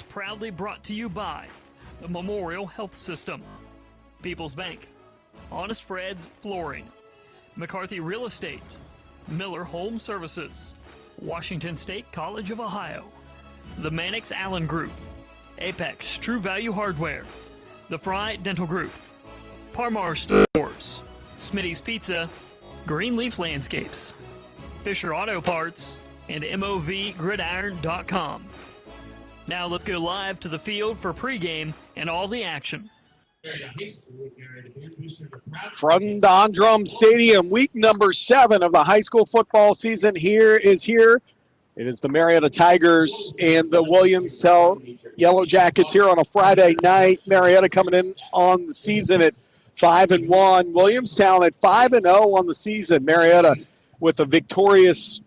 proudly brought to you by the Memorial Health System, People's Bank, Honest Fred's Flooring, McCarthy Real Estate, Miller Home Services, Washington State College of Ohio, the Mannix Allen Group, Apex True Value Hardware, the Fry Dental Group, Parmar Stores, Smitty's Pizza, Greenleaf Landscapes, Fisher Auto Parts, and MOVGridiron.com. Now let's go live to the field for pregame and all the action. From Don Drumm Stadium, week number 7 of the high school football season here. It is the Marietta Tigers and the Williamstown Yellowjackets here on a Friday night. Marietta coming in on the season at 5-1. Williamstown at 5-0 on the season. Marietta with a victorious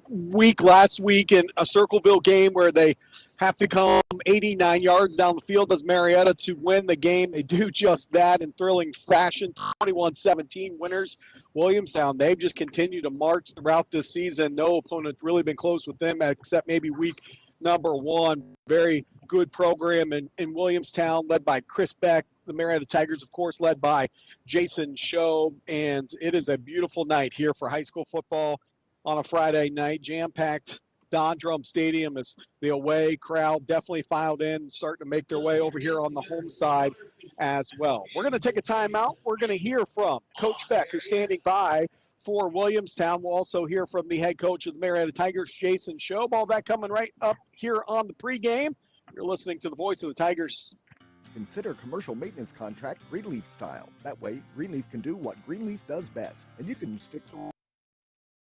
week last week in a Circleville game where they have to come 89 yards down the field as Marietta to win the game. They do just that in thrilling fashion. 21-17 winners. Williamstown, they've just continued to march throughout this season. No opponent really been close with them except maybe week number 1. Very good program in Williamstown, led by Chris Beck. The Marietta Tigers, of course, led by Jason Show. And it is a beautiful night here for high school football on a Friday night. Jam-packed Don Drumm Stadium as the away crowd definitely filed in, starting to make their way over here on the home side as well. We're going to take a timeout. We're going to hear from Coach Beck, who's standing by for Williamstown. We'll also hear from the head coach of the Marietta Tigers, Jason Shobe. All that coming right up here on the pregame. You're listening to the voice of the Tigers. Consider commercial maintenance contract Greenleaf style. That way, Greenleaf can do what Greenleaf does best, and you can stick to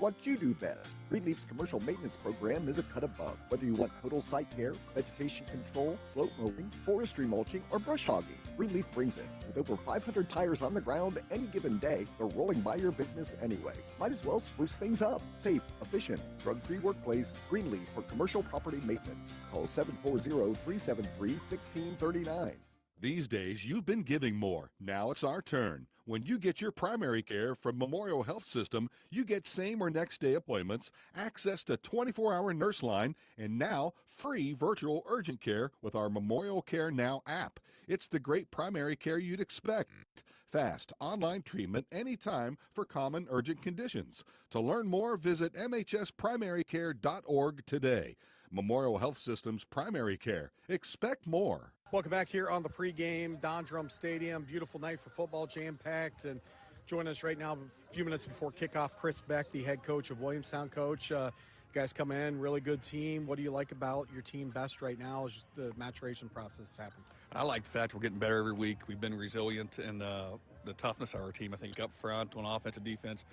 what you do best. Greenleaf's commercial maintenance program is a cut above. Whether you want total site care, vegetation control, slope mowing, forestry mulching, or brush hogging, Greenleaf brings it. With over 500 tires on the ground any given day, they're rolling by your business anyway. Might as well spruce things up. Safe, efficient, drug-free workplace, Greenleaf for commercial property maintenance. Call 740-373-1639. These days, you've been giving more. Now it's our turn. When you get your primary care from Memorial Health System, you get same or next day appointments, access to 24-hour nurse line, and now free virtual urgent care with our Memorial Care Now app. It's the great primary care you'd expect. Fast, online treatment anytime for common urgent conditions. To learn more, visit mhsprimarycare.org today. Memorial Health System's primary care. Expect more. Welcome back here on the pregame, Don Drumm Stadium. Beautiful night for football, jam-packed. And joining us right now, a few minutes before kickoff, Chris Beck, the head coach of Williamstown. Coach, you guys come in, really good team. What do you like about your team best right now as the maturation process has happened? I like the fact we're getting better every week. We've been resilient in the toughness of our team. I think up front, on offense and defense,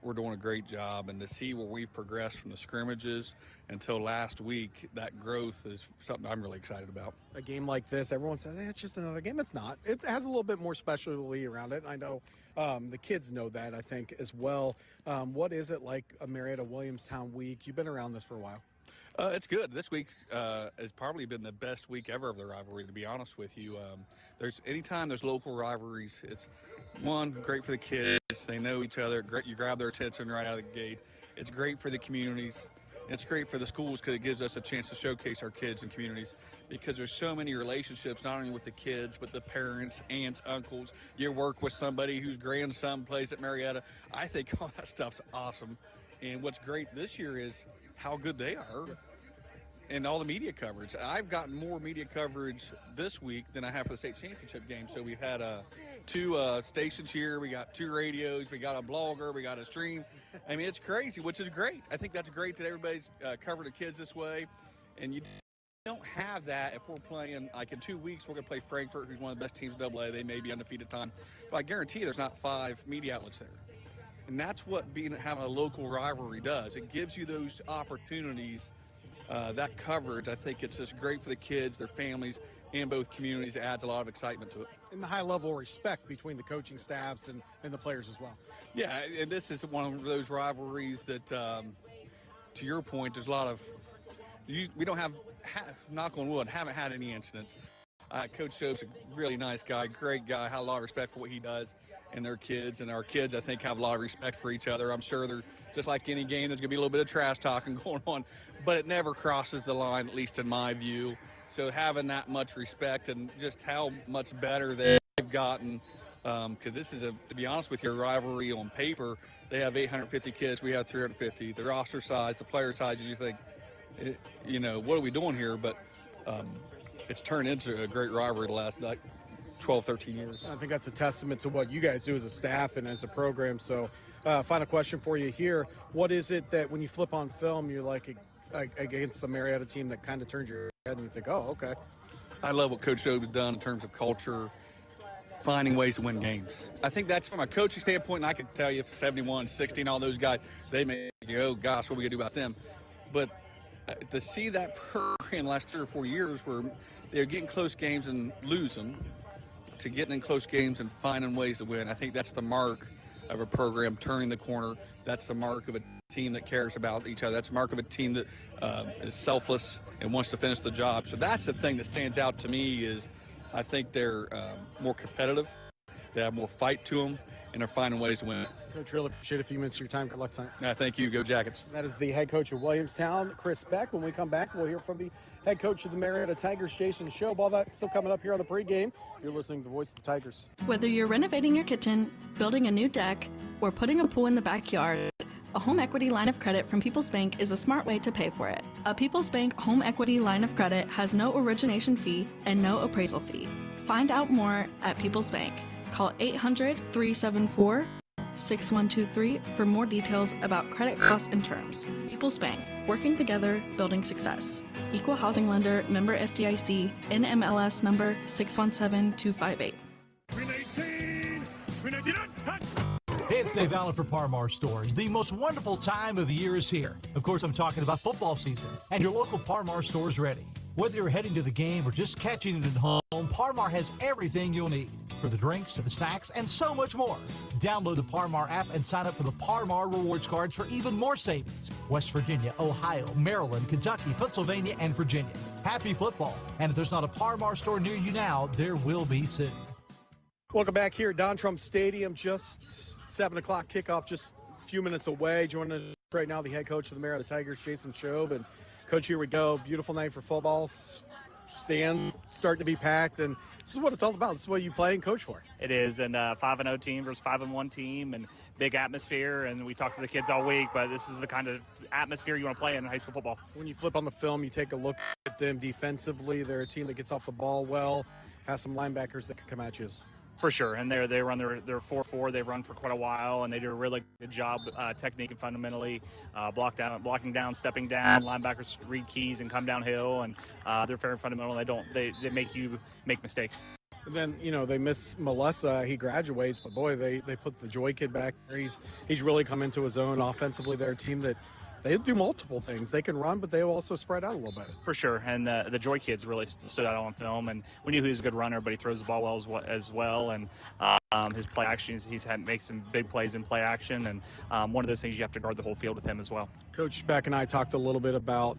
we're doing a great job. And to see where we've progressed from the scrimmages until last week, that growth is something I'm really excited about. A game like this, everyone says, hey, it's just another game. It's not. It has a little bit more specialty around it. I know the kids know that, I think, as well. What is it like a Marietta Williamstown week? You've been around this for a while. It's good. This week has probably been the best week ever of the rivalry, to be honest with you. Anytime there's local rivalries, it's great for the kids. They know each other. You grab their attention right out of the gate. It's great for the communities. It's great for the schools because it gives us a chance to showcase our kids and communities, because there's so many relationships, not only with the kids, but the parents, aunts, uncles. You work with somebody whose grandson plays at Marietta. I think all that stuff's awesome. And what's great this year is how good they are and all the media coverage. I've gotten more media coverage this week than I have for the state championship game. So we've had 2 stations here. We got 2 radios. We got a blogger. We got a stream. I mean, it's crazy, which is great. I think that's great that everybody's covering the kids this way. And you don't have that if we're playing, like in 2 weeks, we're going to play Frankfort, who's one of the best teams in AA. They may be undefeated time. But I guarantee there's not 5 media outlets there. And that's what having a local rivalry does. It gives you those opportunities, that coverage. I think it's just great for the kids, their families, and both communities. It adds a lot of excitement to it. And the high level of respect between the coaching staffs and the players as well. Yeah, and this is one of those rivalries that, to your point, there's a lot of, we don't have, knock on wood, haven't had any incidents. Coach Shope's a really nice guy, great guy. Have a lot of respect for what he does and their kids. And our kids, I think, have a lot of respect for each other. I'm sure they're just like any game. There's going to be a little bit of trash talking going on, but it never crosses the line, at least in my view. So having that much respect and just how much better they've gotten, because this is, to be honest with you, a rivalry on paper. They have 850 kids. We have 350. The roster size, the player size, you think, what are we doing here? But it's turned into a great rivalry the last 12, 13 years. I think that's a testament to what you guys do as a staff and as a program. So final question for you here. What is it that when you flip on film, you're like against the Marietta team that kind of turns your head and you think, oh, okay. I love what Coach Shope has done in terms of culture, finding ways to win games. I think that's from a coaching standpoint, and I can tell you 71, 16, all those guys, they make you, oh gosh, what are we going to do about them? But to see that program the last 3 or 4 years where they're getting close games and lose them, to getting in close games and finding ways to win, I think that's the mark of a program turning the corner. That's the mark of a team that cares about each other. That's the mark of a team that is selfless and wants to finish the job. So that's the thing that stands out to me is I think they're more competitive. They have more fight to them, and they're finding ways to win. Coach, really appreciate a few minutes of your time. Good luck tonight. Thank you. Go Jackets. That is the head coach of Williamstown, Chris Beck. When we come back, we'll hear from the head coach of the Marietta Tigers, Jason Shobe. All that's still coming up here on the pregame. You're listening to the voice of the Tigers. Whether you're renovating your kitchen, building a new deck, or putting a pool in the backyard, a home equity line of credit from People's Bank is a smart way to pay for it. A People's Bank home equity line of credit has no origination fee and no appraisal fee. Find out more at People's Bank. Call 800-374-6123 for more details about credit costs and terms. People's Bank, working together, building success. Equal housing lender, member FDIC, NMLS number 617258. Hey, it's Dave Allen for Parmar Stores. The most wonderful time of the year is here. Of course, I'm talking about football season, and your local Parmar store is ready. Whether you're heading to the game or just catching it at home, Parmar has everything you'll need for the drinks, to the snacks, and so much more. Download the Parmar app and sign up for the Parmar rewards cards for even more savings. West Virginia, Ohio, Maryland, Kentucky, Pennsylvania, and Virginia. Happy football. And if there's not a Parmar store near you now, there will be soon. Welcome back here at Don Drumm Stadium. Just 7 o'clock kickoff, just a few minutes away. Joining us right now, the head coach of the Marietta Tigers, Jason Shobe. And Coach, here we go. Beautiful night for football. Stand starting to be packed, and this is what it's all about. This is what you play and coach for. It is, and 5-0 team versus 5-1 team, and big atmosphere. And we talk to the kids all week, but this is the kind of atmosphere you want to play in high school football. When you flip on the film, you take a look at them defensively. They're a team that gets off the ball well, has some linebackers that can come at you. For sure, and they run their 4-4. They've run for quite a while, and they do a really good job technique and fundamentally blocking down, stepping down. Linebackers read keys and come downhill, and they're very fundamental. They make you make mistakes. And then, they miss Melissa. He graduates, but boy, they put the Joy kid back there. He's really come into his own offensively. They're a team that they do multiple things. They can run, but they also spread out a little bit. For sure, and the Joy kids really stood out on film, and we knew he was a good runner, but he throws the ball well as well, and his play actions, makes some big plays in play action, and one of those things you have to guard the whole field with him as well. Coach Beck and I talked a little bit about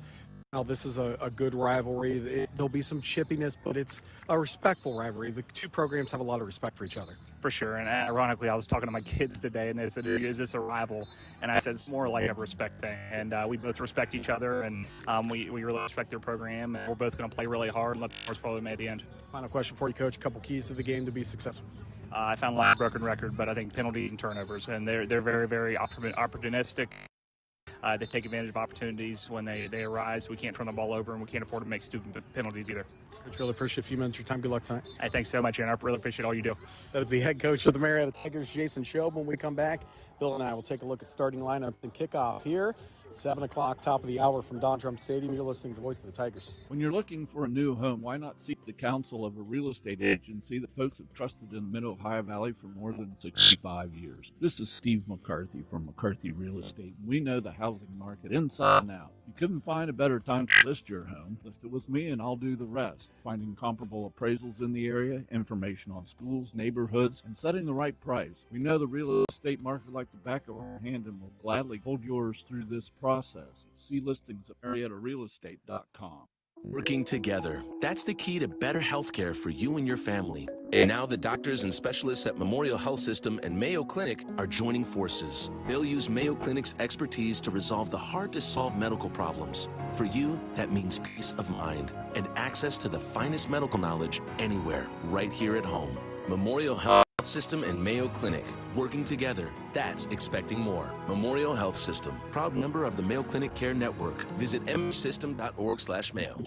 how this is a good rivalry. There'll be some chippiness, but it's a respectful rivalry. The two programs have a lot of respect for each other. For sure, and ironically, I was talking to my kids today, and they said, is this a rival? And I said, it's more like a respect thing, and we both respect each other, and we really respect their program, and we're both going to play really hard and let the horse follow them at the end. Final question for you, Coach. A couple keys to the game to be successful. I found a lot of broken record, but I think penalties and turnovers, and they're very, very opportunistic. They take advantage of opportunities when they arise. We can't turn the ball over, and we can't afford to make stupid penalties either. Coach, really appreciate a few minutes of your time. Good luck tonight. Hey, thanks so much, Aaron. I really appreciate all you do. That is the head coach of the Marietta Tigers, Jason Shobe. When we come back, Bill and I will take a look at starting lineup and kickoff here. 7 o'clock, top of the hour from Don Drumm Stadium. You're listening to the Voice of the Tigers. When you're looking for a new home, why not seek the counsel of a real estate agency that folks have trusted in the Mid-Ohio Valley for more than 65 years? This is Steve McCarthy from McCarthy Real Estate. We know the housing market inside and out. You couldn't find a better time to list your home. List it with me and I'll do the rest. Finding comparable appraisals in the area, information on schools, neighborhoods, and setting the right price. We know the real estate market like the back of our hand and will gladly hold yours through this process. See listings at MariettaRealEstate.com. Working together. That's the key to better health care for you and your family. And now the doctors and specialists at Memorial Health System and Mayo Clinic are joining forces. They'll use Mayo Clinic's expertise to resolve the hard-to-solve medical problems. For you, that means peace of mind and access to the finest medical knowledge anywhere, right here at home. Memorial Health System and Mayo Clinic. Working together. That's expecting more. Memorial Health System. Proud member of the Mayo Clinic Care Network. Visit msystem.org/mayo.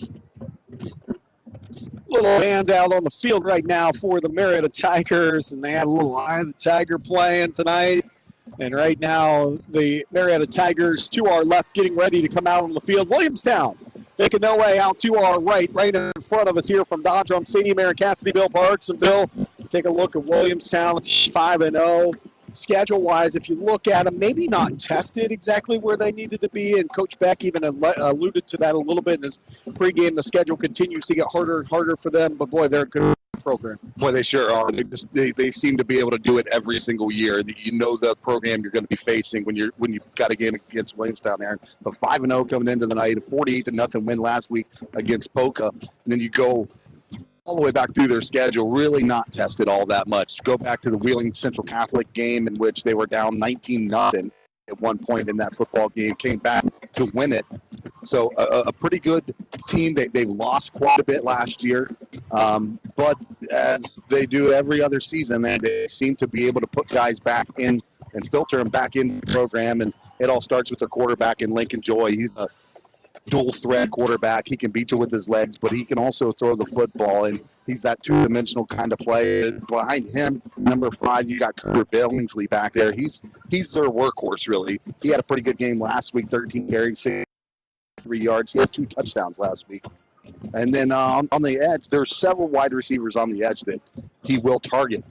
Little band out on the field right now for the Marietta Tigers, and they had a little Eye of the Tiger playing tonight. And right now, the Marietta Tigers to our left getting ready to come out on the field. Williamstown making their way out to our right in front of us here from Don Drumm Stadium, Aaron Cassidy, Bill Parks. And Bill, take a look at Williamstown. It's 5-0. Schedule-wise, if you look at them, maybe not tested exactly where they needed to be, and Coach Beck even alluded to that a little bit in his pregame. The schedule continues to get harder and harder for them, but boy, they're a good program. Boy, they sure are. They seem to be able to do it every single year. You know the program you're going to be facing when you've got a game against Williamstown there. But 5-0 coming into the night, a 48-0 win last week against Poca, and then you go all the way back through their schedule, really not tested all that much. Go back to the Wheeling Central Catholic game in which they were down 19-0 at one point in that football game, came back to win it. So a pretty good team. They lost quite a bit last year, but as they do every other season, they seem to be able to put guys back in and filter them back in the program, and it all starts with their quarterback in Lincoln Joy. He's a dual threat quarterback. He can beat you with his legs, but he can also throw the football, and he's that two-dimensional kind of player. Behind him, number 5, you got Cooper Billingsley back there. He's their workhorse, really. He had a pretty good game last week, 13 carries, 63 yards. He had 2 touchdowns last week. And then on the edge, there's several wide receivers on the edge that he will target.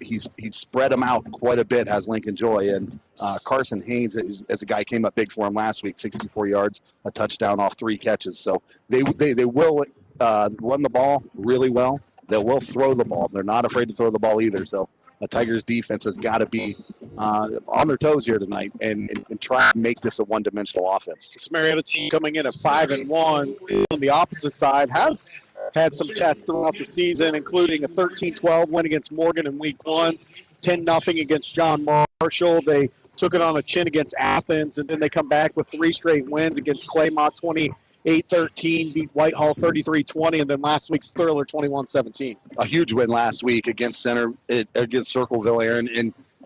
He's spread them out quite a bit, has Lincoln Joy. And Carson Haynes, as a guy, came up big for him last week, 64 yards, a touchdown off 3 catches. So they will run the ball really well. They will throw the ball. They're not afraid to throw the ball either. So the Tigers defense has got to be on their toes here tonight and try to make this a one-dimensional offense. This Marietta team coming in at 5-1 on the opposite side has had some tests throughout the season, including a 13-12 win against Morgan in week 1, 10-0 against John Marshall. They took it on a chin against Athens, and then they come back with 3 straight wins against Claymont 28-13, beat Whitehall 33-20, and then last week's Thriller 21-17. A huge win last week against Circleville, Aaron,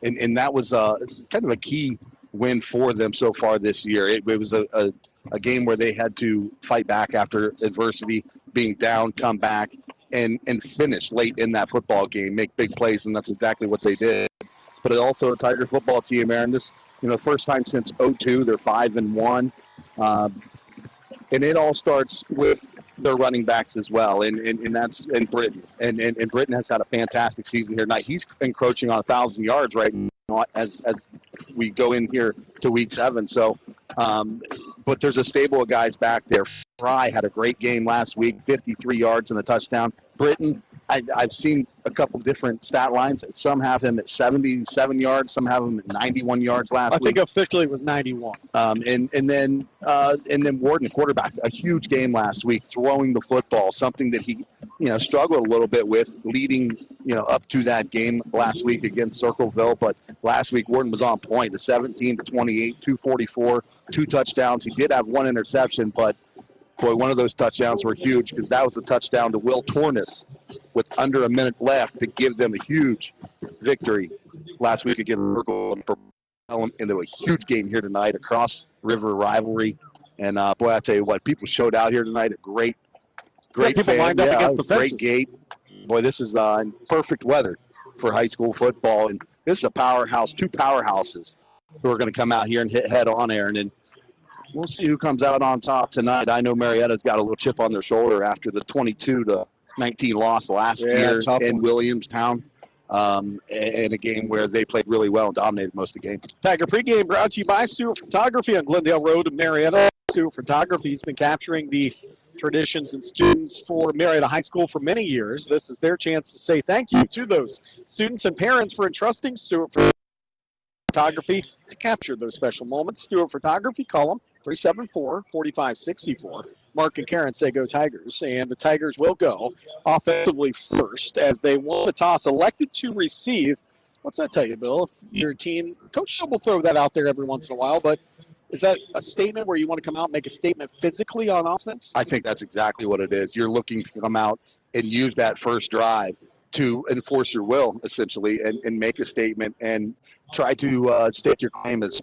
and that was kind of a key win for them so far this year. It was a game where they had to fight back after adversity, being down, come back, and finish late in that football game, make big plays, and that's exactly what they did. But also a Tiger football team, Aaron. This, first time since 2002, they're 5-1. And it all starts with their running backs as well, and that's in Britton. And Britton has had a fantastic season here tonight. He's encroaching on 1,000 yards right now as we go in here to week 7. So, but there's a stable of guys back there. Fry had a great game last week, 53 yards and a touchdown. Britton, I've seen a couple different stat lines. Some have him at 77 yards. Some have him at 91 yards last week. I think officially it was 91. And then Warden, quarterback, a huge game last week, throwing the football, something that he, struggled a little bit with, leading, up to that game last week against Circleville. But last week, Warden was on point, the 17-28, 244, 2 touchdowns. He did have 1 interception, but boy, one of those touchdowns were huge because that was a touchdown to Will Tornis with under a minute left to give them a huge victory last week against Circle and propel them into a huge game here tonight, a cross-river rivalry. And, boy, I tell you what, people showed out here tonight. A great people fan. lined up against the fences. Great gate. Boy, this is in perfect weather for high school football. And this is a powerhouse, 2 powerhouses who are going to come out here and hit head-on, Aaron. And we'll see who comes out on top tonight. I know Marietta's got a little chip on their shoulder after the 22-19 loss last year in Williamstown, and a game where they played really well and dominated most of the game. Tiger pregame brought to you by Stewart Photography on Glendale Road in Marietta. Stewart Photography has been capturing the traditions and students for Marietta High School for many years. This is their chance to say thank you to those students and parents for entrusting Stewart Photography to capture those special moments. Stewart Photography, call them 374-4564. Mark and Karen say go Tigers, and the Tigers will go offensively first as they won the toss, elected to receive. What's that tell you, Bill? If your team, Coach Schubb will throw that out there every once in a while, but is that a statement where you want to come out and make a statement physically on offense? I think that's exactly what it is. You're looking to come out and use that first drive to enforce your will, essentially, and make a statement and try to stake your claim as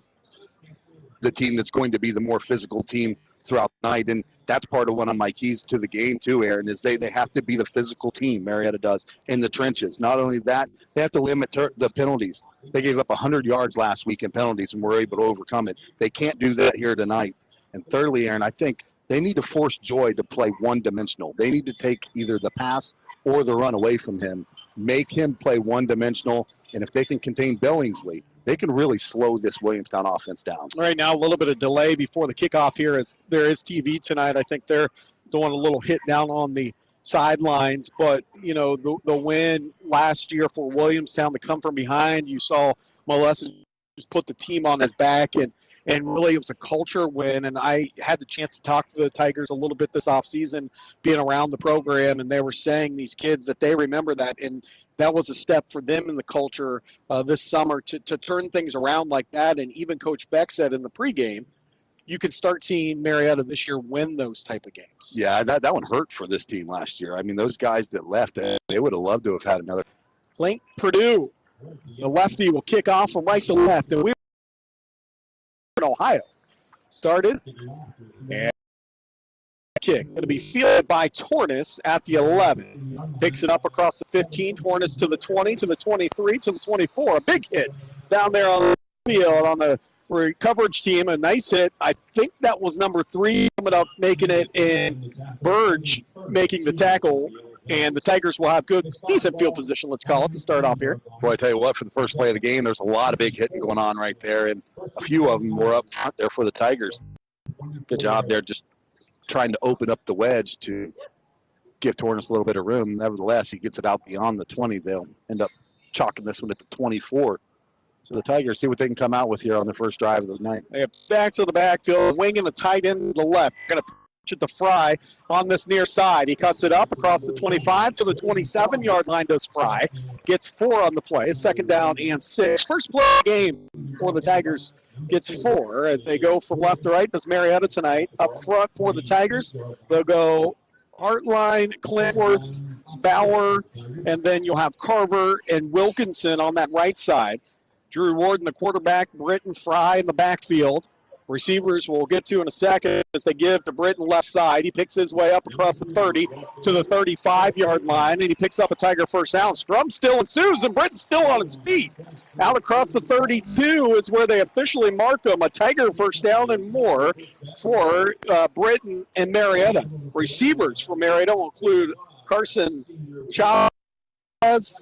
the team that's going to be the more physical team throughout the night. And that's part of one of my keys to the game too, Aaron, is they have to be the physical team, Marietta does, in the trenches. Not only that, they have to limit the penalties. They gave up 100 yards last week in penalties and were able to overcome it. They can't do that here tonight. And thirdly, Aaron, I think they need to force Joy to play one-dimensional. They need to take either the pass or the run away from him, make him play one-dimensional, and if they can contain Billingsley, they can really slow this Williamstown offense down. Right now, a little bit of delay before the kickoff here as there is TV tonight. I think they're doing a little hit down on the sidelines, but, you know, the win last year for Williamstown to come from behind, you saw Molessi just put the team on his back, and really it was a culture win, and I had the chance to talk to the Tigers a little bit this offseason, being around the program, and they were saying, these kids, that they remember that, and that was a step for them in the culture this summer to turn things around like that. And even Coach Beck said in the pregame, you could start seeing Marietta this year win those type of games. Yeah, that one hurt for this team last year. I mean, those guys that left, they would have loved to have had another. Link Purdue, the lefty will kick off from right to left, and we're in Ohio. Started, and kick going to be fielded by Tornes at the 11. Picks it up across the 15. Tornes to the 20, to the 23, to the 24. A big hit down there on the field on the coverage team. A nice hit. I think that was number 3 coming up, making it, and Burge making the tackle. And the Tigers will have decent field position, let's call it, to start off here. Boy, I tell you what, for the first play of the game, there's a lot of big hitting going on right there, and a few of them were up front there for the Tigers. Good job there, just trying to open up the wedge to give Tornes a little bit of room. Nevertheless, he gets it out beyond the 20. They'll end up chalking this one at the 24. So the Tigers see what they can come out with here on the first drive of the night. They have backs of the backfield, wing and a tight end to the left. Going to pitch it to Fry on this near side. He cuts it up across the 25 to the 27-yard line, does Fry. Gets 4 on the play, second down and 6. First play of the game for the Tigers gets 4 as they go from left to right. Does Marietta tonight. Up front for the Tigers, they'll go Hartline, Clintworth, Bauer, and then you'll have Carver and Wilkinson on that right side. Drew Warden, the quarterback, Britton Fry in the backfield. Receivers we'll get to in a second as they give to Britton left side. He picks his way up across the 30 to the 35-yard line, and he picks up a Tiger first down. Strum still ensues, and Britton's still on his feet. Out across the 32 is where they officially mark him. A Tiger first down and more for Britton and Marietta. Receivers for Marietta will include Carson Chavez,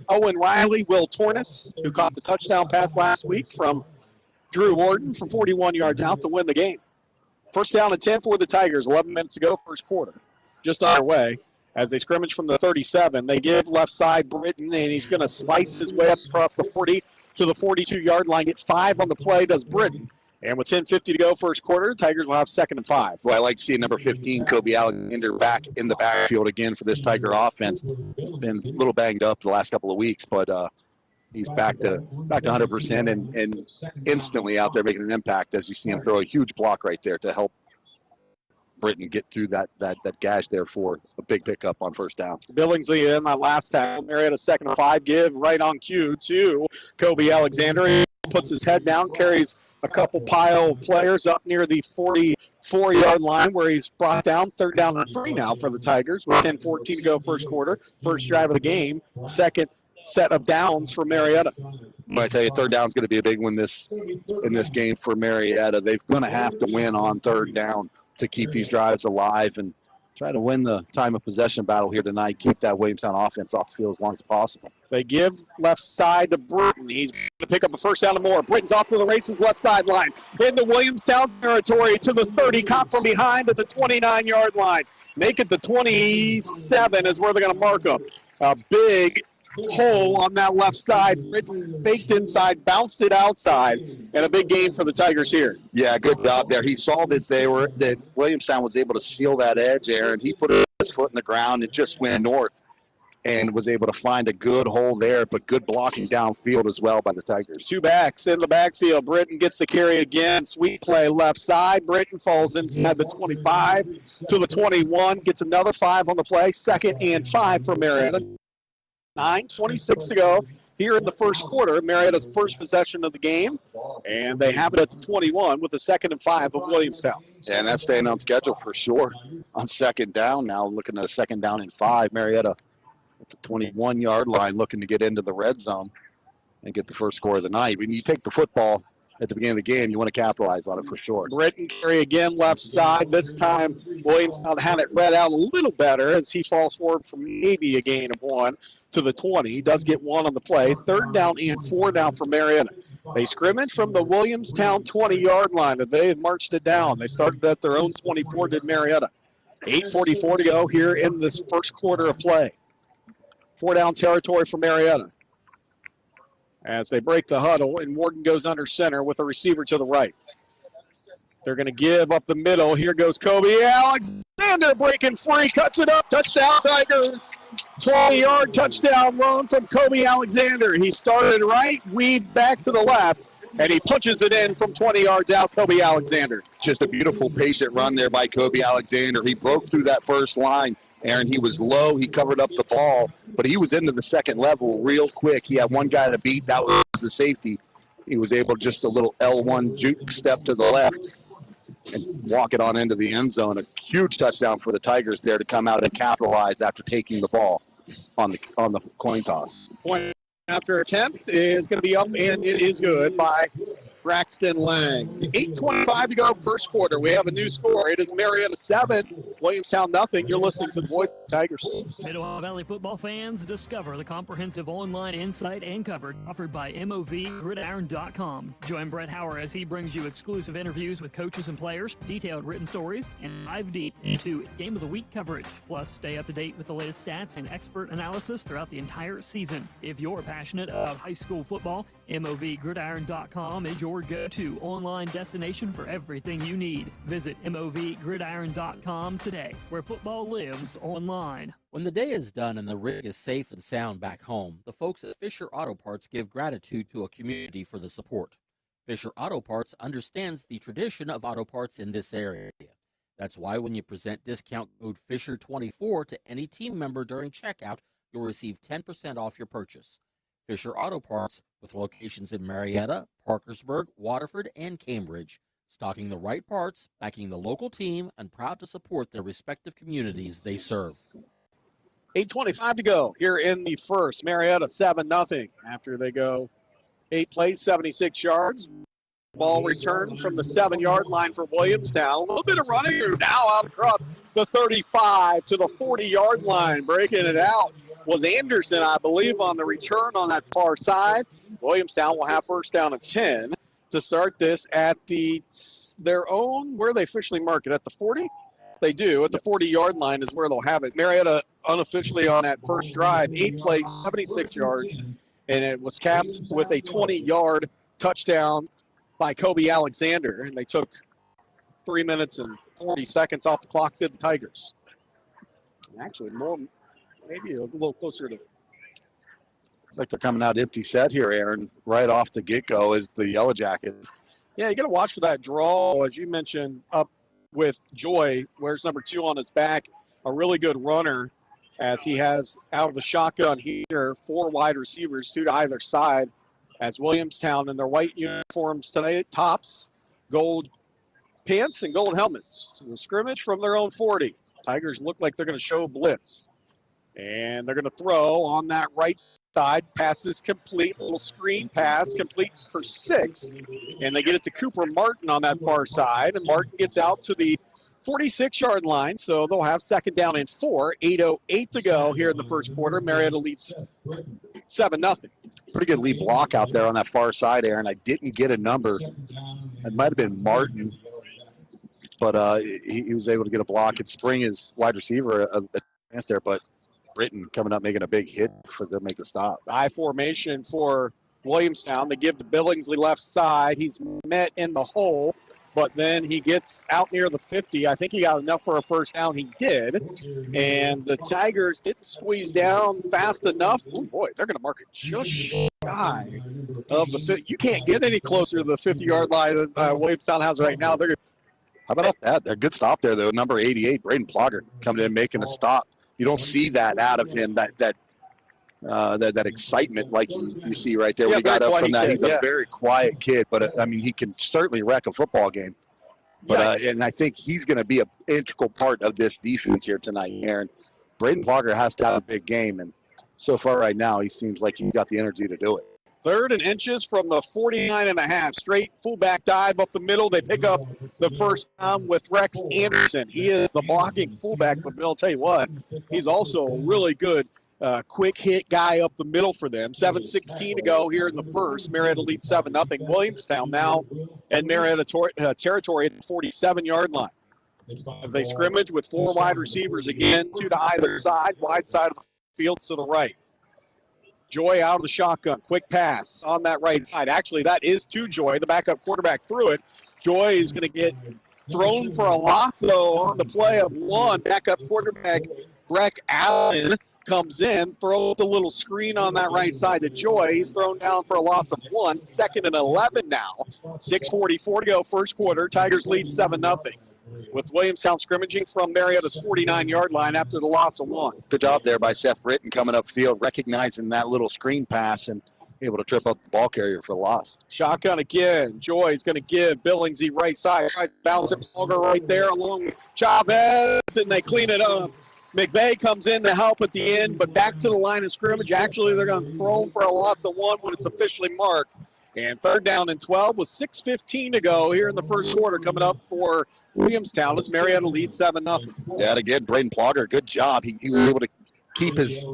Owen Riley, Will Tornes, who caught the touchdown pass last week from Drew Warden from 41 yards out to win the game. First down and 10 for the Tigers, 11 minutes to go, first quarter. Just on their way as they scrimmage from the 37. They give left side Britton, and he's going to slice his way up across the 40 to the 42-yard line. Get 5 on the play, does Britton. And with 10:50 to go first quarter, Tigers will have second and 5. Well, I like seeing number 15, Kobe Alexander, back in the backfield again for this Tiger offense. Been a little banged up the last couple of weeks, but he's back to 100% and instantly out there making an impact as you see him throw a huge block right there to help Britton get through that gash there for a big pickup on first down. Billingsley in that last tackle. Marietta second and 5, give right on cue to Kobe Alexander. He puts his head down, carries a couple pile of players up near the 44-yard line where he's brought down. Third down and 3 now for the Tigers with 10:14 to go first quarter. First drive of the game, second set of downs for Marietta. But I tell you, third down is going to be a big one in this game for Marietta. They're going to have to win on third down to keep these drives alive and try to win the time of possession battle here tonight, keep that Williamstown offense off the field as long as possible. They give left side to Britton. He's going to pick up a first down and more. Britton's off to the races, left sideline. In the Williamstown territory to the 30, caught from behind at the 29-yard line. Make it the 27 is where they're going to mark him. A big hole on that left side. Britton faked inside, bounced it outside, and a big gain for the Tigers here. Yeah, good job there. He saw that Williamstown was able to seal that edge, Aaron. He put his foot in the ground and just went north and was able to find a good hole there, but good blocking downfield as well by the Tigers. Two backs in the backfield. Britton gets the carry again. Sweet play left side. Britton falls inside the 25 to the 21. Gets another 5 on the play. 2nd and 5 for Marietta. 9:26 to go here in the first quarter. Marietta's first possession of the game, and they have it at the 21 with the 2nd and 5 of Williamstown. And that's staying on schedule for sure. On 2nd down now, looking at a 2nd down and 5. Marietta at the 21-yard line looking to get into the red zone and get the first score of the night. When you take the football at the beginning of the game, you want to capitalize on it for sure. Britton carry again left side. This time Williamstown had it read out a little better as he falls forward for maybe a gain of 1 to the 20. He does get 1 on the play. 3rd down and 4 down for Marietta. They scrimmage from the Williamstown 20-yard line, and they have marched it down. They started at their own 24, did Marietta. 8:44 to go here in this first quarter of play. 4 down territory for Marietta as they break the huddle, and Morgan goes under center with a receiver to the right. They're going to give up the middle. Here goes Kobe Alexander breaking free, cuts it up, touchdown Tigers. 20-yard touchdown run from Kobe Alexander. He started right, weaved back to the left, and he punches it in from 20 yards out, Kobe Alexander. Just a beautiful patient run there by Kobe Alexander. He broke through that first line. Aaron, he was low. He covered up the ball, but he was into the second level real quick. He had one guy to beat. That was the safety. He was able to just a little L1 juke step to the left and walk it on into the end zone. A huge touchdown for the Tigers there to come out and capitalize after taking the ball on the coin toss. Point after attempt is going to be up, and it is good by Braxton Lang. 8:25 to go, first quarter. We have a new score. It is Marietta 7, Williamstown nothing. You're listening to the Voice of the Tigers. Mid-Ohio Valley football fans, discover the comprehensive online insight and coverage offered by MOVGridiron.com. Join Brett Hauer as he brings you exclusive interviews with coaches and players, detailed written stories, and dive deep into Game of the Week coverage. Plus, stay up to date with the latest stats and expert analysis throughout the entire season. If you're passionate about high school football, MOVGridiron.com is your go-to online destination for everything you need. Visit MOVGridiron.com today, where football lives online. When the day is done and the rig is safe and sound back home, the folks at Fisher Auto Parts give gratitude to a community for the support. Fisher Auto Parts understands the tradition of auto parts in this area. That's why when you present discount code FISHER24 to any team member during checkout, you'll receive 10% off your purchase. Fisher Auto Parts, with locations in Marietta, Parkersburg, Waterford, and Cambridge, stocking the right parts, backing the local team, and proud to support their respective communities they serve. 8:25 to go here in the first. Marietta 7-0 after they go 8 plays, 76 yards. Ball returned from the 7-yard line for Williamstown. A little bit of running now out across the 35 to the 40-yard line. Breaking it out was Anderson, I believe, on the return on that far side. Williamstown will have first down and 10 to start this at their own, where they officially mark it, at the 40? They do. At the 40-yard line is where they'll have it. Marietta unofficially on that first drive, 8 plays, 76 yards, and it was capped with a 20-yard touchdown by Kobe Alexander, and they took 3 minutes and 40 seconds off the clock, did the Tigers. Actually, more, maybe a little closer to. It's like they're coming out empty set here, Aaron, right off the get-go is the Yellowjackets. Yeah, you got to watch for that draw, as you mentioned, up with Joy, wears number 2 on his back, a really good runner, as he has out of the shotgun here 4 wide receivers, 2 to either side, as Williamstown in their white uniforms tonight, tops, gold pants, and gold helmets. A scrimmage from their own 40. Tigers look like they're going to show blitz. And they're going to throw on that right side. Pass is complete. Little screen pass complete for 6. And they get it to Cooper Martin on that far side. And Martin gets out to the 46-yard line. So they'll have second down and 4. 8:08 to go here in the first quarter. Marietta leads 7-0. Pretty good lead block out there on that far side, Aaron. I didn't get a number. It might have been Martin. But he was able to get a block and spring his wide receiver a chance there. But Britton coming up, making a big hit for them to make the stop. I formation for Williamstown. They give to Billingsley left side. He's met in the hole, but then he gets out near the 50. I think he got enough for a first down. He did. And the Tigers didn't squeeze down fast enough. Oh, boy, they're going to mark it just shy of the 50. You can't get any closer to the 50-yard line than Williamstown has right now. They're How about that? A good stop there, though. Number 88, Braden Plogger, coming in making a stop. You don't see that out of him, that excitement like you see right there when he got up from that. He's a very quiet kid, but, I mean, he can certainly wreck a football game. But and I think he's going to be an integral part of this defense here tonight, Aaron. Braden Plogger has to have a big game, and so far right now he seems like he's got the energy to do it. 3rd and inches from the 49.5. Straight fullback dive up the middle. They pick up the first down with Rex Anderson. He is the blocking fullback, but I'll tell you what, he's also a really good quick hit guy up the middle for them. 7:16 to go here in the first. Marietta leads 7-0. Williamstown now in Marietta territory at the 47-yard line. As they scrimmage with 4 wide receivers again, 2 to either side, wide side of the field to the right. Joy out of the shotgun. Quick pass on that right side. Actually, that is to Joy. The backup quarterback threw it. Joy is going to get thrown for a loss, though, on the play of 1. Backup quarterback Breck Allen comes in, throws the little screen on that right side to Joy. He's thrown down for a loss of 1. 2nd and 11 now. 6:44 to go first quarter. Tigers lead 7-0. With Williamstown scrimmaging from Marietta's 49-yard line after the loss of 1. Good job there by Seth Britton coming upfield, recognizing that little screen pass and able to trip up the ball carrier for the loss. Shotgun again. Joy's going to give Billingsley right side. Tries to bounce it. Plugger right there along with Chavez, and they clean it up. McVeigh comes in to help at the end, but back to the line of scrimmage. Actually, they're going to throw him for a loss of 1 when it's officially marked. And 3rd down and 12 with 6:15 to go here in the first quarter coming up for Williamstown as Marietta leads 7-0. Yeah, and again, Braden Plogger, good job. He was able to keep his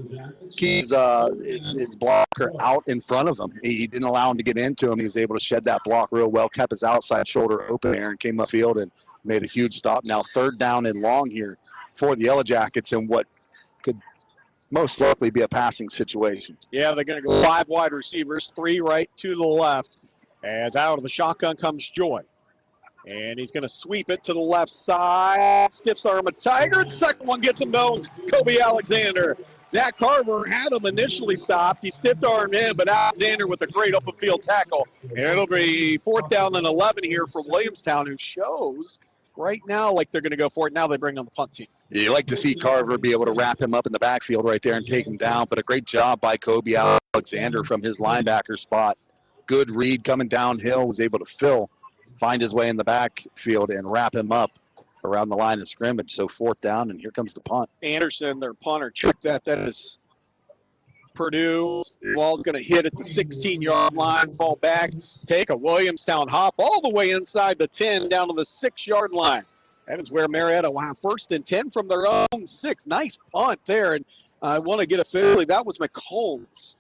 blocker out in front of him. He didn't allow him to get into him. He was able to shed that block real well, kept his outside shoulder open there, and came upfield and made a huge stop. Now 3rd down and long here for the Yellowjackets in what could most likely be a passing situation. Yeah, they're going to go 5 wide receivers, 3 right, 2 to the left. As out of the shotgun comes Joy. And he's going to sweep it to the left side. Stiffs arm a Tiger. The second one gets him down. Kobe Alexander. Zach Carver had him initially stopped. He stiffed armed in, but Alexander with a great open field tackle. And it'll be 4th down and 11 here for Williamstown, who shows right now like they're going to go for it. Now they bring on the punt team. You like to see Carver be able to wrap him up in the backfield right there and take him down, but a great job by Kobe Alexander from his linebacker spot. Good read coming downhill, was able to find his way in the backfield and wrap him up around the line of scrimmage. So 4th down, and here comes the punt. Anderson, their punter, check that. That is Purdue. Ball's going to hit at the 16-yard line, fall back, take a Williamstown hop all the way inside the 10 down to the 6-yard line. That is where Marietta will have 1st and 10 from their own 6. Nice punt there, and I want to get officially, that was McCombs.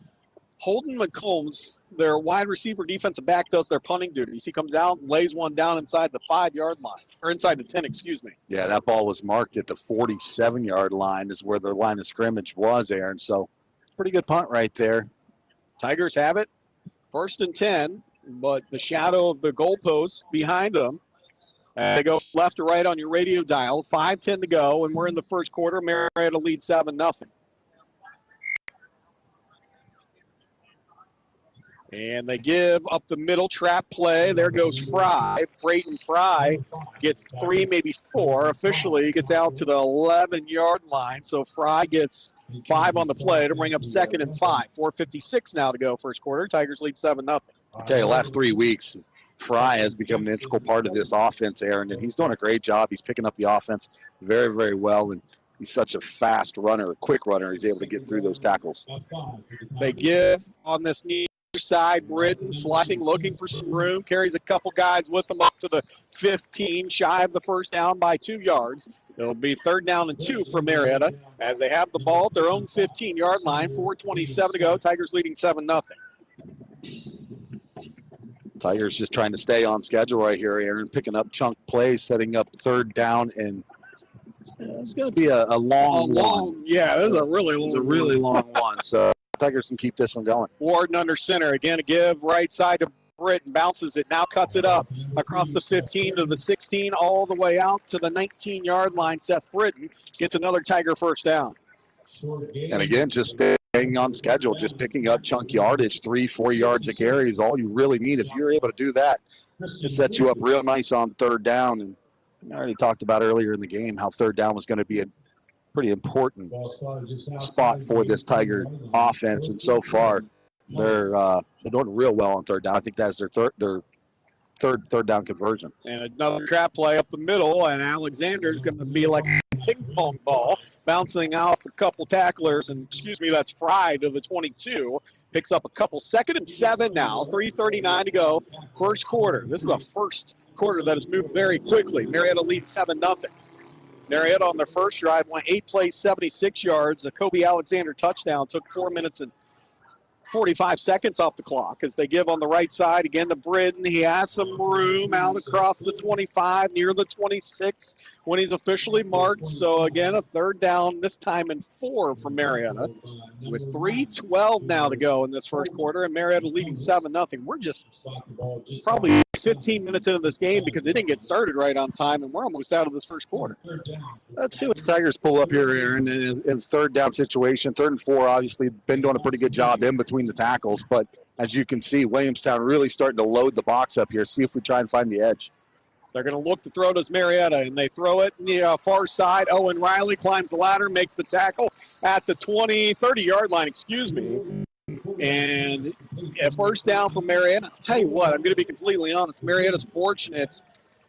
Holden McCombs, their wide receiver defensive back, does their punting duties. He comes out and lays one down inside the 5-yard line, or inside the 10, excuse me. Yeah, that ball was marked at the 47-yard line is where the line of scrimmage was, Aaron. So pretty good punt right there. Tigers have it, 1st and 10, but the shadow of the goalpost behind them. They go left to right on your radio dial. 5:10 to go, and we're in the first quarter. Marietta leads 7-0. And they give up the middle trap play. There goes Fry. Brayton Fry gets 3, maybe 4. Officially gets out to the 11-yard line. So Fry gets 5 on the play to bring up 2nd and 5. 4:56 now to go first quarter. Tigers lead 7-0. I'll tell you, last 3 weeks, Fry has become an integral part of this offense, Aaron, and he's doing a great job. He's picking up the offense very, very well, and he's such a fast runner, a quick runner. He's able to get through those tackles. They give on this near side. Britton slicing, looking for some room, carries a couple guys with him up to the 15, shy of the first down by 2 yards. It'll be 3rd down and 2 for Marietta as they have the ball at their own 15-yard line. 4:27 to go. Tigers leading 7-0. Tigers just trying to stay on schedule right here, Aaron, picking up chunk plays, setting up 3rd down and It's going to be a long one. Yeah, this is a really long It's a really long one. So Tigers can keep this one going. Warden under center. Again, a give right side to Britton. Bounces it. Now cuts it up across the 15 to the 16, all the way out to the 19-yard line. Seth Britton gets another Tiger first down. And again, just staying on schedule, just picking up chunk yardage, 3-4 yards a carry is all you really need. If you're able to do that, it sets you up real nice on third down. And I already talked about earlier in the game how third down was going to be a pretty important spot for this Tiger offense. And so far, they're doing real well on third down. I think that's their third down conversion. And another trap play up the middle, and Alexander's going to be like a ping pong ball, bouncing off a couple tacklers, and that's Fry to the 22. Picks up a couple. 2nd and 7 now, 3:39 to go. First quarter. This is the first quarter that has moved very quickly. Marietta leads 7-0. Marietta on their first drive went 8 plays, 76 yards. A Kobe Alexander touchdown took 4 minutes and 45 seconds off the clock as they give on the right side. Again to Britton. He has some room out across the 25, near the 26 when he's officially marked. So again, a third down, this time in 4 for Marietta. With 3:12 now to go in this first quarter, and Marietta leading 7-0. We're just probably 15 minutes into this game because it didn't get started right on time, and we're almost out of this first quarter. Let's see what the Tigers pull up here, Aaron, in third down situation. 3rd and 4, obviously, been doing a pretty good job in between the tackles. But as you can see, Williamstown really starting to load the box up here. See if we try and find the edge. They're going to look to throw to Marietta, and they throw it in the far side. Owen Riley climbs the ladder, makes the tackle at the 30-yard line, And a first down for Marietta. I'll tell you what, I'm going to be completely honest. Marietta's fortunate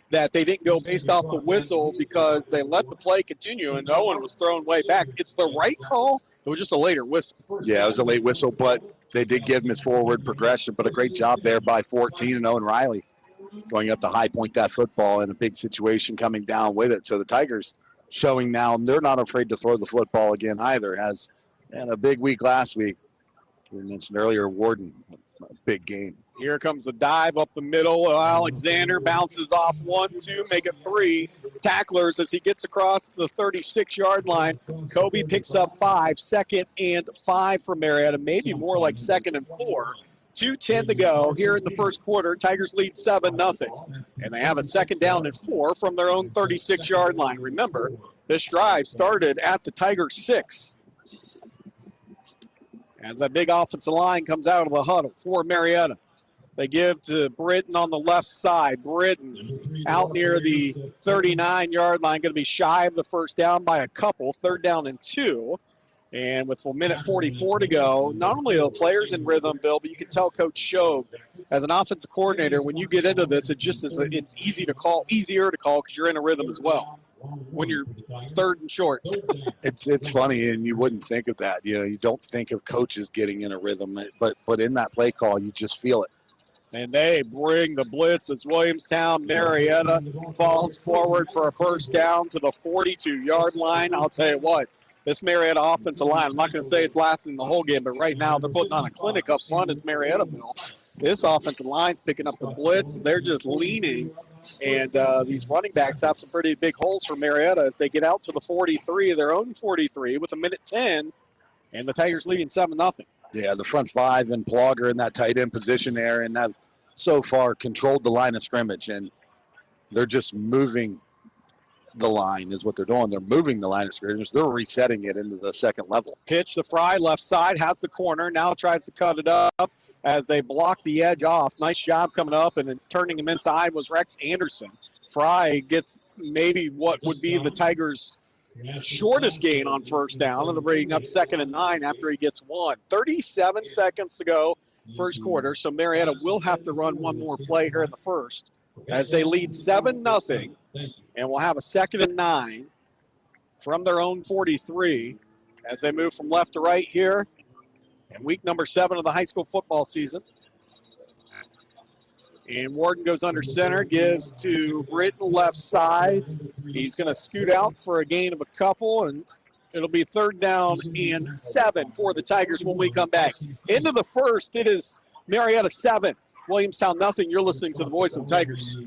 that they didn't go based off the whistle because they let the play continue, and Owen was thrown way back. It's the right call. It was just a later whistle. Yeah, it was a late whistle, but they did give him his forward progression. But a great job there by 14 and Owen Riley going up to high point that football in a big situation coming down with it. So the Tigers showing now they're not afraid to throw the football again either. Has had a big week last week. We mentioned earlier, Warden, a big game. Here comes a dive up the middle. Alexander bounces off 1, 2, make it 3 tacklers as he gets across the 36-yard line. Kobe picks up 5, 2nd and 5 for Marietta, maybe more like 2nd and 4. 2:10 to go here in the first quarter. Tigers lead 7-0. And they have a 2nd down and 4 from their own 36-yard line. Remember, this drive started at the Tigers 6. As that big offensive line comes out of the huddle for Marietta. They give to Britton on the left side. Britton out near the 39-yard line, going to be shy of the first down by a couple. 3rd down and 2. And with 1:44 to go, not only are the players in rhythm, Bill, but you can tell Coach Shoeb, as an offensive coordinator, when you get into this, it's easier to call because you're in a rhythm as well. When you're 3rd and short. It's funny, and you wouldn't think of that. You don't think of coaches getting in a rhythm, but in that play call, you just feel it. And they bring the blitz as Williamstown. Marietta falls forward for a first down to the 42-yard line. I'll tell you what, this Marietta offensive line, I'm not going to say it's lasting the whole game, but right now they're putting on a clinic up front as Marietta will. This offensive line's picking up the blitz. They're just leaning. And these running backs have some pretty big holes for Marietta as they get out to the 43, their own 43, with 1:10, and the Tigers leading 7-0. Yeah, the front 5 and Plogger in that tight end position there, and that so far controlled the line of scrimmage, and they're just moving the line is what they're doing. They're moving the line of scrimmage. They're resetting it into the 2nd level. Pitch to Fry, left side, has the corner, now tries to cut it up as they block the edge off. Nice job coming up, and then turning him inside was Rex Anderson. Fry gets maybe what would be the Tigers' shortest gain on first down. It'll bring up 2nd and 9 after he gets 1. 37 seconds to go first quarter, so Marietta will have to run one more play here in the first as they lead 7-0, and will have a 2nd and 9 from their own 43 as they move from left to right here in week number 7 of the high school football season. And Warden goes under center, gives to Britton left side. He's going to scoot out for a gain of a couple, and it'll be 3rd down and 7 for the Tigers when we come back. Into the first, it is Marietta 7, Williamstown nothing. You're listening to the voice of the Tigers.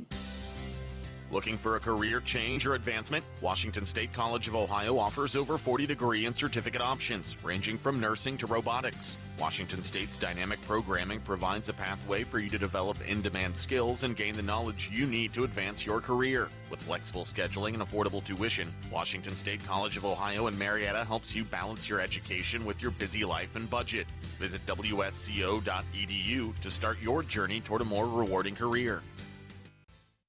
Looking for a career change or advancement? Washington State College of Ohio offers over 40 degree and certificate options, ranging from nursing to robotics. Washington State's dynamic programming provides a pathway for you to develop in-demand skills and gain the knowledge you need to advance your career. With flexible scheduling and affordable tuition, Washington State College of Ohio in Marietta helps you balance your education with your busy life and budget. Visit wsco.edu to start your journey toward a more rewarding career.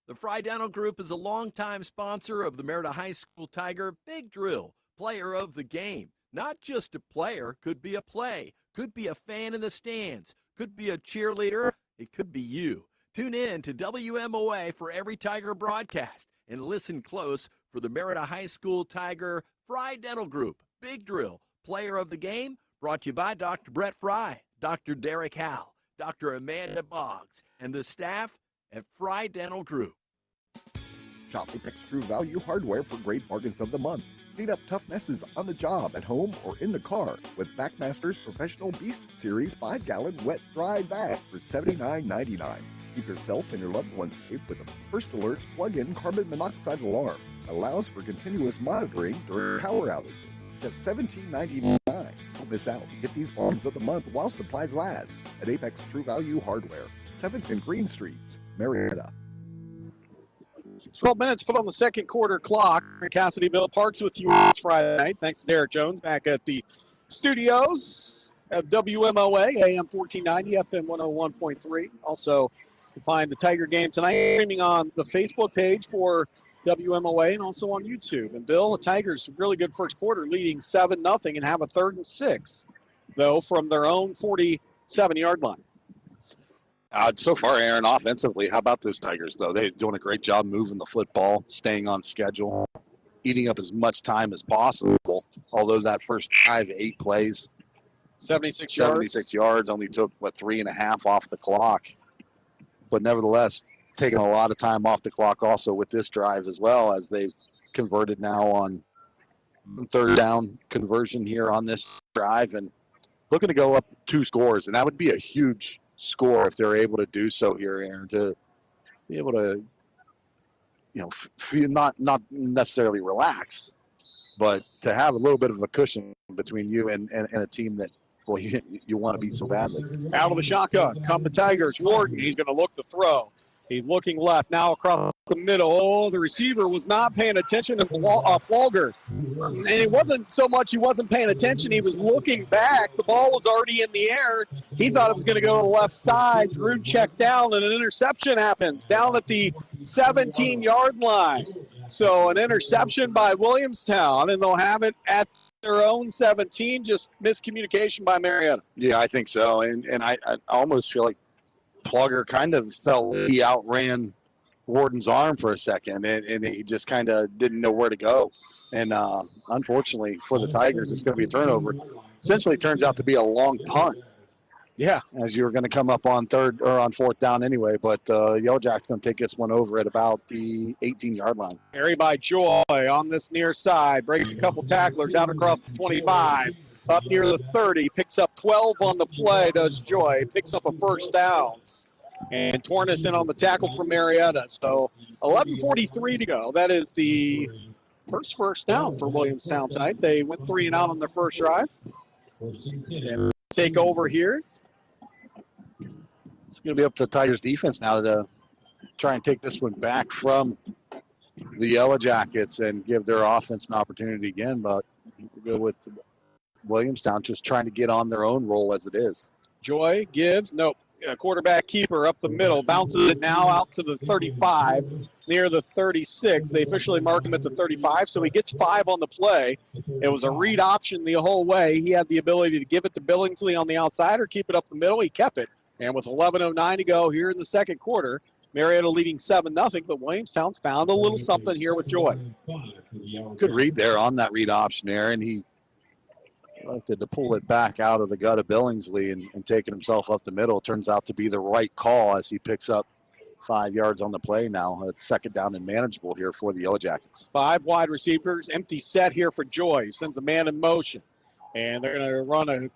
The Fry Dental Group is a longtime sponsor of the Marietta High School Tiger Big Drill, player of the game. Not just a player, could be a play, could be a fan in the stands, could be a cheerleader, it could be you. Tune in to WMOA for every Tiger broadcast and listen close for the Marietta High School Tiger Fry Dental Group Big Drill, player of the game, brought to you by Dr. Brett Fry, Dr. Derek Howell, Dr. Amanda Boggs, and the staff at Fry Dental Group. Shop Apex True Value Hardware for great bargains of the month. Clean up tough messes on the job, at home, or in the car with Backmaster's Professional Beast Series 5-gallon wet dry vac for $79.99. Keep yourself and your loved ones safe with the First Alert's plug-in carbon monoxide alarm. Allows for continuous monitoring during power outages. Just $17.99. Don't miss out. Get these bargains of the month while supplies last at Apex True Value Hardware, 7th and Green Streets, Marietta. 12 minutes put on the second quarter clock. Cassidy Bill Parks with you this Friday night. Thanks to Derek Jones back at the studios of WMOA, AM 1490, FM 101.3. Also, you can find the Tiger game tonight streaming on the Facebook page for WMOA and also on YouTube. And Bill, the Tigers, really good first quarter, leading 7-0 and have a 3rd and 6, though, from their own 47-yard line. So far, Aaron, offensively, how about those Tigers, though? They're doing a great job moving the football, staying on schedule, eating up as much time as possible, although that first 8 plays. 76 yards, only took, 3.5 off the clock. But nevertheless, taking a lot of time off the clock also with this drive as well, as they've converted now on 3rd down conversion here on this drive and looking to go up 2 scores. And that would be a huge score if they're able to do so here, Aaron, to be able to, feel not necessarily relax, but to have a little bit of a cushion between you and a team that, you want to beat so badly. Out of the shotgun, come the Tigers. Warden, he's going to look to throw. He's looking left, now across the middle. Oh, the receiver was not paying attention, and Flogger. And it wasn't so much he wasn't paying attention, he was looking back. The ball was already in the air. He thought it was going to go to the left side. Drew checked down, and an interception happens down at the 17-yard line. So an interception by Williamstown, and they'll have it at their own 17, just miscommunication by Marietta. Yeah, I think so, and I almost feel like Plugger kind of felt he outran Warden's arm for a second, and he just kind of didn't know where to go. And unfortunately for the Tigers, it's going to be a turnover. Essentially turns out to be a long punt. Yeah, as you were going to come up on 4th down anyway, but Yellowjackets going to take this one over at about the 18-yard line. Carry by Joy on this near side, breaks a couple tacklers out across the 25, up near the 30, picks up 12 on the play, does Joy, picks up a 1st down. And Tornes in on the tackle from Marietta. So 11:43 to go. That is the first down for Williamstown tonight. They went 3 and out on their first drive. And take over here. It's going to be up to the Tigers defense now to try and take this one back from the Yellowjackets and give their offense an opportunity again. But we'll go with Williamstown just trying to get on their own roll as it is. Joy gives, nope. Quarterback keeper up the middle, bounces it now out to the 35, near the 36. They officially mark him at the 35, so he gets 5 on the play. It was a read option the whole way. He had the ability to give it to Billingsley on the outside or keep it up the middle. He kept it. And with 11:09 to go here in the second quarter, Marietta leading 7-0, but Williamstown's found a little something here with Joy. Good read there on that read option, Aaron. He elected to pull it back out of the gut of Billingsley and taking himself up the middle. Turns out to be the right call as he picks up 5 yards on the play now. A 2nd down and manageable here for the Yellowjackets. 5 wide receivers, empty set here for Joy. Sends a man in motion. And they're going to run a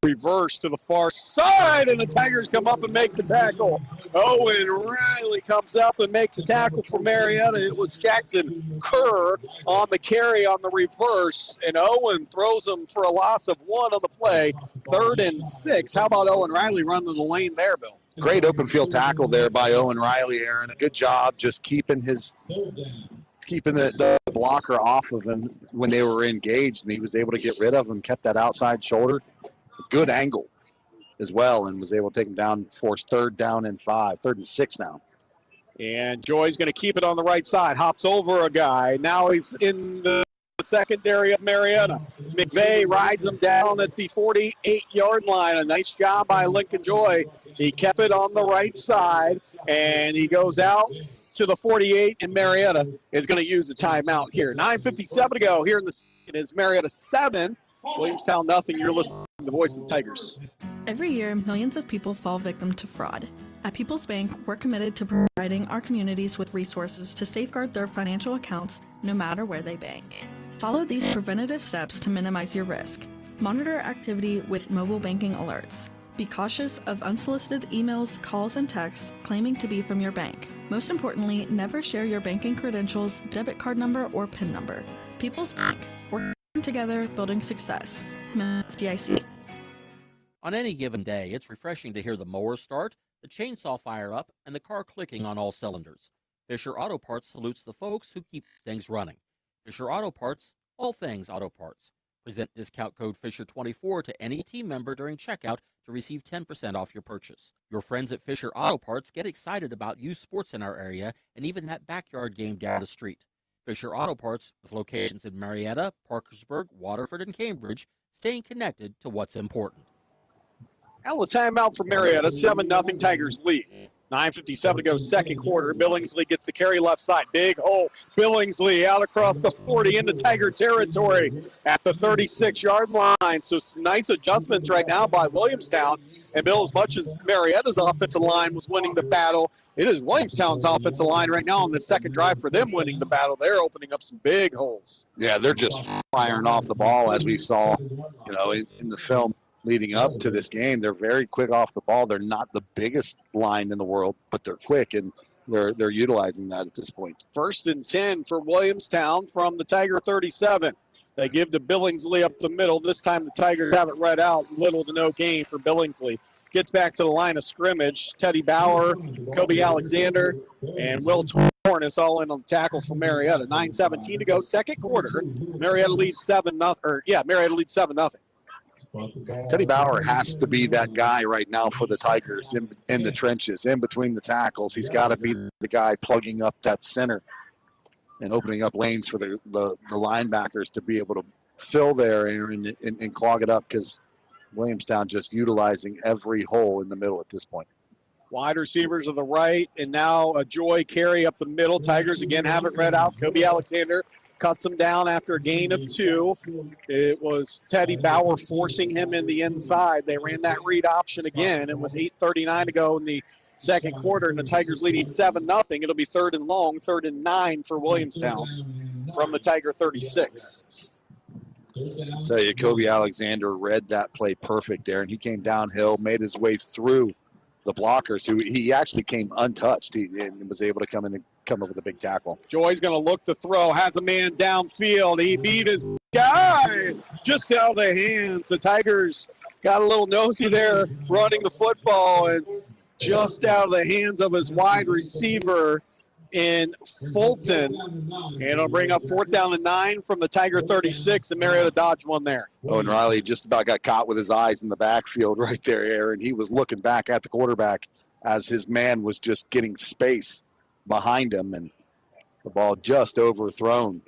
reverse to the far side, and the Tigers come up and make the tackle. Owen Riley comes up and makes a tackle for Marietta. It was Jackson Kerr on the carry on the reverse, and Owen throws him for a loss of 1 on the play. 3rd and 6. How about Owen Riley running the lane there, Bill? Great open field tackle there by Owen Riley, Aaron. A good job just keeping the blocker off of him when they were engaged, and he was able to get rid of him, kept that outside shoulder. Good angle as well, and was able to take him down, force 3rd down and 5, 3rd and 6 now. And Joy's going to keep it on the right side, hops over a guy. Now he's in the secondary of Marietta. McVeigh rides him down at the 48-yard line. A nice job by Lincoln Joy. He kept it on the right side, and he goes out to the 48, and Marietta is going to use a timeout here. 9:57 to go here in the season. Is Marietta 7, Williamstown nothing. You're listening to the voice of the Tigers. Every year, millions of people fall victim to fraud. At People's Bank, we're committed to providing our communities with resources to safeguard their financial accounts no matter where they bank. Follow these preventative steps to minimize your risk. Monitor activity with mobile banking alerts. Be cautious of unsolicited emails, calls, and texts claiming to be from your bank. Most importantly, never share your banking credentials, debit card number, or PIN number. People's Bank, working together, building success. FDIC. On any given day, it's refreshing to hear the mower start, the chainsaw fire up, and the car clicking on all cylinders. Fisher Auto Parts salutes the folks who keep things running. Fisher Auto Parts, all things auto parts. Present discount code Fisher24 to any team member during checkout to receive 10% off your purchase. Your friends at Fisher Auto Parts get excited about youth sports in our area and even that backyard game down the street. Fisher Auto Parts, with locations in Marietta, Parkersburg, Waterford, and Cambridge, staying connected to what's important. Now a timeout for Marietta, 7-0 Tigers lead. 9:57 to go, second quarter. Billingsley gets the carry left side. Big hole. Billingsley out across the 40 into Tiger territory at the 36-yard line. So some nice adjustments right now by Williamstown. And Bill, as much as Marietta's offensive line was winning the battle, it is Williamstown's offensive line right now on the second drive for them winning the battle. They're opening up some big holes. Yeah, they're just firing off the ball, as we saw, in the film leading up to this game. They're very quick off the ball. They're not the biggest line in the world, but they're quick, and they're utilizing that at this point. 1st and 10 for Williamstown from the Tiger 37. They give to Billingsley up the middle. This time the Tigers have it right out. Little to no gain for Billingsley. Gets back to the line of scrimmage. Teddy Bauer, Kobe Alexander, and Will Tornes all in on the tackle for Marietta. 9:17 to go, second quarter. Marietta leads 7-0. Marietta leads 7-0. Teddy Bauer has to be that guy right now for the Tigers in the trenches, in between the tackles. He's got to be the guy plugging up that center and opening up lanes for the linebackers to be able to fill there and clog it up, because Williamstown just utilizing every hole in the middle at this point. Wide receivers to the right, and now a Joy carry up the middle. Tigers again have it read out. Kobe Alexander cuts him down after a gain of 2. It was Teddy Bauer forcing him in the inside. They ran that read option again, and with 8:39 to go in the second quarter, and the Tigers leading 7-0, it'll be 3rd and long, 3rd and 9 for Williamstown from the Tiger 36. I'll tell you, Kobe Alexander read that play perfect there, and he came downhill, made his way through the blockers, who he actually came untouched and was able to come up with a big tackle. Joy's going to look to throw, has a man downfield. He beat his guy just out of the hands. The Tigers got a little nosy there running the football, and just out of the hands of his wide receiver in Fulton. And it'll bring up 4th down and 9 from the Tiger 36, and Marietta dodged one there. Owen Riley just about got caught with his eyes in the backfield right there, Aaron. He was looking back at the quarterback as his man was just getting space behind him, and the ball just overthrown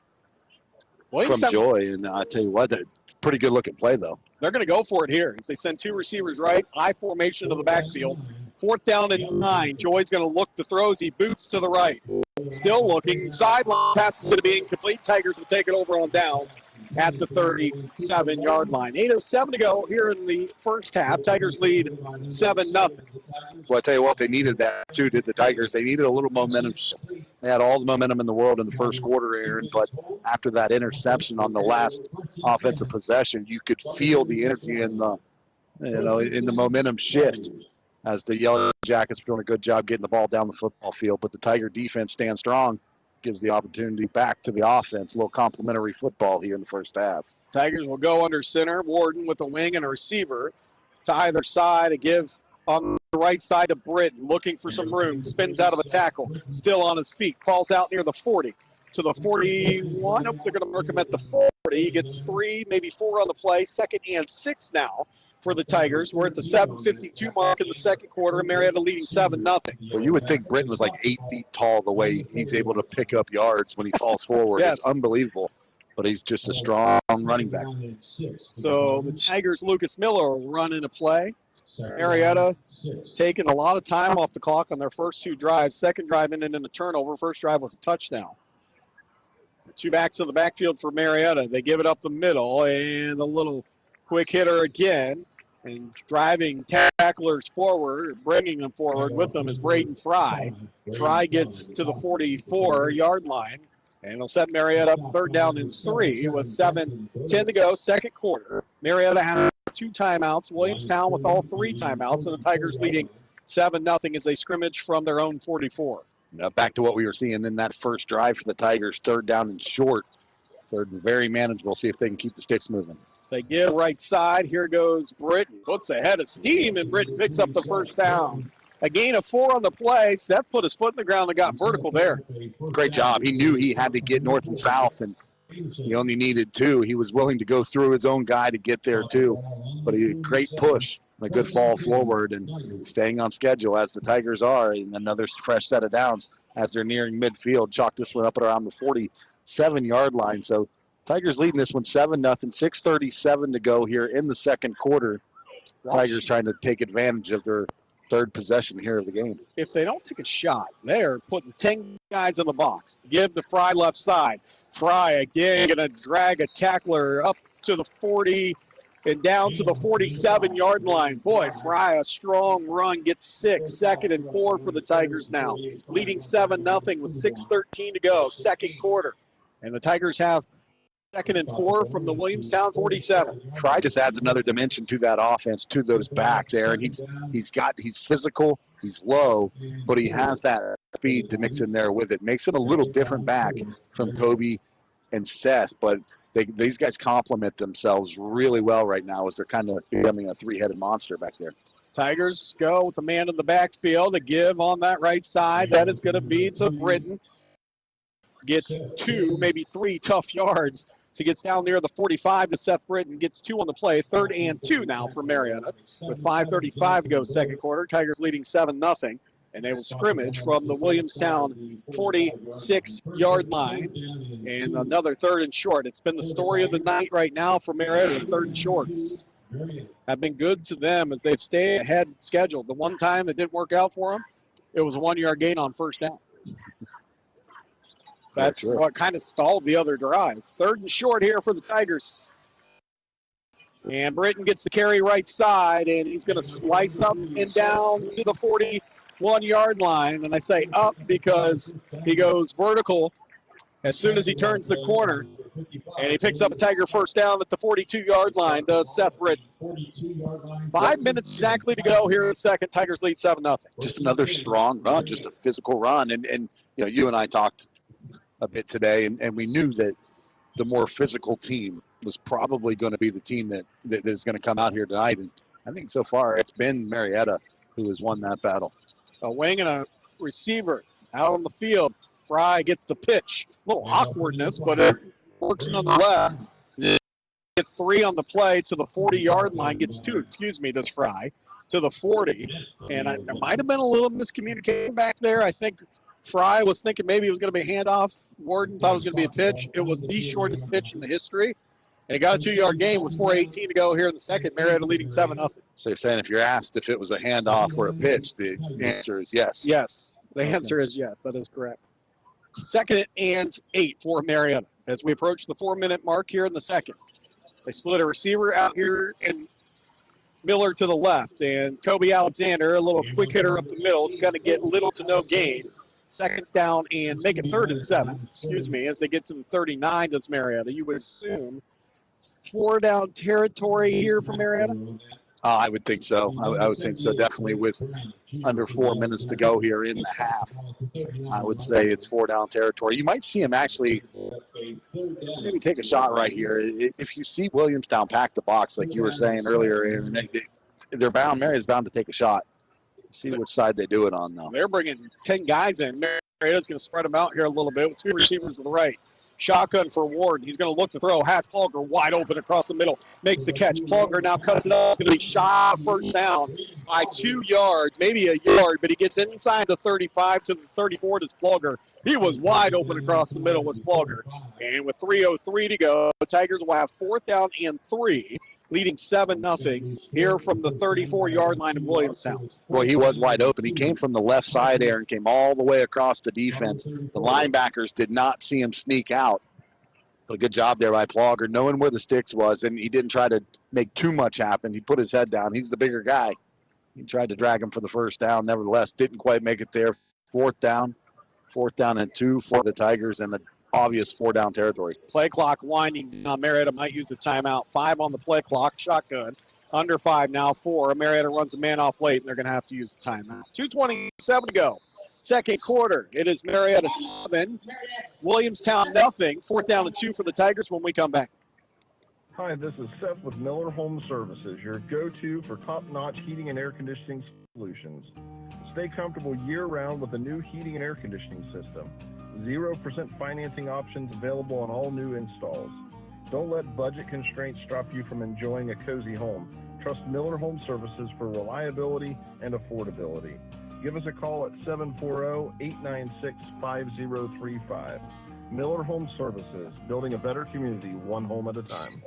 from Joy. And I tell you what, pretty good looking play, though. They're going to go for it here as they send 2 receivers right, I formation to the backfield. 4th down and 9. Joy's going to look to throws. He boots to the right. Still looking. Sideline pass is going to be incomplete. Tigers will take it over on downs at the 37-yard line. 8:07 to go here in the first half. Tigers lead 7-0. Well, I tell you what, they needed that too, did the Tigers. They needed a little momentum. They had all the momentum in the world in the first quarter, Aaron, but after that interception on the last offensive possession, you could feel the energy in the momentum shift as the Yellowjackets are doing a good job getting the ball down the football field. But the Tiger defense stands strong, gives the opportunity back to the offense. A little complimentary football here in the first half. Tigers will go under center. Warden with a wing and a receiver to either side. A give on the right side to Britton, looking for some room. Spins out of a tackle, still on his feet. Falls out near the 40 to the 41. Oh, they're going to mark him at the 40. He gets 3, maybe 4 on the play. 2nd and 6 now for the Tigers. We're at the 7:52 mark in the second quarter. Marietta leading 7-0. Well, you would think Britton was like 8 feet tall the way he's able to pick up yards when he falls forward. Yes. It's unbelievable. But he's just a strong running back. So the Tigers, Lucas Miller, will run into play. Marietta taking a lot of time off the clock on their first 2 drives. Second drive ended in a turnover. First drive was a touchdown. 2 backs in the backfield for Marietta. They give it up the middle, and a little quick hitter again. And driving tacklers forward, bringing them forward with them is Braden Fry. Fry gets to the 44-yard line, and it'll set Marietta up 3rd down and 3 with 7:10 to go, second quarter. Marietta has 2 timeouts. Williamstown with all 3 timeouts, and the Tigers leading 7-0 as they scrimmage from their own 44. Now back to what we were seeing in that first drive for the Tigers, 3rd down and short. 3rd and very manageable. See if they can keep the sticks moving. They get right side. Here goes Britton. Puts a head of steam, and Britton picks up the first down. A gain of 4 on the play. Seth put his foot in the ground and got vertical there. Great job. He knew he had to get north and south, and he only needed 2. He was willing to go through his own guy to get there, too. But he had a great push, a good fall forward, and staying on schedule as the Tigers are. And another fresh set of downs as they're nearing midfield. Chalk this one up at around the 47-yard line. So Tigers leading this one 7-0, 6:37 to go here in the second quarter. Tigers trying to take advantage of their 3rd possession here of the game. If they don't take a shot, they're putting 10 guys in the box. Give to Fry left side. Fry again going to drag a tackler up to the 40 and down to the 47-yard line. Boy, Fry, a strong run, gets 6. 2nd and 4 for the Tigers now. Leading 7-0 with 6:13 to go, second quarter. And the Tigers have 2nd and 4 from the Williamstown 47. Fry just adds another dimension to that offense, to those backs, Aaron. He's physical, he's low, but he has that speed to mix in there with it. Makes him a little different back from Kobe and Seth, but these guys complement themselves really well right now as they're kind of becoming a 3-headed monster back there. Tigers go with the man in the backfield. A give on that right side. That is going to be to Britton. Gets 2, maybe 3 tough yards. So he gets down near the 45 to Seth Britton. Gets 2 on the play. 3rd and 2 now for Marietta. With 5:35 to go second quarter. Tigers leading 7-0. And they will scrimmage from the Williamstown 46-yard line. And another 3rd and short. It's been the story of the night right now for Marietta. 3rd and shorts have been good to them as they've stayed ahead scheduled. The one time it didn't work out for them, it was a 1-yard gain on first down. That's what kind of stalled the other drive. 3rd and short here for the Tigers. And Britton gets the carry right side, and he's going to slice up and down to the 41-yard line. And I say up because he goes vertical as soon as he turns the corner. And he picks up a Tiger first down at the 42-yard line, does Seth Britton. 5 minutes exactly to go here in the second. Tigers lead 7-0. Just another strong run, just a physical run. And you know, you and I talked a bit today, and we knew that the more physical team was probably going to be the team that is going to come out here tonight. And I think so far it's been Marietta who has won that battle. A wing and a receiver out on the field. Fry gets the pitch. A little awkwardness, but it works nonetheless. Gets 3 on the play to the 40-yard line. Gets 2, does Fry, to the 40. And there might have been a little miscommunication back there. I think Fry was thinking maybe it was going to be a handoff. Warden thought it was going to be a pitch. It was the shortest pitch in the history. And it got a 2-yard gain with 4:18 to go here in the second. Marietta leading 7-0. So you're saying if you're asked if it was a handoff or a pitch, the answer is yes. Yes, the answer is yes. That is correct. 2nd and 8 for Marietta as we approach the 4-minute mark here in the second. They split a receiver out here and Miller to the left. And Kobe Alexander, a little quick hitter up the middle, is going to get little to no gain. 2nd down and make it 3rd and 7, as they get to the 39 does Marietta. You would assume 4 down territory here for Marietta. I would think so. I would think so. Definitely with under 4 minutes to go here in the half, I would say it's 4 down territory. You might see him actually maybe take a shot right here. If you see Williamstown pack the box, like you were saying earlier, and they're bound. Marietta's bound to take a shot. See which side they do it on, though. They're bringing 10 guys in. Marietta's going to spread them out here a little bit with 2 receivers to the right. Shotgun for Ward. He's going to look to throw. Has Plugger wide open across the middle. Makes the catch. Plugger now cuts it up. Going to be shot first down by 2 yards, maybe a yard, but he gets inside the 35 to the 34 to Plugger. He was wide open across the middle was Plugger. And with 3:03 to go, the Tigers will have 4th down and 3, leading 7-0 here from the 34-yard line of Williamstown. Well, he was wide open. He came from the left side there and came all the way across the defense. The linebackers did not see him sneak out. But a good job there by Plogger, knowing where the sticks was, and he didn't try to make too much happen. He put his head down. He's the bigger guy. He tried to drag him for the first down. Nevertheless, didn't quite make it there. 4th down and 2 for the Tigers, and the obvious 4 down territory. Play clock winding down. Marietta might use a timeout. 5 on the play clock. Shotgun. Under 5 now. 4. Marietta runs a man off late, and they're going to have to use the timeout. 2:27 to go. Second quarter. It is Marietta 7, Williamstown nothing. 4th down and 2 for the Tigers when we come back. Hi, this is Seth with Miller Home Services, your go-to for top-notch heating and air conditioning solutions. Stay comfortable year-round with a new heating and air conditioning system. 0% financing options available on all new installs. Don't let budget constraints stop you from enjoying a cozy home. Trust Miller Home Services for reliability and affordability. Give us a call at 740-896-5035. Miller Home Services, building a better community one home at a time.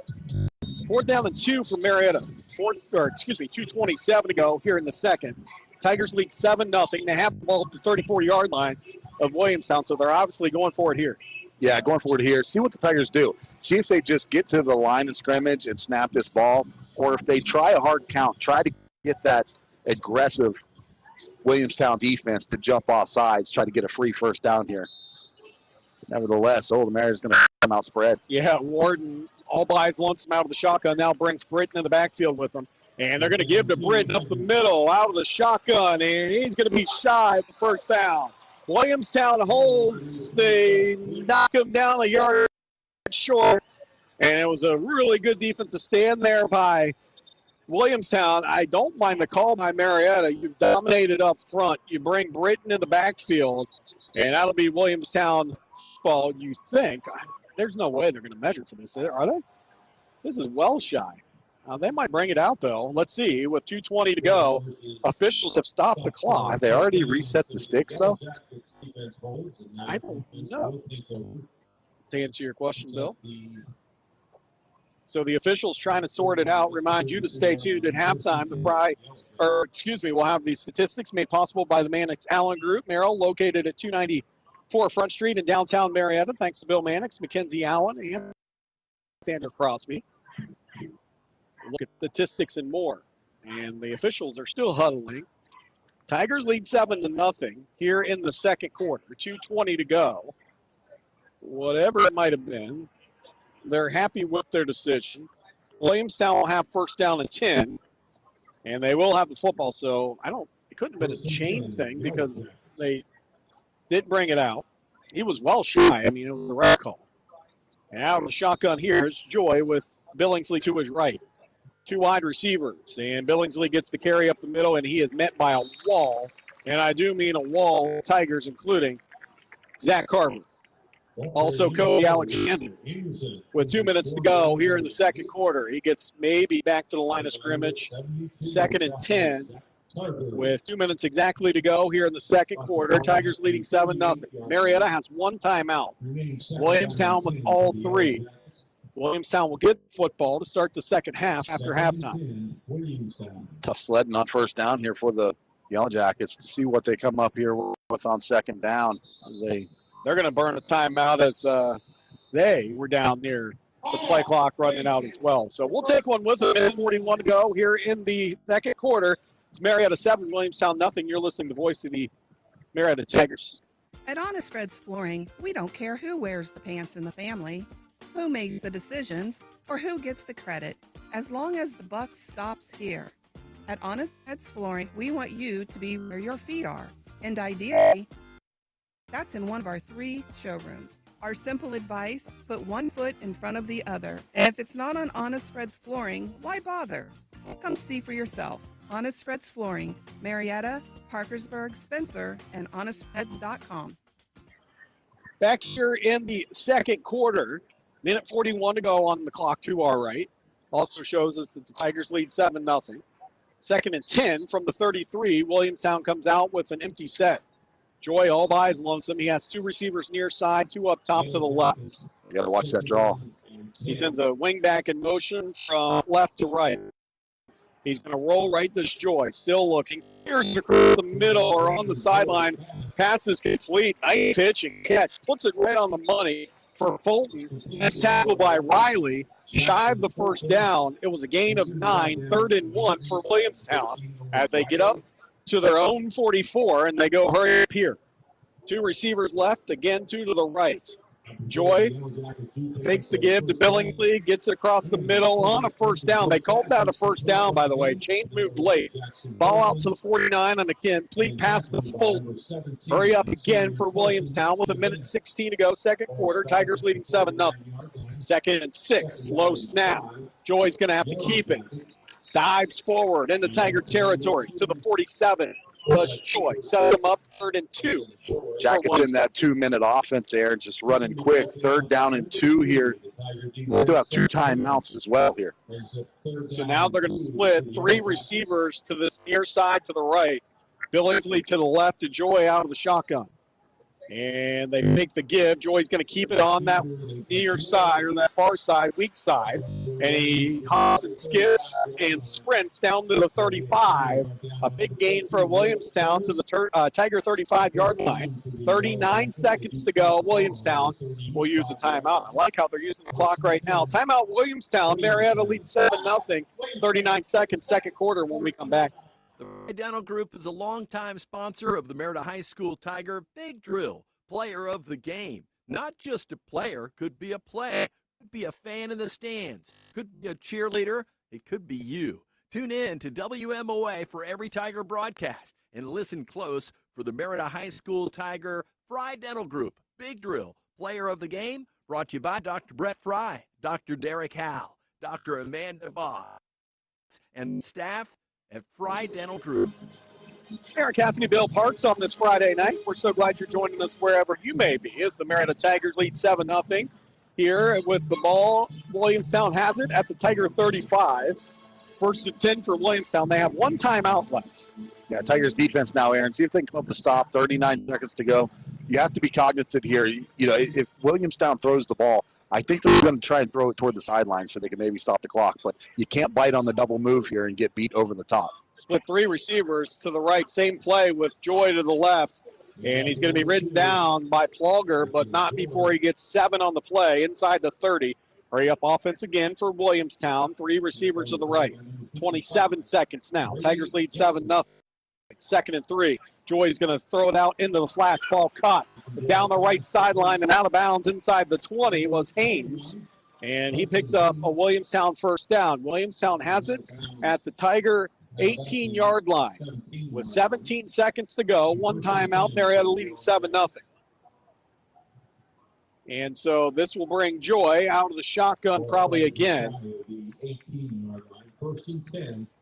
4th down and 2 for Marietta. 2:27 to go here in the second. Tigers lead 7-0. They have the ball at the 34-yard line of Williamstown, so they're obviously going for it here. Yeah, going for it here. See what the Tigers do. See if they just get to the line of scrimmage and snap this ball, or if they try a hard count, try to get that aggressive Williamstown defense to jump off sides, try to get a free first down here. Nevertheless, the Mayor's going to come out spread. Yeah, Warden all by his lonesome out of the shotgun, now brings Britton in the backfield with him. And they're going to give to Britton up the middle, out of the shotgun, and he's going to be shy of the first down. Williamstown holds. They knock him down a yard short, and it was a really good defensive stand there by Williamstown. I don't mind the call by Marietta. You've dominated up front. You bring Britton in the backfield, and that'll be Williamstown ball, you think. There's no way they're going to measure for this, are they? This is well shy. They might bring it out, though. Let's see. With 2:20 to go, officials have stopped the clock. Have they already reset the sticks, though? I don't know. To answer your question, Bill. So the officials trying to sort it out. Remind you to stay tuned at halftime. We'll have these statistics made possible by the Mannix Allen Group, Merrill, located at 294 Front Street in downtown Marietta. Thanks to Bill Mannix, Mackenzie Allen, and Sandra Crosby. Look at statistics and more. And the officials are still huddling. Tigers lead 7-0 here in the second quarter. 2:20 to go. Whatever it might have been, they're happy with their decision. Williamstown will have first down and 10, and they will have the football. So it couldn't have been a chain thing because they did bring it out. He was well shy. It was the right call. And out of the shotgun here is Joy with Billingsley to his right. 2 wide receivers, and Billingsley gets the carry up the middle, and he is met by a wall, and I do mean a wall, Tigers, including Zach Carver. Also Cody Alexander. With 2 minutes to go here in the second quarter, he gets maybe back to the line of scrimmage. 2nd and 10 with 2 minutes exactly to go here in the second quarter. Tigers leading 7-0. Marietta has 1 timeout. Williamstown with all 3. Williamstown will get football to start the second half after halftime. Tough sledding on first down here for the Yellowjackets to see what they come up here with on second down. They're going to burn a timeout as they were down near the play clock running out as well. So we'll take one with them. 41 to go here in the second quarter. It's Marietta 7, Williamstown nothing. You're listening to the voice of the Marietta Tigers. At Honest Fred's Flooring, we don't care who wears the pants in the family, who makes the decisions, or who gets the credit, as long as the buck stops here. At Honest Fred's Flooring, we want you to be where your feet are. And ideally, that's in one of our 3 showrooms. Our simple advice, put one foot in front of the other. And if it's not on Honest Fred's Flooring, why bother? Come see for yourself. Honest Fred's Flooring, Marietta, Parkersburg, Spencer, and honestfreds.com. Back here in the second quarter, minute 41 to go on the clock to our right. Also shows us that the Tigers lead 7-0. Second and 10 from the 33. Williamstown comes out with an empty set. Joy all by his lonesome. He has 2 receivers near side, 2 up top to the left. You got to watch that draw. He sends a wing back in motion from left to right. He's going to roll right this Joy. Still looking. Here's across the middle or on the sideline. Pass is complete. Nice pitch and catch. Puts it right on the money for Fulton. Next tackle by Riley. Shy of the first down. It was a gain of 9. 3rd and 1 for Williamstown as they get up to their own 44 and they go hurry up here. 2 receivers left. Again, 2 to the right. Joy takes the give to Billingsley, gets it across the middle on a first down. They called that a first down, by the way. Chains moved late. Ball out to the 49 and a complete pass to Fulton. Hurry up again for Williamstown with 1:16 to go, second quarter. Tigers leading 7-0. 2nd and 6, low snap. Joy's going to have to keep it. Dives forward into Tiger territory to the 47. Plus Joy set him up 3rd and 2. Jackets in that 2-minute offense there, just running quick. 3rd down and 2 here. Still have 2 timeouts as well here. So now they're going to split 3 receivers to this near side to the right. Billingsley to the left and Joy out of the shotgun. And they make the give. Joy's going to keep it on that near side or that far side, weak side. And he hops and skips and sprints down to the 35. A big gain for Williamstown to the Tiger 35-yard line. 39 seconds to go. Williamstown will use a timeout. I like how they're using the clock right now. Timeout Williamstown. Marietta leads 7-0. 39 seconds, second quarter when we come back. The Ride Dental Group is a longtime sponsor of the Marietta High School Tiger Big Drill, player of the game. Not just a player, could be a player, could be a fan in the stands, could be a cheerleader, it could be you. Tune in to WMOA for every Tiger broadcast and listen close for the Marietta High School Tiger Fry Dental Group Big Drill, player of the game, brought to you by Dr. Brett Fry, Dr. Derek Howe, Dr. Amanda Boggs, and staff at Fry Dental Group. Eric Cassidy, Bill Parks on this Friday night. We're so glad you're joining us wherever you may be as the Marietta Tigers lead 7-0 here with the ball. Williamstown has it at the Tiger 35. 1st and 10 for Williamstown. They have 1 timeout left. Yeah, Tigers defense now, Aaron. See if they can come up with a stop. 39 seconds to go. You have to be cognizant here. You know, if Williamstown throws the ball, I think they're going to try and throw it toward the sideline so they can maybe stop the clock. But you can't bite on the double move here and get beat over the top. Split 3 receivers to the right. Same play with Joy to the left. And he's going to be ridden down by Plogger, but not before he gets 7 on the play inside the 30. Hurry up offense again for Williamstown. 3 receivers to the right. 27 seconds now. Tigers lead 7-0. 2nd and 3. Joy's going to throw it out into the flats. Ball caught down the right sideline and out of bounds inside the 20 was Haynes. And he picks up a Williamstown first down. Williamstown has it at the Tiger 18-yard line with 17 seconds to go. 1 timeout. Marietta leading 7-0. And so this will bring Joy out of the shotgun probably again.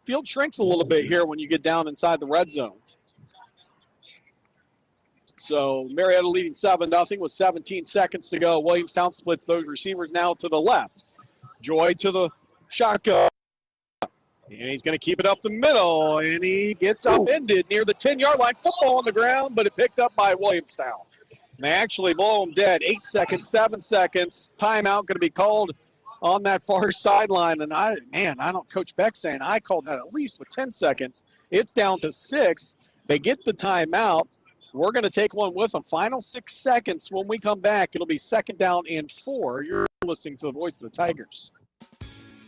Field shrinks a little bit here when you get down inside the red zone. So Marietta leading 7-0 with 17 seconds to go. Williamstown splits those receivers now to the left. Joy to the shotgun. And he's going to keep it up the middle. And he gets upended near the 10-yard line. Football on the ground, but it picked up by Williamstown. And they actually blow him dead. 8 seconds, 7 seconds. Timeout going to be called on that far sideline. And Coach Beck saying I called that at least with 10 seconds. It's down to 6. They get the timeout. We're going to take one with them. Final 6 seconds when we come back. It'll be 2nd down and 4. You're listening to the voice of the Tigers.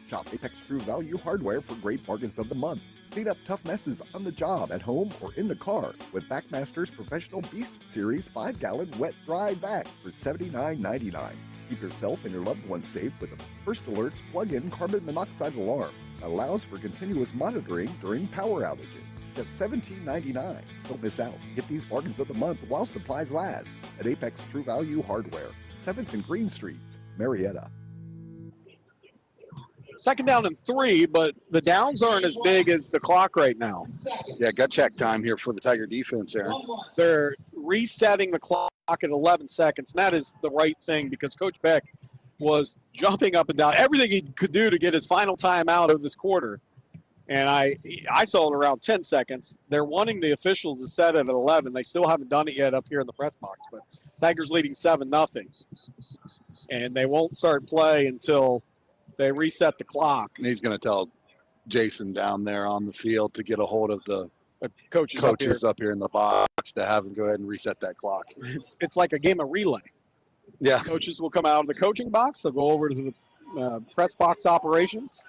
Shop Apex True Value Hardware for great bargains of the month. Clean up tough messes on the job, at home, or in the car with Backmaster's Professional Beast Series 5-gallon wet dry vac for $79.99. Keep yourself and your loved ones safe with the First Alert's plug-in carbon monoxide alarm that allows for continuous monitoring during power outages. Just $17.99. Don't miss out. Get these bargains of the month while supplies last at Apex True Value Hardware, 7th and Green Streets, Marietta. Second down and 3, but the downs aren't as big as the clock right now. Yeah, gut check time here for the Tiger defense, Aaron. They're resetting the clock at 11 seconds, and that is the right thing because Coach Beck was jumping up and down, everything he could do to get his final time out of this quarter. And I saw it around 10 seconds. They're wanting the officials to set it at 11. They still haven't done it yet up here in the press box, but Tigers leading 7-0. And they won't start play until they reset the clock. And he's going to tell Jason down there on the field to get a hold of the coaches up here in the box to have him go ahead and reset that clock. It's like a game of relay. Yeah. Coaches will come out of the coaching box. They'll go over to the press box operations.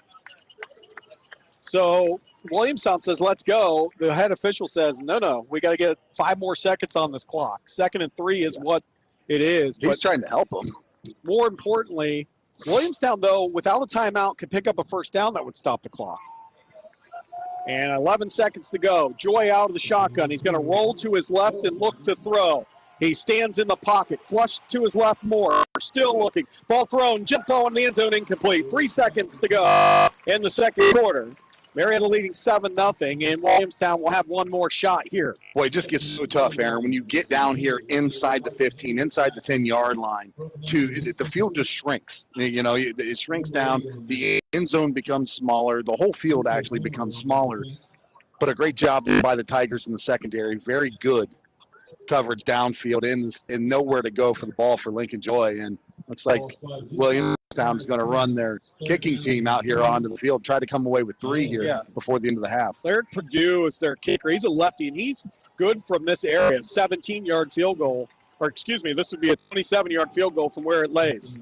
So Williamstown says, let's go. The head official says, no, we got to get 5 more seconds on this clock. 2nd and 3 is what it is. He's trying to help them. More importantly, Williamstown, though, without a timeout, could pick up a first down that would stop the clock. And 11 seconds to go. Joy out of the shotgun. He's going to roll to his left and look to throw. He stands in the pocket, flush to his left more. Still looking. Ball thrown. Jump ball in the end zone, incomplete. 3 seconds to go in the second quarter. Marietta leading 7-0, and Williamstown will have one more shot here. Boy, it just gets so tough, Aaron. When you get down here inside the 15, inside the 10-yard line, the field just shrinks. You know, it shrinks down. The end zone becomes smaller. The whole field actually becomes smaller. But a great job by the Tigers in the secondary. Very good coverage downfield and nowhere to go for the ball for Lincoln Joy. And looks like Williamstown is going to run their kicking team out here onto the field, try to come away with 3 here before the end of the half. Larry Purdue is their kicker. He's a lefty, and he's good from this area. 17-yard field goal. Or excuse me, this would be a 27-yard field goal from where it lays.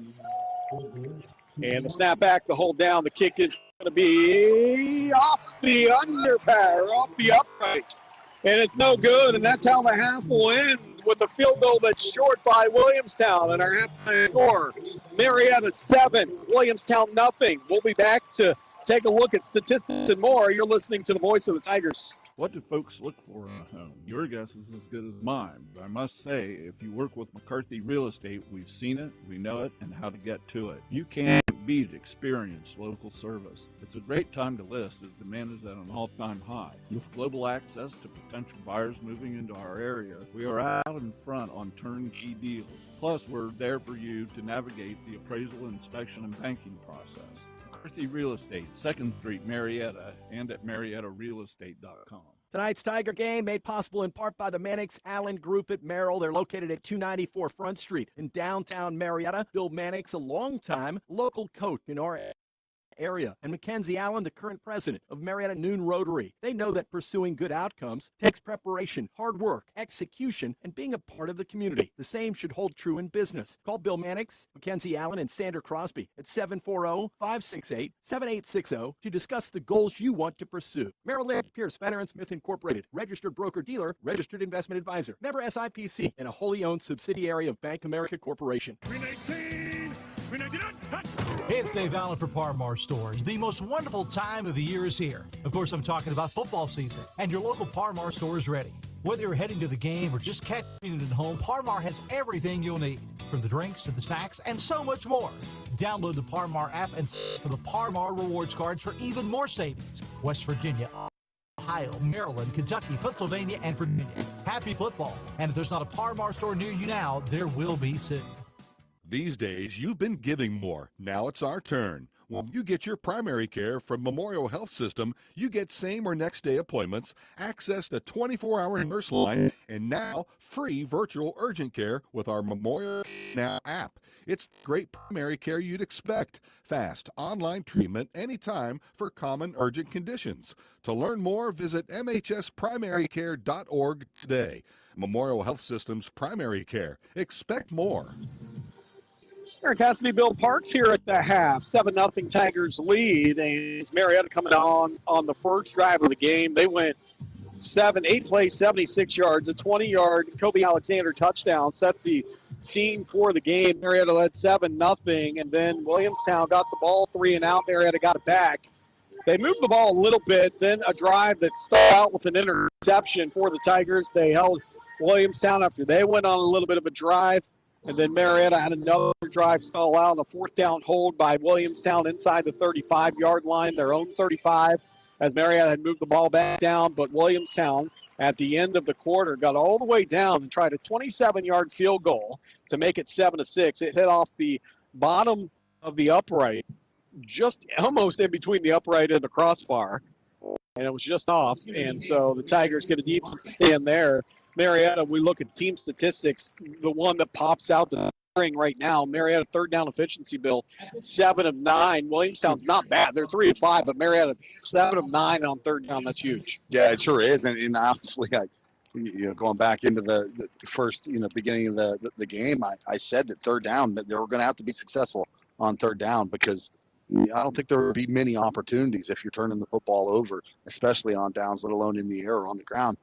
And the snap back, the hold down, the kick is going to be off the underpass, off the upright. And it's no good, and that's how the half will end with a field goal that's short by Williamstown. And our halftime score, Marietta 7, Williamstown 0. We'll be back to take a look at statistics and more. You're listening to the voice of the Tigers. What do folks look for in a home? Your guess is as good as mine, but I must say, if you work with McCarthy Real Estate, we've seen it, we know it, and how to get to it. You can't beat experienced local service. It's a great time to list as demand is at an all-time high. With global access to potential buyers moving into our area, we are out in front on turnkey deals. Plus, we're there for you to navigate the appraisal, inspection, and banking process. McCarthy Real Estate, 2nd Street, Marietta, and at MariettaRealEstate.com. Tonight's Tiger game made possible in part by the Mannix Allen Group at Merrill. They're located at 294 Front Street in downtown Marietta. Bill Mannix, a longtime local coach in our area, and Mackenzie Allen, the current president of Marietta Noon Rotary. They know that pursuing good outcomes takes preparation, hard work, execution, and being a part of the community. The same should hold true in business. Call Bill Mannix, Mackenzie Allen, and Sandra Crosby at 740-568-7860 to discuss the goals you want to pursue. Merrill Lynch, Pierce, Fenner & Smith Incorporated, registered broker-dealer, registered investment advisor, member SIPC, and a wholly owned subsidiary of Bank America Corporation. Hey, it's Dave Allen for Parmar Stores. The most wonderful time of the year is here. Of course, I'm talking about football season, and your local Parmar store is ready. Whether you're heading to the game or just catching it at home, Parmar has everything you'll need, from the drinks to the snacks and so much more. Download the Parmar app and for the Parmar rewards cards for even more savings. West Virginia, Ohio, Maryland, Kentucky, Pennsylvania, and Virginia. Happy football. And if there's not a Parmar store near you now, there will be soon. These days, you've been giving more. Now it's our turn. When you get your primary care from Memorial Health System, you get same or next day appointments, access to 24-hour nurse line, and now free virtual urgent care with our Memorial Now app. It's great primary care you'd expect. Fast, online treatment anytime for common urgent conditions. To learn more, visit mhsprimarycare.org today. Memorial Health System's primary care. Expect more. Eric Cassidy, Bill Parks here at the half. 7-0 Tigers lead. And it's Marietta coming on the first drive of the game. They went 8 plays, 76 yards, a 20-yard Kobe Alexander touchdown, set the scene for the game. Marietta led 7-0, and then Williamstown got the ball 3 and out. Marietta got it back. They moved the ball a little bit, then a drive that started out with an interception for the Tigers. They held Williamstown after they went on a little bit of a drive, and then Marietta had another drive stall out on the 4th down hold by Williamstown inside the 35-yard line, their own 35, as Marietta had moved the ball back down, but Williamstown at the end of the quarter got all the way down and tried a 27-yard field goal to make it 7-6. It hit off the bottom of the upright, just almost in between the upright and the crossbar, and it was just off. And so the Tigers get a defense to stand there. Marietta, we look at team statistics, the one that pops out the ring right now, Marietta 3rd down efficiency, Bill, 7 of 9. Williamstown's not bad. They're 3 of 5, but Marietta 7 of 9 on 3rd down. That's huge. Yeah, it sure is. And honestly, going back into the first, beginning of the game, I said that 3rd down, that they were going to have to be successful on 3rd down, because I don't think there would be many opportunities if you're turning the football over, especially on downs, let alone in the air or on the ground.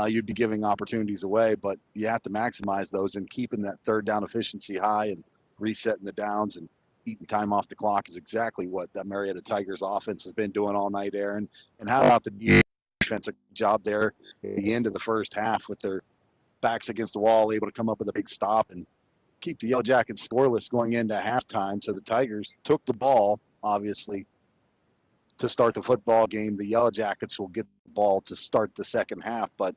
You'd be giving opportunities away, but you have to maximize those, and keeping that 3rd down efficiency high and resetting the downs and eating time off the clock is exactly what that Marietta Tigers offense has been doing all night, Aaron. And how about the defensive job there at the end of the first half with their backs against the wall, able to come up with a big stop and keep the Yellowjackets scoreless going into halftime. So the Tigers took the ball, obviously, to start the football game. The Yellowjackets will get the ball to start the second half, but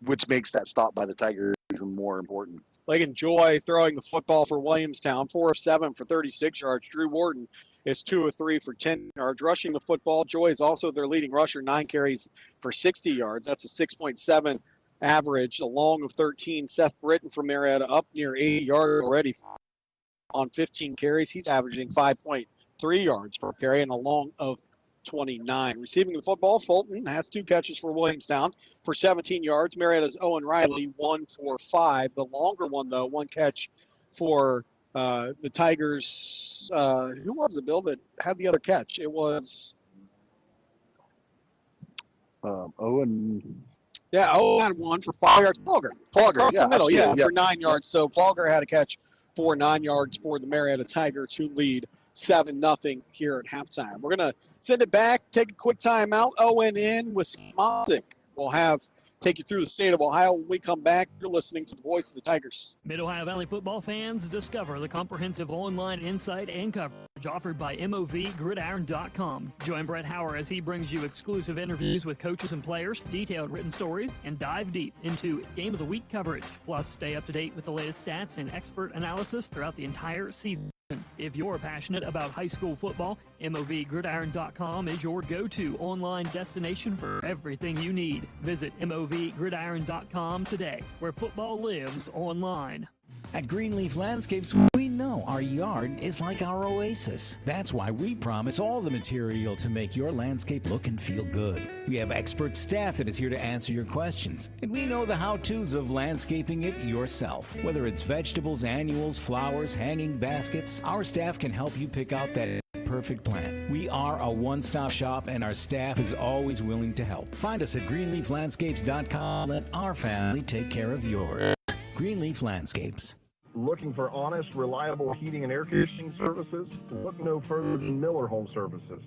which makes that stop by the Tigers even more important. Lagan Joy throwing the football for Williamstown, 4 of 7 for 36 yards. Drew Warden is 2 of 3 for 10 yards. Rushing the football, Joy is also their leading rusher, 9 carries for 60 yards. That's a 6.7 average, a long of 13. Seth Britton from Marietta up near 80 yards already on 15 carries. He's averaging 5.3 yards per carry and a long of 29. Receiving the football, Fulton has 2 catches for Williamstown for 17 yards. Marietta's Owen Riley, 1 for 5. The longer one, though, 1 catch for the Tigers. Who was the Bill that had the other catch? It was Owen. Yeah, Owen had 1 for 5 yards. Plugger. Across yeah, the middle, yeah, for 9 yards. So Plugger had a catch for 9 yards for the Marietta Tigers, who lead 7-0 here at halftime. We're going to send it back, take a quick timeout. Owen in with Smotic. We'll take you through the state of Ohio. When we come back, you're listening to the voice of the Tigers. Mid-Ohio Valley football fans, discover the comprehensive online insight and coverage offered by MOVGridiron.com. Join Brett Hauer as he brings you exclusive interviews with coaches and players, detailed written stories, and dive deep into Game of the Week coverage. Plus, stay up to date with the latest stats and expert analysis throughout the entire season. If you're passionate about high school football, MOVGridiron.com is your go-to online destination for everything you need. Visit MOVGridiron.com today, where football lives online. At Greenleaf Landscapes, we know our yard is like our oasis. That's why we promise all the material to make your landscape look and feel good. We have expert staff that is here to answer your questions, and we know the how-tos of landscaping it yourself. Whether it's vegetables, annuals, flowers, hanging baskets, our staff can help you pick out that perfect plant. We are a one-stop shop, and our staff is always willing to help. Find us at greenleaflandscapes.com. Let our family take care of yours. Greenleaf Landscapes. Looking for honest, reliable heating and air conditioning services? Look no further than Miller Home Services.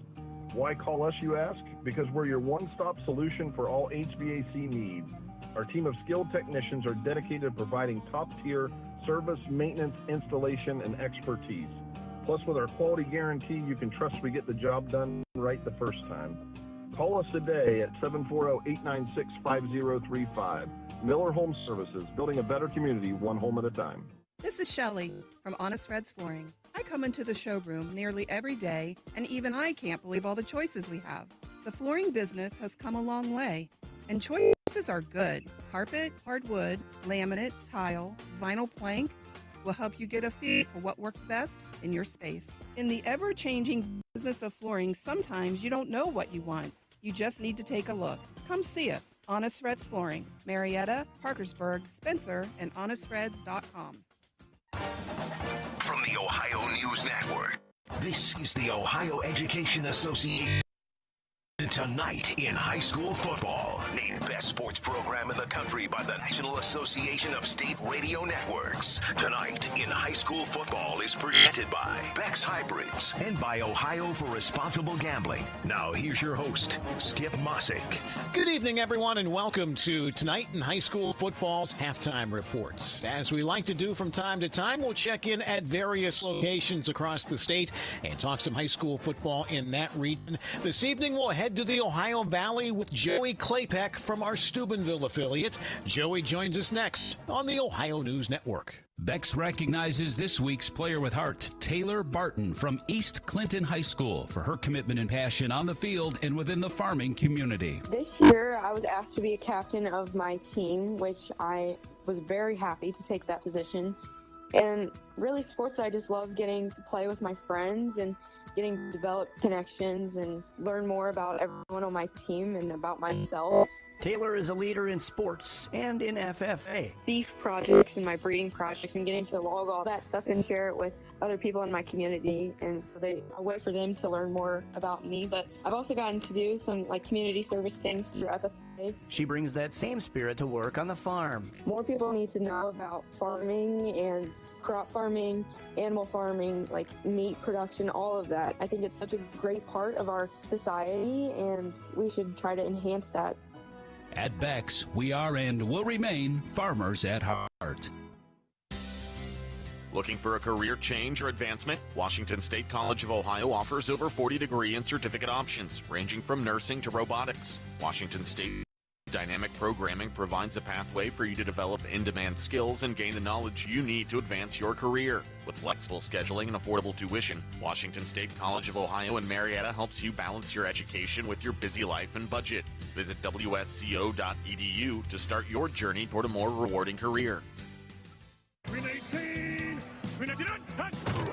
Why call us, you ask? Because we're your one-stop solution for all HVAC needs. Our team of skilled technicians are dedicated to providing top-tier service, maintenance, installation, and expertise. Plus, with our quality guarantee, you can trust we get the job done right the first time. Call us today at 740-896-5035. Miller Home Services, building a better community, one home at a time. This is Shelley from Honest Red's Flooring. I come into the showroom nearly every day, and even I can't believe all the choices we have. The flooring business has come a long way, and choices are good. Carpet, hardwood, laminate, tile, vinyl plank will help you get a feel for what works best in your space. In the ever-changing business of flooring, sometimes you don't know what you want. You just need to take a look. Come see us. Honest Red's Flooring, Marietta, Parkersburg, Spencer, and honestreds.com. From the Ohio News Network, this is the Ohio Education Association Tonight in high school football, named best sports program in the country by the National Association of State Radio Networks. Tonight in high school football is presented by Beck's Hybrids and by Ohio for Responsible Gambling. Now here's your host, Skip Mossick. Good evening, everyone, and welcome to Tonight in High School Football's Halftime Reports. As we like to do from time to time, we'll check in at various locations across the state and talk some high school football in that region. This evening, we'll head to the Ohio Valley with Joey Klapek from our Steubenville affiliate. Joey joins us next on the Ohio News Network. Bex recognizes this week's player with heart, Taylor Barton from East Clinton High School, for her commitment and passion on the field and within the farming community. This year, I was asked to be a captain of my team, which I was very happy to take that position. And really, sports, I just love getting to play with my friends and getting to develop connections and learn more about everyone on my team and about myself. Taylor is a leader in sports and in FFA. Beef projects and my breeding projects and getting to log all that stuff and share it with other people in my community. And so I wait for them to learn more about me. But I've also gotten to do some community service things through FFA. She brings that same spirit to work on the farm. More people need to know about farming and crop farming, animal farming, meat production, all of that. I think it's such a great part of our society and we should try to enhance that. At Bex, we are and will remain farmers at heart. Looking for a career change or advancement? Washington State College of Ohio offers over 40 degree and certificate options, ranging from nursing to robotics. Washington State dynamic programming provides a pathway for you to develop in-demand skills and gain the knowledge you need to advance your career. With flexible scheduling and affordable tuition, Washington State College of Ohio in Marietta helps you balance your education with your busy life and budget. Visit wsco.edu to start your journey toward a more rewarding career.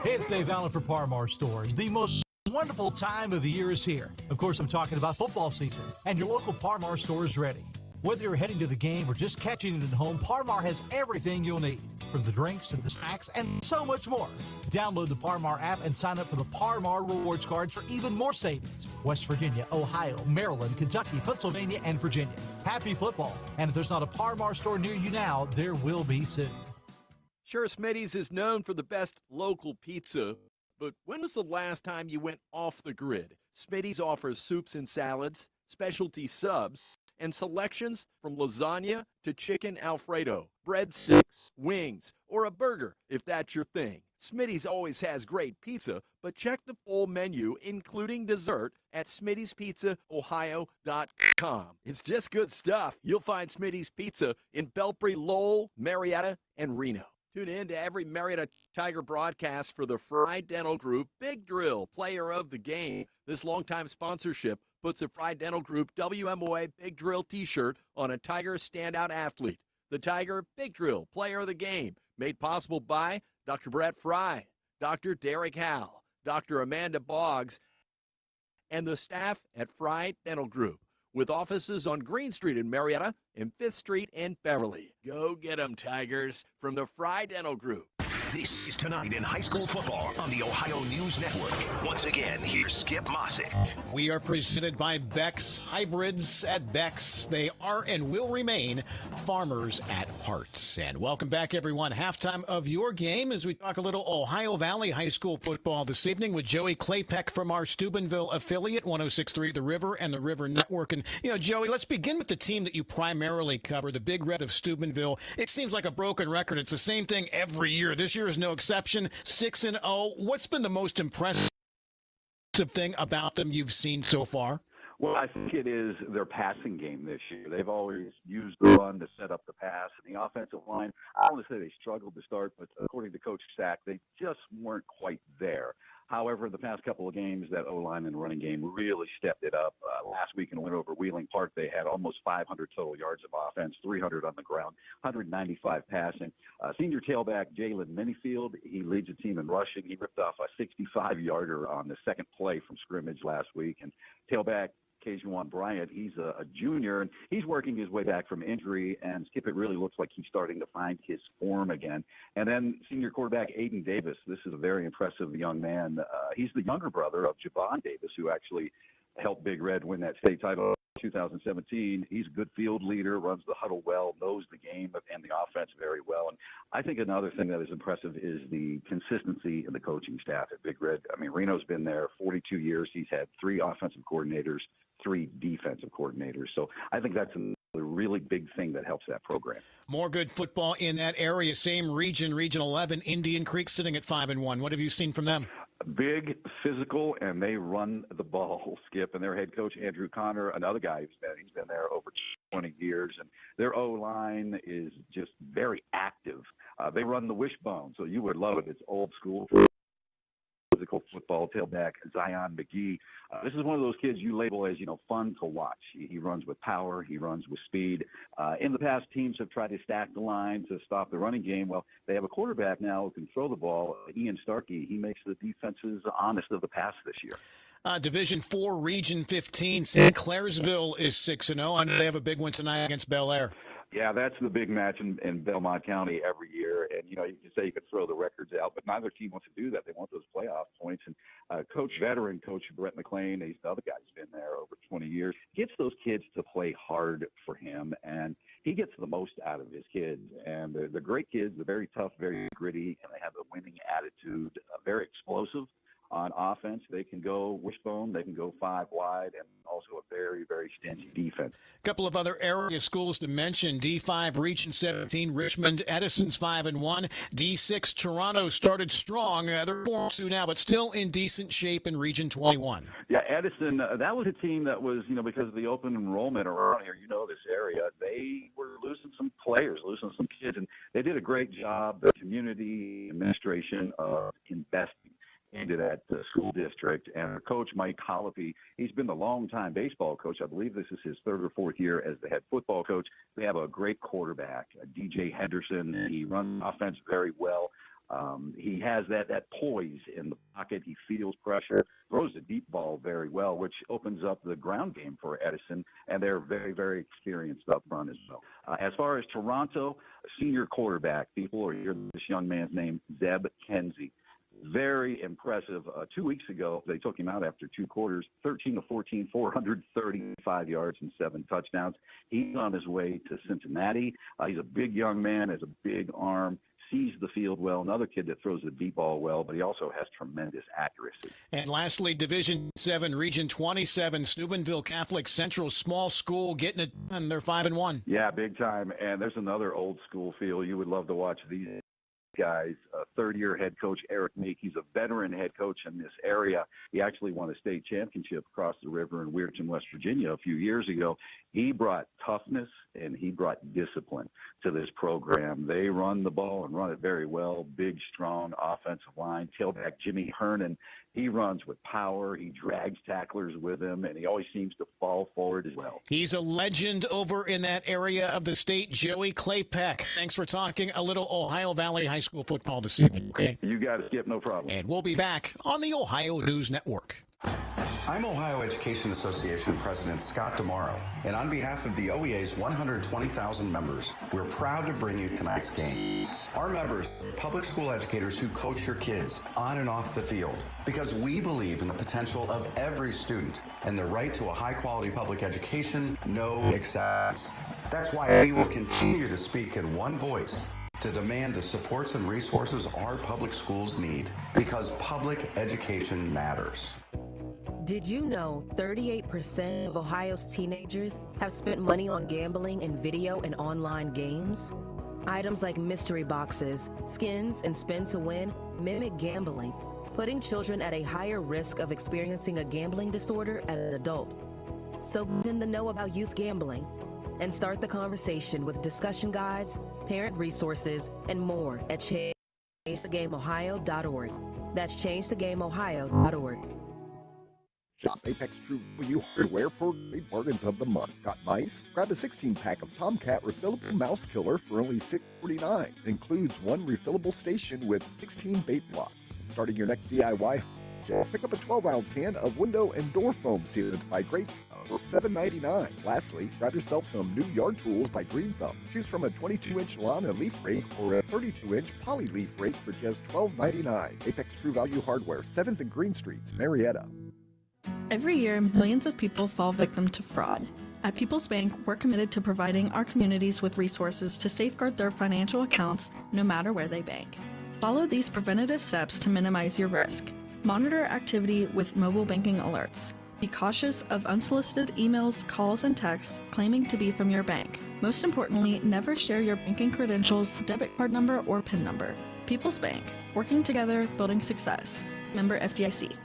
Hey, it's Dave Allen for Parmar Stores. The most wonderful time of the year is here. Of course, I'm talking about football season, and your local Parmar store is ready. Whether you're heading to the game or just catching it at home, Parmar has everything you'll need, from the drinks to the snacks and so much more. Download the Parmar app and sign up for the Parmar Rewards cards for even more savings. West Virginia, Ohio, Maryland, Kentucky, Pennsylvania, and Virginia. Happy football. And if there's not a Parmar store near you now, there will be soon. Sure, Smitty's is known for the best local pizza, but when was the last time you went off the grid? Smitty's offers soups and salads, specialty subs, and selections from lasagna to chicken Alfredo, breadsticks, wings, or a burger, if that's your thing. Smitty's always has great pizza, but check the full menu, including dessert, at smittyspizzaohio.com. It's just good stuff. You'll find Smitty's Pizza in Belpre, Lowell, Marietta, and Reno. Tune in to every Marietta Tiger broadcast for the Fry Dental Group Big Drill Player of the Game. This longtime sponsorship puts a Fry Dental Group WMOA Big Drill t-shirt on a Tiger standout athlete. The Tiger Big Drill Player of the Game, made possible by Dr. Brett Fry, Dr. Derek Howell, Dr. Amanda Boggs, and the staff at Fry Dental Group, with offices on Green Street in Marietta and 5th Street in Beverly. Go get 'em, Tigers, from the Fry Dental Group. This is Tonight in High School Football on the Ohio News Network. Once again, here's Skip Mossick. We are presented by Beck's Hybrids. At Beck's, they are and will remain farmers at heart. And welcome back, everyone. Halftime of your game as we talk a little Ohio Valley High School football this evening with Joey Klapek from our Steubenville affiliate, 106.3 The River and the River Network. And, Joey, let's begin with the team that you primarily cover, the Big Red of Steubenville. It seems like a broken record. It's the same thing every year. This year is no exception, 6-0. What's been the most impressive thing about them you've seen so far? Well, I think it is their passing game this year. They've always used the run to set up the pass, and the offensive line, I don't want to say they struggled to start, but according to Coach Stack, they just weren't quite there. However, the past couple of games, that O-line and running game really stepped it up. Last week in a win over Wheeling Park, they had almost 500 total yards of offense, 300 on the ground, 195 passing. Senior tailback Jalen Minifield, he leads the team in rushing. He ripped off a 65-yarder on the second play from scrimmage last week. And tailback Kejuan Bryant, he's a junior, and he's working his way back from injury, and Skip, it really looks like he's starting to find his form again. And then senior quarterback Aiden Davis, this is a very impressive young man. He's the younger brother of Javon Davis, who actually helped Big Red win that state title in 2017. He's a good field leader, runs the huddle well, knows the game and the offense very well. And I think another thing that is impressive is the consistency in the coaching staff at Big Red. I mean, Reno's been there 42 years. He's had 3 offensive coordinators, 3 defensive coordinators. So I think that's a really big thing that helps that program. More good football in that area. Same region, Region 11, Indian Creek sitting at 5-1. What have you seen from them? Big, physical, and they run the ball, Skip. And their head coach, Andrew Connor, another guy he's been there over 20 years. And their O-line is just very active. They run the wishbone, so you would love it. It's old school physical football. Tailback Zion McGee. This is one of those kids you label as, fun to watch. He runs with power. He runs with speed. In the past, teams have tried to stack the line to stop the running game. Well, they have a quarterback now who can throw the ball. Ian Starkey, he makes the defenses honest of the pass this year. Division 4, Region 15, St. Clairsville is 6-0. I know they have a big one tonight against Bel Air. Yeah, that's the big match in Belmont County every year. And, you can say you could throw the records out, but neither team wants to do that. They want those playoff points. And veteran coach Brett McLean, he's the other guy who's been there over 20 years, gets those kids to play hard for him. And he gets the most out of his kids. And they're great kids. They're very tough, very gritty, and they have a winning attitude, very explosive. On offense, they can go wishbone, they can go 5 wide, and also a very, very stingy defense. A couple of other area schools to mention. D5, Region 17, Richmond, Edison's 5-1. D6, Toronto started strong. They're 4-2 now, but still in decent shape in Region 21. Yeah, Edison, that was a team that was, because of the open enrollment around here, this area, they were losing some players, losing some kids, and they did a great job, the community administration, of investing into that school district. And our coach, Mike Holopy, he's been the longtime baseball coach. I believe this is his 3rd or 4th year as the head football coach. They have a great quarterback, DJ Henderson. He runs offense very well. He has that poise in the pocket. He feels pressure, throws the deep ball very well, which opens up the ground game for Edison, and they're very, very experienced up front as well. As far as Toronto, senior quarterback, people are hearing this young man's name, Zeb Kenzie. Very impressive. 2 weeks ago, they took him out after 2 quarters, 13 of 14, 435 yards and 7 touchdowns. He's on his way to Cincinnati. He's a big young man, has a big arm, sees the field well. Another kid that throws the deep ball well, but he also has tremendous accuracy. And lastly, Division 7, Region 27, Steubenville Catholic Central, small school, getting it done. They're 5-1. Yeah, big time. And there's another old school feel. You would love to watch these guys. 3rd-year head coach Eric Meek. He's a veteran head coach in this area. He actually won a state championship across the river in Weirton, West Virginia a few years ago. He brought toughness and he brought discipline to this program. They run the ball and run it very well. Big, strong offensive line. Tailback Jimmy Hernan, he runs with power. He drags tacklers with him, and he always seems to fall forward as well. He's a legend over in that area of the state, Joey Claypeck. Thanks for talking a little Ohio Valley High School football this evening. Okay? You got it, Skip, no problem. And we'll be back on the Ohio News Network. I'm Ohio Education Association President Scott DeMauro, and on behalf of the OEA's 120,000 members, we're proud to bring you tonight's game. Our members are public school educators who coach your kids on and off the field, because we believe in the potential of every student and their right to a high-quality public education, no exceptions. That's why we will continue to speak in one voice to demand the supports and resources our public schools need, because public education matters. Did you know 38% of Ohio's teenagers have spent money on gambling in video and online games? Items like mystery boxes, skins, and spin to win mimic gambling, putting children at a higher risk of experiencing a gambling disorder as an adult. So get in the know about youth gambling and start the conversation with discussion guides, parent resources, and more at ChangeTheGameOhio.org. That's ChangeTheGameOhio.org. Shop Apex True Value Hardware for great bargains of the month. Got mice? Grab a 16-pack of Tomcat refillable mouse killer for only $6.49. It includes 1 refillable station with 16 bait blocks. Starting your next DIY, pick up a 12-ounce can of window and door foam sealed by Great Stuff for $7.99. Lastly, grab yourself some new yard tools by Green Thumb. Choose from a 22-inch lawn and leaf rake or a 32-inch poly leaf rake for just $12.99. Apex True Value Hardware, 7th and Green Streets, Marietta. Every year, millions of people fall victim to fraud. At People's Bank, we're committed to providing our communities with resources to safeguard their financial accounts no matter where they bank. Follow these preventative steps to minimize your risk. Monitor activity with mobile banking alerts. Be cautious of unsolicited emails, calls, and texts claiming to be from your bank. Most importantly, never share your banking credentials, debit card number, or PIN number. People's Bank, working together, building success. Member FDIC.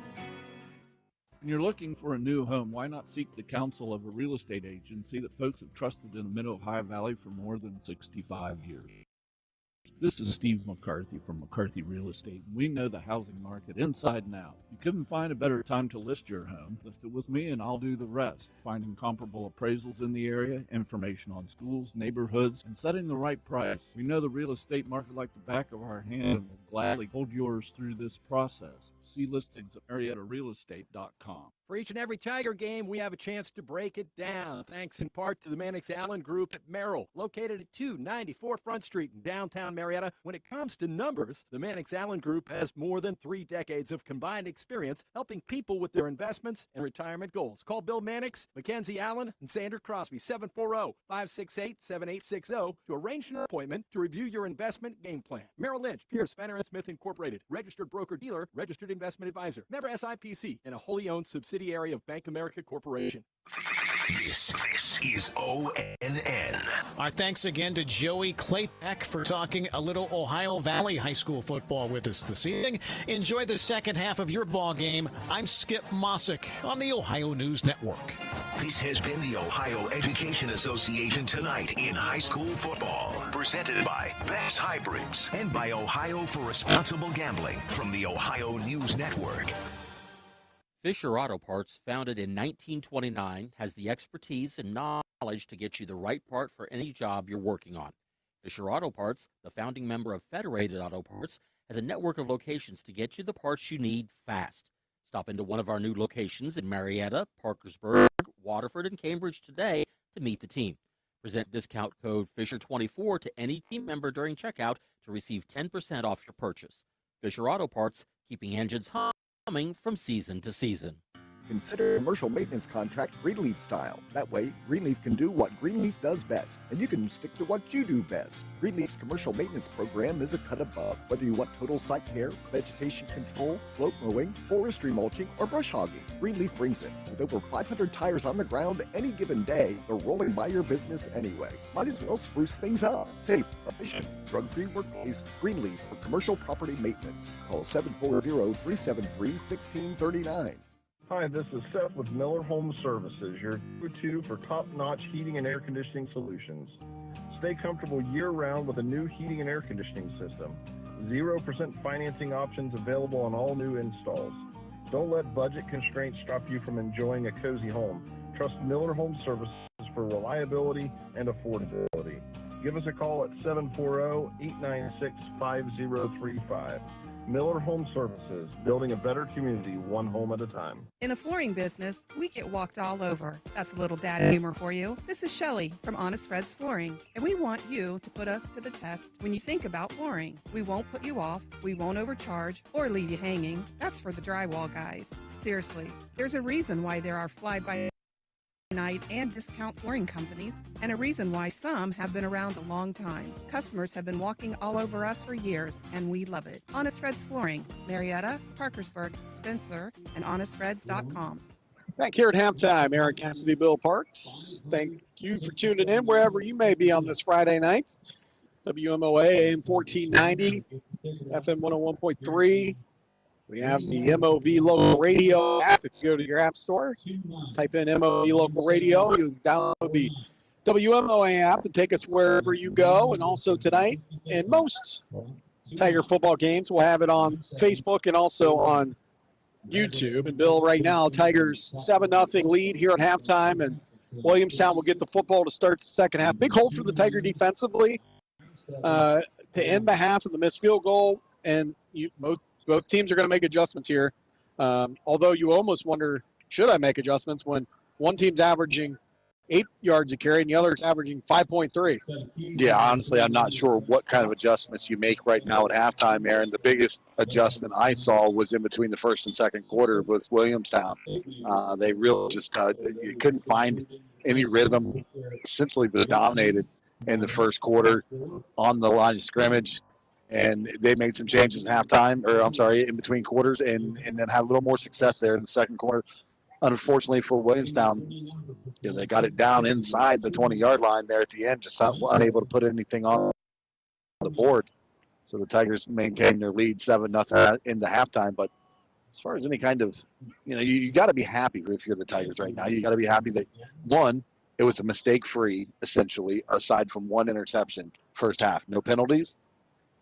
When you're looking for a new home, why not seek the counsel of a real estate agency that folks have trusted in the Mid-Ohio Valley for more than 65 years? This is Steve McCarthy from McCarthy Real Estate. We know the housing market inside and out. You couldn't find a better time to list your home. List it with me and I'll do the rest. Finding comparable appraisals in the area, information on schools, neighborhoods, and setting the right price. We know the real estate market like the back of our hand and will gladly hold yours through this process. See listings at MariettaRealEstate.com. For each and every Tiger game, we have a chance to break it down. Thanks in part to the Mannix Allen Group at Merrill, located at 294 Front Street in downtown Marietta. When it comes to numbers, the Mannix Allen Group has more than 3 decades of combined experience helping people with their investments and retirement goals. Call Bill Mannix, Mackenzie Allen, and Sandra Crosby, 740-568-7860 to arrange an appointment to review your investment game plan. Merrill Lynch, Pierce, Fenner & Smith Incorporated, registered broker-dealer, registered investment advisor, member SIPC, and a wholly owned subsidiary of Bank America Corporation. This is ONN. Our thanks again to Joey Claypack for talking a little Ohio Valley High School football with us this evening. Enjoy the second half of your ball game. I'm Skip Mossick on the Ohio News Network. This has been the Ohio Education Association Tonight in High School Football. Presented by Beck's Hybrids and by Ohio for Responsible Gambling from the Ohio News Network. Fisher Auto Parts, founded in 1929, has the expertise and knowledge to get you the right part for any job you're working on. Fisher Auto Parts, the founding member of Federated Auto Parts, has a network of locations to get you the parts you need fast. Stop into one of our new locations in Marietta, Parkersburg, Waterford, and Cambridge today to meet the team. Present discount code Fisher24 to any team member during checkout to receive 10% off your purchase. Fisher Auto Parts, keeping engines humming from season to season. Consider a commercial maintenance contract Greenleaf style. That way, Greenleaf can do what Greenleaf does best, and you can stick to what you do best. Greenleaf's commercial maintenance program is a cut above. Whether you want total site care, vegetation control, slope mowing, forestry mulching, or brush hogging, Greenleaf brings it. With over 500 tires on the ground any given day, they're rolling by your business anyway. Might as well spruce things up. Safe, efficient, drug-free workplace. Greenleaf for commercial property maintenance. Call 740-373-1639. Hi, this is Seth with Miller Home Services, your go-to for top-notch heating and air conditioning solutions. Stay comfortable year-round with a new heating and air conditioning system. 0% financing options available on all new installs. Don't let budget constraints stop you from enjoying a cozy home. Trust Miller Home Services for reliability and affordability. Give us a call at 740-896-5035. Miller Home Services, building a better community one home at a time. In the flooring business, we get walked all over. That's a little dad humor for you. This is Shelley from Honest Fred's Flooring, and we want you to put us to the test when you think about flooring. We won't put you off, we won't overcharge, or leave you hanging. That's for the drywall guys. Seriously, there's a reason why there are fly-by-night and discount flooring companies, and a reason why some have been around a long time. Customers have been walking all over us for years, and we love it. Honest Fred's Flooring, Marietta, Parkersburg, Spencer, and honestfreds.com. Back here at halftime, Aaron Cassidy, Bill Parks. Thank you for tuning in wherever you may be on this Friday night. WMOA AM 1490, FM 101.3. We have the MOV Local Radio app. If you go to your app store, type in MOV Local Radio. You download the WMOA app and take us wherever you go. And also tonight, and most Tiger football games, we'll have it on Facebook and also on YouTube. And Bill, right now, Tigers 7-0 lead here at halftime, and Williamstown will get the football to start the second half. Big hole for the Tiger defensively to end the half of the missed field goal, and both teams are going to make adjustments here. Although you almost wonder, should I make adjustments when one team's averaging 8 yards a carry, and the other's averaging 5.3. Yeah, honestly, I'm not sure what kind of adjustments you make right now at halftime, Aaron. The biggest adjustment I saw was in between the first and second quarter with Williamstown. They really just you couldn't find any rhythm. Essentially was dominated in the first quarter on the line of scrimmage, and they made some changes in halftime, or I'm sorry, in between quarters, and then had a little more success there in the second quarter. Unfortunately for Williamstown, they got it down inside the 20-yard line there at the end, just unable to put anything on the board. So the Tigers maintained their lead 7-0 into halftime. But as far as any kind of, you got to be happy if you're the Tigers right now. You got to be happy that, one, it was a mistake-free, essentially, aside from one interception first half. No penalties.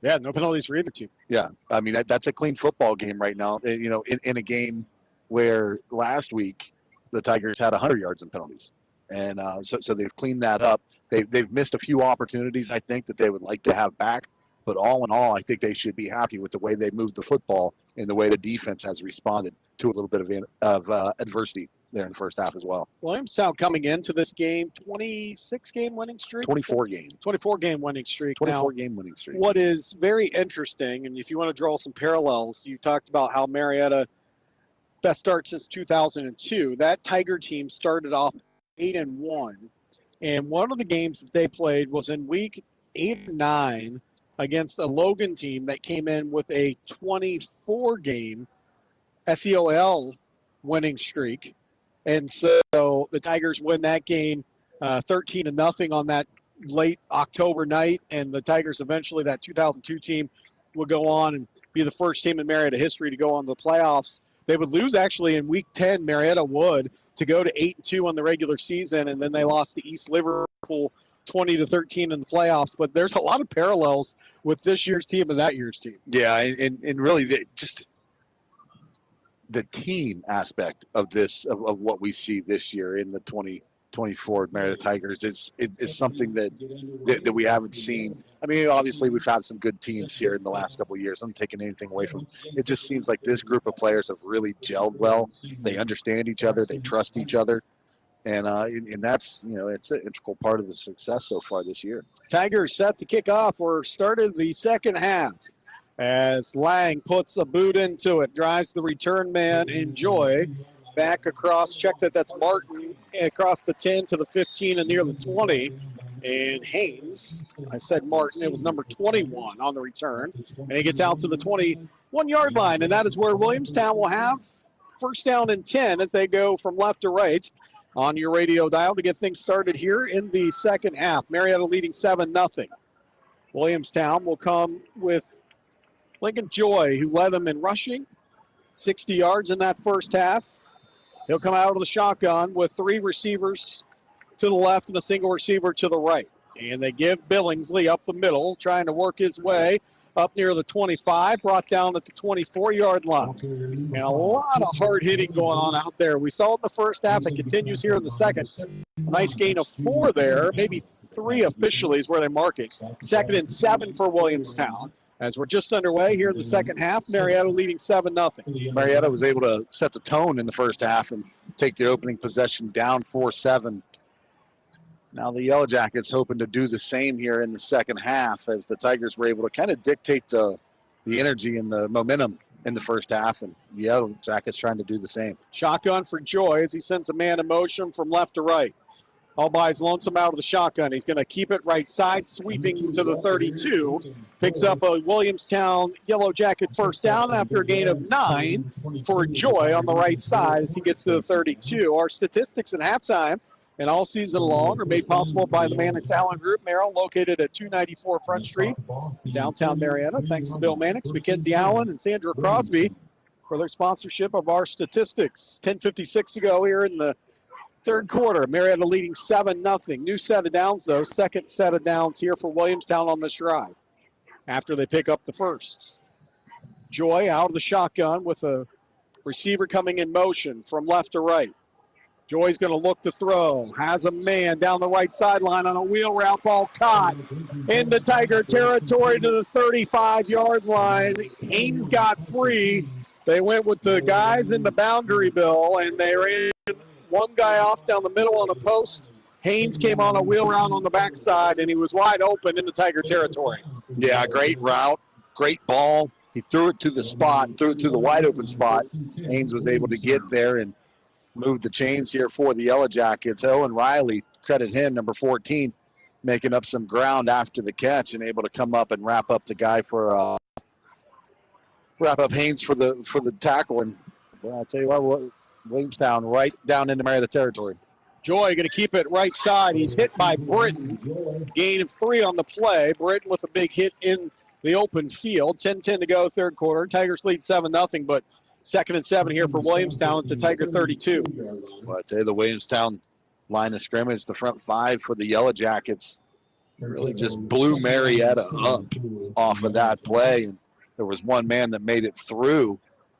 Yeah, no penalties for either team. Yeah, I mean, that's a clean football game right now, in a game where last week the Tigers had 100 yards in penalties. And so they've cleaned that up. They've missed a few opportunities, I think, that they would like to have back. But all in all, I think they should be happy with the way they moved the football and the way the defense has responded to a little bit of adversity there in the first half as well. Williamstown coming into this game, 26-game winning streak? 24-game. 24-game winning streak. 24-game winning streak. What is very interesting, and if you want to draw some parallels, you talked about how Marietta best start since 2002. That Tiger team started off 8-1, and one of the games that they played was in week 8 or 9 against a Logan team that came in with a 24-game SEOL winning streak. And so the Tigers win that game 13-0 on that late October night, and the Tigers eventually, that 2002 team, will go on and be the first team in Marietta history to go on the playoffs. They would lose actually in week 10, Marietta would, to go to 8-2 on the regular season, and then they lost to East Liverpool 20-13 in the playoffs. But there's a lot of parallels with this year's team and that year's team. Yeah, and really just the team aspect of this, of what we see this year in the 2024 Marietta Tigers is something that we haven't seen. I mean, obviously we've had some good teams here in the last couple of years. I'm taking anything away from it. Just seems like this group of players have really gelled well. They understand each other. They trust each other. And that's, it's an integral part of the success so far this year. Tigers set to kick off or started the second half as Lang puts a boot into it, drives the return man in Joy back across, check that's Martin, across the 10 to the 15 and near the 20. And Haynes, I said Martin, it was number 21 on the return. And he gets out to the 21-yard line, and that is where Williamstown will have first down and 10 as they go from left to right on your radio dial to get things started here in the second half. Marietta leading 7-0. Williamstown will come with Lincoln Joy, who led them in rushing, 60 yards in that first half. He'll come out of the shotgun with 3 receivers to the left and a single receiver to the right. And they give Billingsley up the middle, trying to work his way up near the 25, brought down at the 24-yard line. And a lot of hard hitting going on out there. We saw it in the first half. It continues here in the second. A nice gain of 4 there, maybe 3 officially is where they mark it. 2nd and 7 for Williamstown. As we're just underway here in the second half, Marietta leading 7-0. Marietta was able to set the tone in the first half and take the opening possession down 4-7. Now the Yellowjackets hoping to do the same here in the second half as the Tigers were able to kind of dictate the energy and the momentum in the first half, and the Yellowjackets trying to do the same. Shotgun for Joy as he sends a man in motion from left to right. All by his lonesome out of the shotgun. He's going to keep it right side, sweeping to the 32. Picks up a Williamstown Yellowjacket first down after a gain of 9 for Joy on the right side as he gets to the 32. Our statistics at halftime and all season long are made possible by the Mannix Allen Group, Merrill, located at 294 Front Street, downtown Marietta. Thanks to Bill Mannix, Mackenzie Allen, and Sandra Crosby for their sponsorship of our statistics. 10:56 to go here in the third quarter. Marietta leading 7-0. New set of downs, though. Second set of downs here for Williamstown on this drive after they pick up the first. Joy out of the shotgun with a receiver coming in motion from left to right. Joy's going to look to throw. Has a man down the right sideline on a wheel route, ball caught in the Tiger territory to the 35-yard line. Haynes got free. They went with the guys in the boundary bill, and they ran one guy off down the middle on a post Haynes came on a wheel route on the backside, and he was wide open into Tiger territory. Yeah, great route, great ball. He threw it to the spot, threw it to the wide open spot. Haynes was able to get there and move the chains here for the Yellowjackets. Owen Riley, credit him, number 14, making up some ground after the catch and able to come up and wrap up the guy for wrap up Haynes for the tackle. And well, I'll tell you what, Williamstown right down into Marietta territory. Joy going to keep it right side. He's hit by Britton. Gain of 3 on the play. Britton with a big hit in the open field. 10-10 to go, third quarter. Tigers lead 7-0, but 2nd and 7 here for Williamstown at the Tiger 32. Well, I tell you, the Williamstown line of scrimmage, the front 5 for the Yellowjackets, really just blew Marietta up off of that play. And there was one man that made it through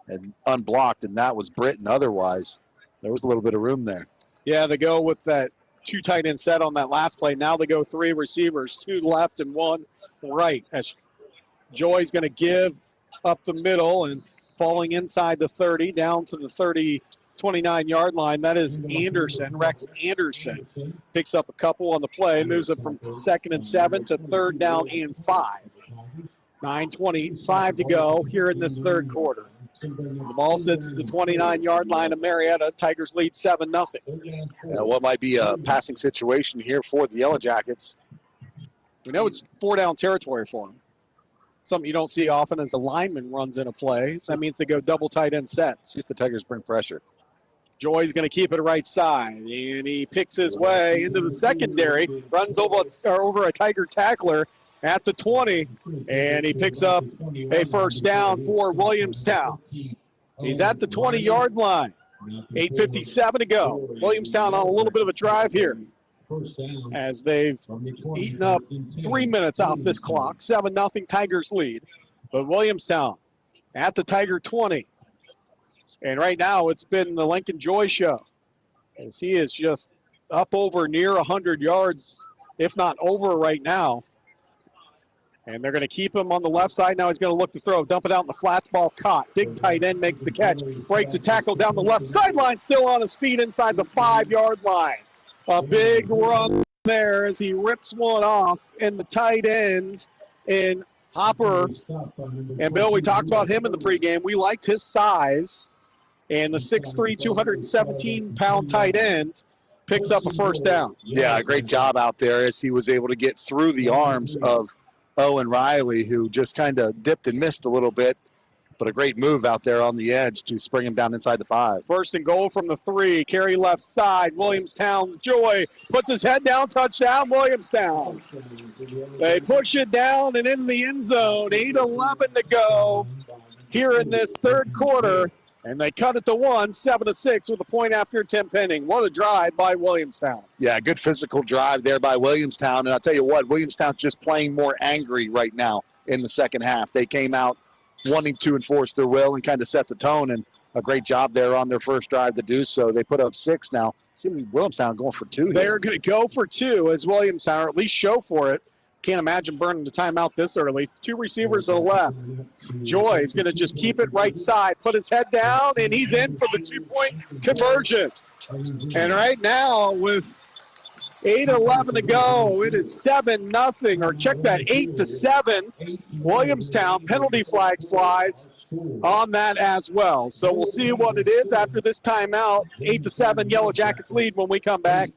and unblocked, and that was Britton. Otherwise, there was a little bit of room there. Yeah, they go with that 2 tight end set on that last play. Now they go 3 receivers, 2 left and 1 right. As Joy's going to give up the middle and falling inside the 30 down to the 29-yard line. That is Anderson, Rex Anderson. Picks up a couple on the play, moves it from 2nd and 7 to 3rd down and 5. 9:25 to go here in this third quarter. The ball sits at the 29-yard line of Marietta. Tigers lead 7-0. What might be a passing situation here for the Yellowjackets? We know it's 4-down territory for them. Something you don't see often as the lineman runs in a play. So that means they go double tight end set. See if the Tigers bring pressure. Joy's going to keep it right side, and he picks his way into the secondary, runs over a Tiger tackler at the 20, and he picks up a first down for Williamstown. He's at the 20-yard line. 8:57 to go. Williamstown on a little bit of a drive here as they've eaten up 3 minutes off this clock. 7-0 Tigers lead. But Williamstown at the Tiger 20. And right now it's been the Lincoln Joy show, as he is just up over near 100 yards, if not over right now. And they're going to keep him on the left side. Now he's going to look to throw. Dump it out in the flats, ball caught. Big tight end makes the catch. Breaks a tackle down the left sideline, still on his feet inside the 5-yard line. A big run there as he rips one off. And the tight ends in Hopper. And Bill, we talked about him in the pregame. We liked his size. And the 6'3", 217-pound tight end picks up a first down. Yeah, great job out there as he was able to get through the arms of Owen Riley, who just kind of dipped and missed a little bit, but a great move out there on the edge to spring him down inside the 5. First and goal from the 3. Carry left side. Williamstown, Joy puts his head down. Touchdown, Williamstown. They push it down and into the end zone. 8:11 to go here in this third quarter. And they cut it to 1, 7-6 with a point after 10 pending. What a drive by Williamstown. Yeah, good physical drive there by Williamstown. And I'll tell you what, Williamstown's just playing more angry right now in the second half. They came out wanting to enforce their will and kind of set the tone, and a great job there on their first drive to do so. They put up 6 now. See Williamstown going for 2 here. They're going to go for 2 as Williamstown, or at least show for it. Can't imagine burning the timeout this early. 2 receivers to the left. Joy is going to just keep it right side, put his head down, and he's in for the 2-point conversion. And right now, with 8:11 to go, it is 7-0, or check that, 8-7. Williamstown penalty flag flies on that as well. So we'll see what it is after this timeout. 8-7, Yellowjackets lead when we come back.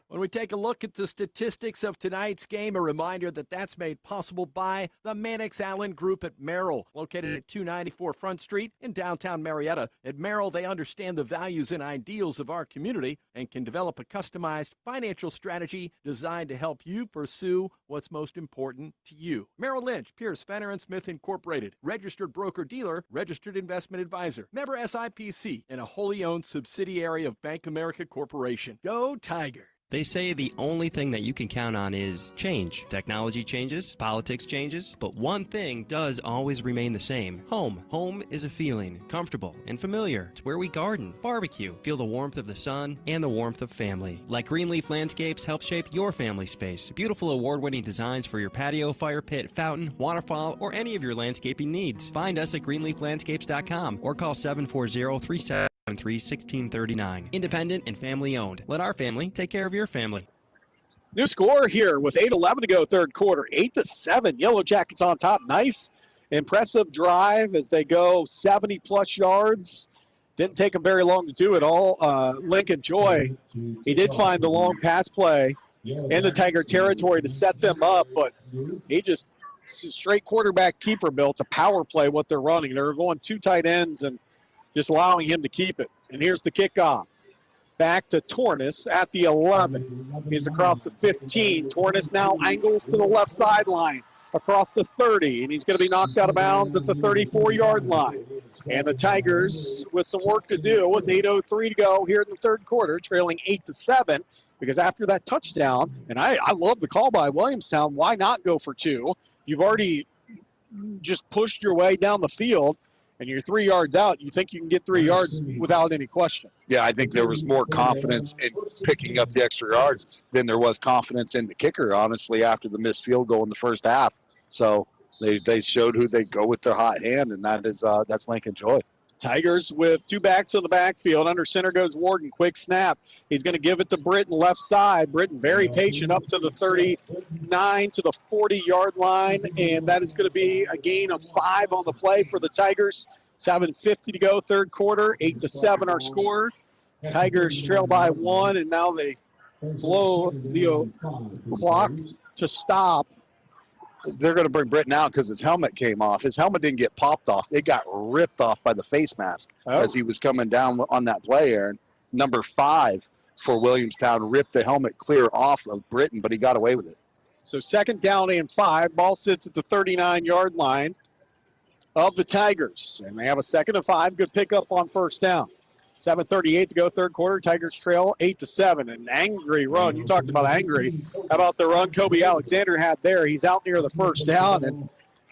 When we take a look at the statistics of tonight's game, a reminder that that's made possible by the Mannix Allen Group at Merrill, located at 294 Front Street in downtown Marietta. At Merrill, they understand the values and ideals of our community and can develop a customized financial strategy designed to help you pursue what's most important to you. Merrill Lynch, Pierce, Fenner & Smith Incorporated, registered broker-dealer, registered investment advisor, member SIPC, and a wholly owned subsidiary of Bank America Corporation. Go Tiger! They say the only thing that you can count on is change. Technology changes, politics changes, but one thing does always remain the same. Home. Home is a feeling, comfortable and familiar. It's where we garden, barbecue, feel the warmth of the sun and the warmth of family. Let Greenleaf Landscapes help shape your family space. Beautiful award-winning designs for your patio, fire pit, fountain, waterfall, or any of your landscaping needs. Find us at greenleaflandscapes.com or call 740-37 1639. Independent and family owned. Let our family take care of your family. New score here with 8:11 to go, third quarter. 8-7. Yellowjackets on top. Nice, impressive drive as they go 70-plus yards. Didn't take them very long to do it all. Lincoln Joy, he did find the long pass play in the Tiger territory to set them up, but he just straight quarterback keeper bill. It's a power play what they're running. They're going 2 tight ends and just allowing him to keep it. And here's the kickoff. Back to Tornis at the 11. He's across the 15. Tornis now angles to the left sideline across the 30, and he's going to be knocked out of bounds at the 34-yard line. And the Tigers with some work to do with 8:03 to go here in the third quarter, trailing 8-7, because after that touchdown, and I love the call by Williamstown, why not go for 2? You've already just pushed your way down the field, and you're 3 yards out. You think you can get 3 yards without any question. Yeah, I think there was more confidence in picking up the extra yards than there was confidence in the kicker, honestly, after the missed field goal in the first half. So they showed who they go with their hot hand, and that's Lincoln Joy. Tigers with 2 backs in the backfield. Under center goes Warden. Quick snap. He's going to give it to Britton left side. Britton very patient up to the 39 to the 40-yard line, and that is going to be a gain of 5 on the play for the Tigers. 7:50 to go, third quarter. 8-7 our score. Tigers trail by 1, and now they blow the clock to stop. They're going to bring Britton out because his helmet came off. His helmet didn't get popped off. It got ripped off by the face mask as he was coming down on that play, Aaron. Number 5 for Williamstown ripped the helmet clear off of Britton, but he got away with it. So 2nd down and 5. Ball sits at the 39-yard line of the Tigers. And they have a 2nd and 5. Good pickup on first down. 7:38 to go, third quarter. Tigers trail 8-7. An angry run. You talked about angry. How about the run Kobe Alexander had there? He's out near the first down, and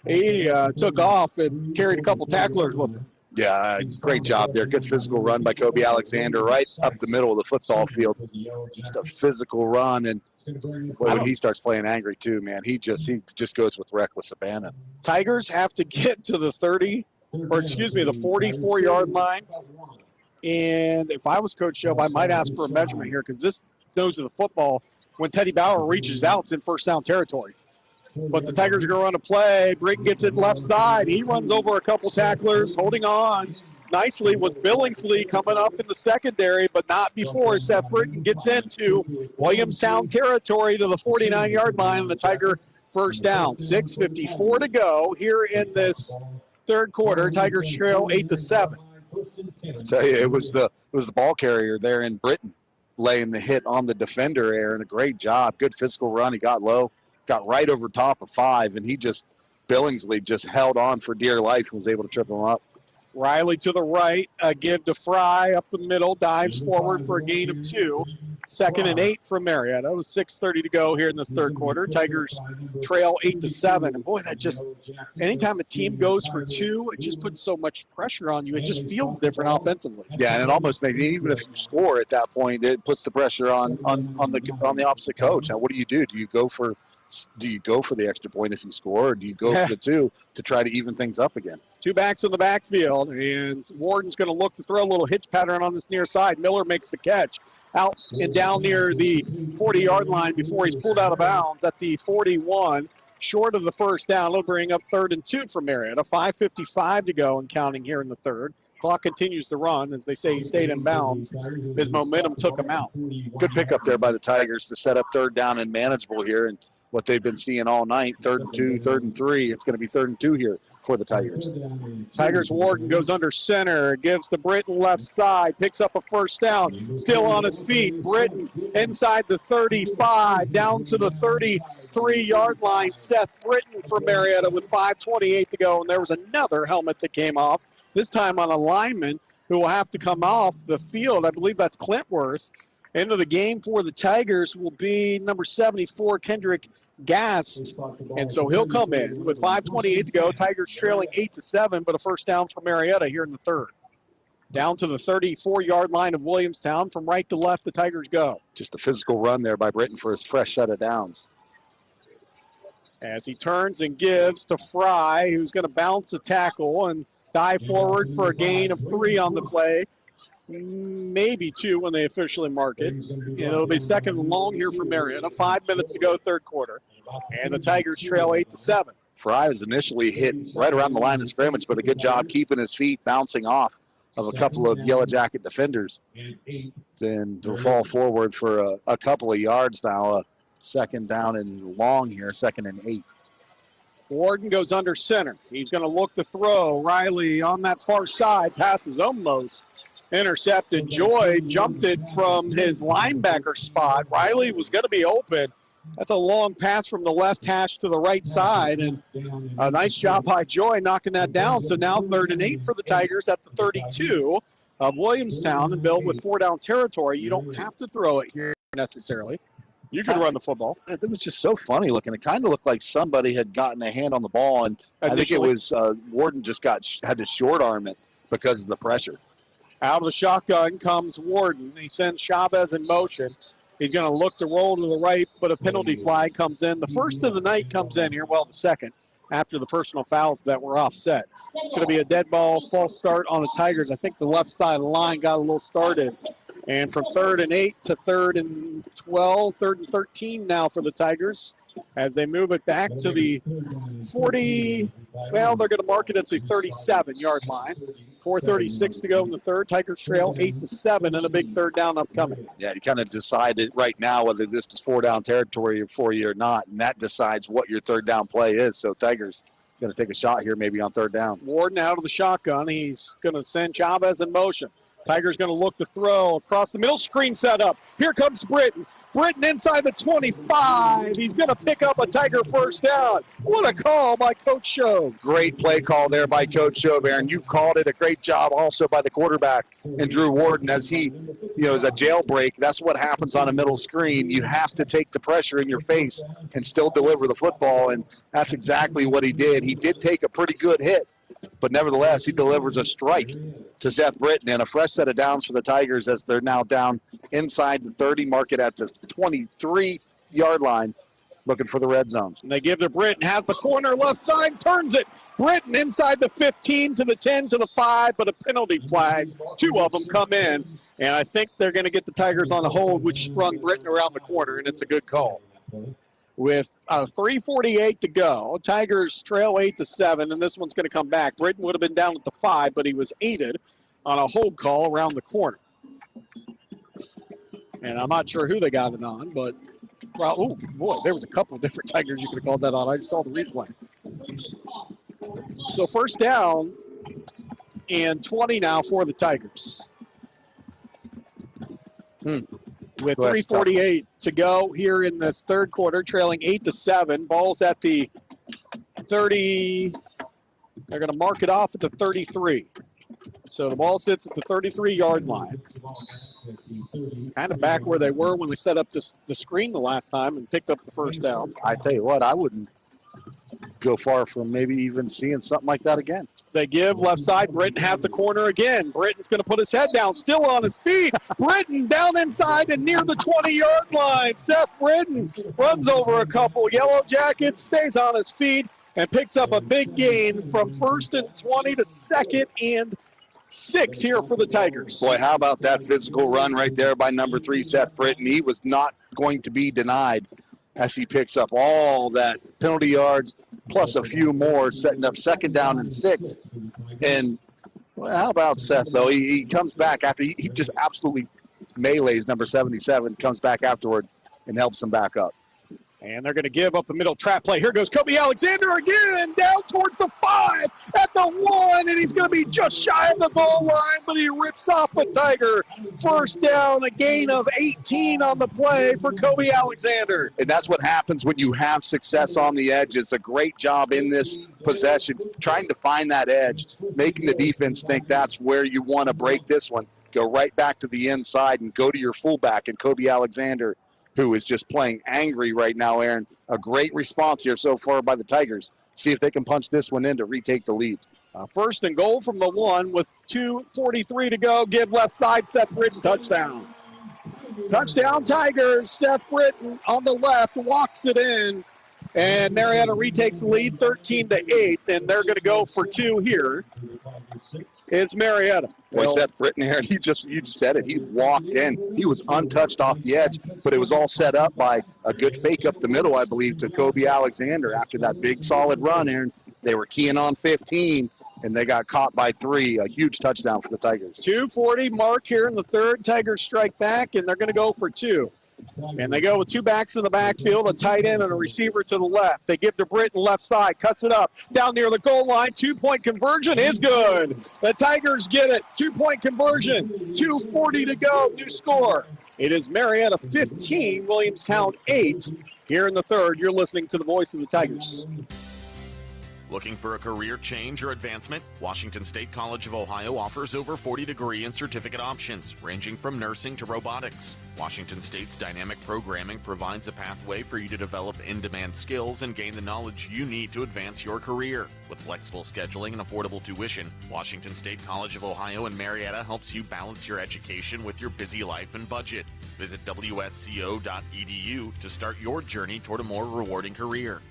he took off and carried a couple tacklers with him. Yeah, great job there. Good physical run by Kobe Alexander right up the middle of the football field. Just a physical run, and when he starts playing angry too, man, he just goes with reckless abandon. Tigers have to get to the 44-yard line. And if I was Coach Show, I might ask for a measurement here because this nose of the football, when Teddy Bauer reaches out, it's in first down territory. But the Tigers are going to run a play. Britton gets it left side. He runs over a couple tacklers, holding on nicely was Billingsley coming up in the secondary, but not before Seth Britton gets into Williamstown territory to the 49-yard line, and the Tiger first down. 6:54 to go here in this third quarter. Tigers trail 8-7. I tell you, it was the ball carrier there in Britton laying the hit on the defender, Aaron. A great job. Good physical run. He got low, got right over top of 5, and Billingsley just held on for dear life and was able to trip him up. Riley to the right, give to Fry up the middle, dives forward for a gain of 2. 2nd and 8 for Marietta. It was 6:30 to go here in this third quarter. Tigers trail 8-7. And boy, anytime a team goes for 2, it just puts so much pressure on you. It just feels different offensively. Yeah, and it almost makes, even if you score at that point, it puts the pressure on the opposite coach. Now, what do? Do you go for the extra point if you score, or do you go for the 2 to try to even things up again? 2 backs in the backfield, and Warden's going to look to throw a little hitch pattern on this near side. Miller makes the catch out and down near the 40-yard line before he's pulled out of bounds at the 41, short of the first down. It'll bring up 3rd and 2 for Marietta. 5:55 to go and counting here in the third. Clock continues to run. As they say, he stayed in bounds. His momentum took him out. Good pickup there by the Tigers to set up 3rd down and manageable here, and what they've been seeing all night, 3rd and 2, 3rd and 3. It's going to be 3rd and 2 here for the Tigers. Warden goes under center, gives to Britton left side, picks up a first down, still on his feet. Britton inside the 35, down to the 33-yard line. Seth Britton for Marietta with 5:28 to go, and there was another helmet that came off, this time on a lineman who will have to come off the field. I believe that's Clintworth. Into the game for the Tigers will be number 74, Kendrick Gast. And so he'll come in with 5:28 to go. Tigers trailing 8-7, but a first down for Marietta here in the third. Down to the 34-yard line of Williamstown. From right to left, the Tigers go. Just a physical run there by Britton for his fresh set of downs. As he turns and gives to Fry, who's going to bounce a tackle and dive forward for a gain of 3 on the play. maybe 2 when they officially mark it. And it'll be second and long here for Marietta. 5 minutes to go, third quarter. And the Tigers trail 8-7. Fry was initially hit right around the line of scrimmage, but a good job keeping his feet, bouncing off of a couple of Yellow Jacket defenders. Then to fall forward for a couple of yards now. Second down and long here, 2nd and 8. Warden goes under center. He's going to look to throw. Riley on that far side. Passes almost intercepted. Joy jumped it from his linebacker spot. Riley was going to be open. That's a long pass from the left hash to the right side. And a nice job by Joy knocking that down. So now 3rd and 8 for the Tigers at the 32 of Williamstown. And Bill, with 4 down territory, you don't have to throw it here necessarily. You can run the football. It was just so funny looking. It kind of looked like somebody had gotten a hand on the ball, and I think it was Warden just had to short arm it because of the pressure. Out of the shotgun comes Warden. He sends Chavez in motion. He's going to look to roll to the right, but a penalty flag comes in. The first of the night comes in here, well, the second, after the personal fouls that were offset. It's going to be a dead ball, false start on the Tigers. I think the left side of the line got a little started. And from 3rd and 8 to 3rd and 12, 3rd and 13 now for the Tigers as they move it back to the 40. Well, they're going to mark it at the 37-yard line. 4:36 to go in the third. Tigers trail 8-7 and a big third down upcoming. Yeah, you kind of decided right now whether this is 4 down territory for you or not, and that decides what your third down play is. So Tigers going to take a shot here maybe on 3rd down. Warden out of the shotgun. He's going to send Chavez in motion. Tigers going to look to throw across the middle. Screen set up. Here comes Britton. Britton inside the 25. He's going to pick up a Tiger first down. What a call by Coach Shobe. Great play call there by Coach Shobe, Aaron. You called it. A great job also by the quarterback and Drew Warden as he, is a jailbreak. That's what happens on a middle screen. You have to take the pressure in your face and still deliver the football, and that's exactly what he did. He did take a pretty good hit, but nevertheless, he delivers a strike to Seth Britton and a fresh set of downs for the Tigers as they're now down inside the 30, mark it at the 23-yard line, looking for the red zone. And they give to Britton, has the corner left side, turns it. Britton inside the 15 to the 10 to the 5, but a penalty flag. 2 of them come in, and I think they're going to get the Tigers on the hold, which sprung Britton around the corner, and it's a good call. With 3:48 to go, Tigers trail 8-7, and this one's going to come back. Britton would have been down at the 5, but he was aided on a hold call around the corner. And I'm not sure who they got it on, but, well, oh, boy, there was a couple of different Tigers you could have called that on. I just saw the replay. So first down and 20 now for the Tigers. With 3:48 to go here in this third quarter, trailing 8-7. Ball's at the 30. They're going to mark it off at the 33. So the ball sits at the 33-yard line. Kind of back where they were when we set up the screen the last time and picked up the first down. I tell you what, I wouldn't go far from maybe even seeing something like that again. They give left side. Britton has the corner again. Britton's going to put his head down, still on his feet. Britton down inside and near the 20-yard line. Seth Britton runs over a couple. Yellow Jackets, stays on his feet, and picks up a big gain from 1st and 20 to 2nd and 6 here for the Tigers. Boy, how about that physical run right there by number 3, Seth Britton. He was not going to be denied as he picks up all that penalty yards plus a few more, setting up 2nd down and 6. And well, how about Seth, though? He comes back after he just absolutely melees number 77, comes back afterward and helps him back up. And they're going to give up the middle trap play. Here goes Kobe Alexander again, down towards the 5, at the 1, and he's going to be just shy of the goal line, but he rips off a Tiger. First down, a gain of 18 on the play for Kobe Alexander. And that's what happens when you have success on the edge. It's a great job in this possession, trying to find that edge, making the defense think that's where you want to break this one. Go right back to the inside and go to your fullback, and Kobe Alexander, who is just playing angry right now, Aaron. A great response here so far by the Tigers. See if they can punch this one in to retake the lead. First and goal from the 1 with 2:43 to go. Give left side, Seth Britton, touchdown. Touchdown Tigers. Seth Britton on the left walks it in. And Marietta retakes the lead 13-8, and they're going to go for 2 here. It's Marietta. Boy, Seth Britton here, you just said it. He walked in. He was untouched off the edge, but it was all set up by a good fake up the middle, I believe, to Kobe Alexander after that big solid run, Aaron. They were keying on 15, and they got caught by 3. A huge touchdown for the Tigers. 2:40 mark here in the third. Tigers strike back, and they're going to go for 2. And they go with 2 backs in the backfield, a tight end and a receiver to the left. They give to Britton left side, cuts it up, down near the goal line. 2-point conversion is good. The Tigers get it. 2-point conversion. 2:40 to go. New score. It is Marietta 15, Williamstown 8. Here in the third, you're listening to the voice of the Tigers. Looking for a career change or advancement? Washington State College of Ohio offers over 40 degree and certificate options, ranging from nursing to robotics. Washington State's dynamic programming provides a pathway for you to develop in-demand skills and gain the knowledge you need to advance your career. With flexible scheduling and affordable tuition, Washington State College of Ohio in Marietta helps you balance your education with your busy life and budget. Visit wsco.edu to start your journey toward a more rewarding career.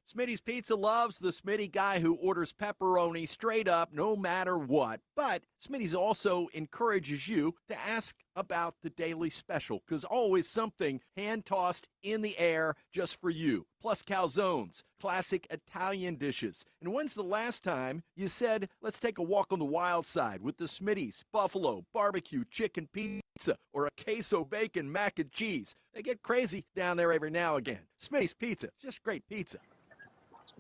Smitty's Pizza loves the Smitty guy who orders pepperoni straight up no matter what. But Smitty's also encourages you to ask about the daily special, because always something hand-tossed in the air just for you. Plus calzones, classic Italian dishes. And when's the last time you said, let's take a walk on the wild side with the Smitty's Buffalo Barbecue Chicken Pizza or a queso bacon mac and cheese? They get crazy down there every now and again. Smitty's Pizza, just great pizza.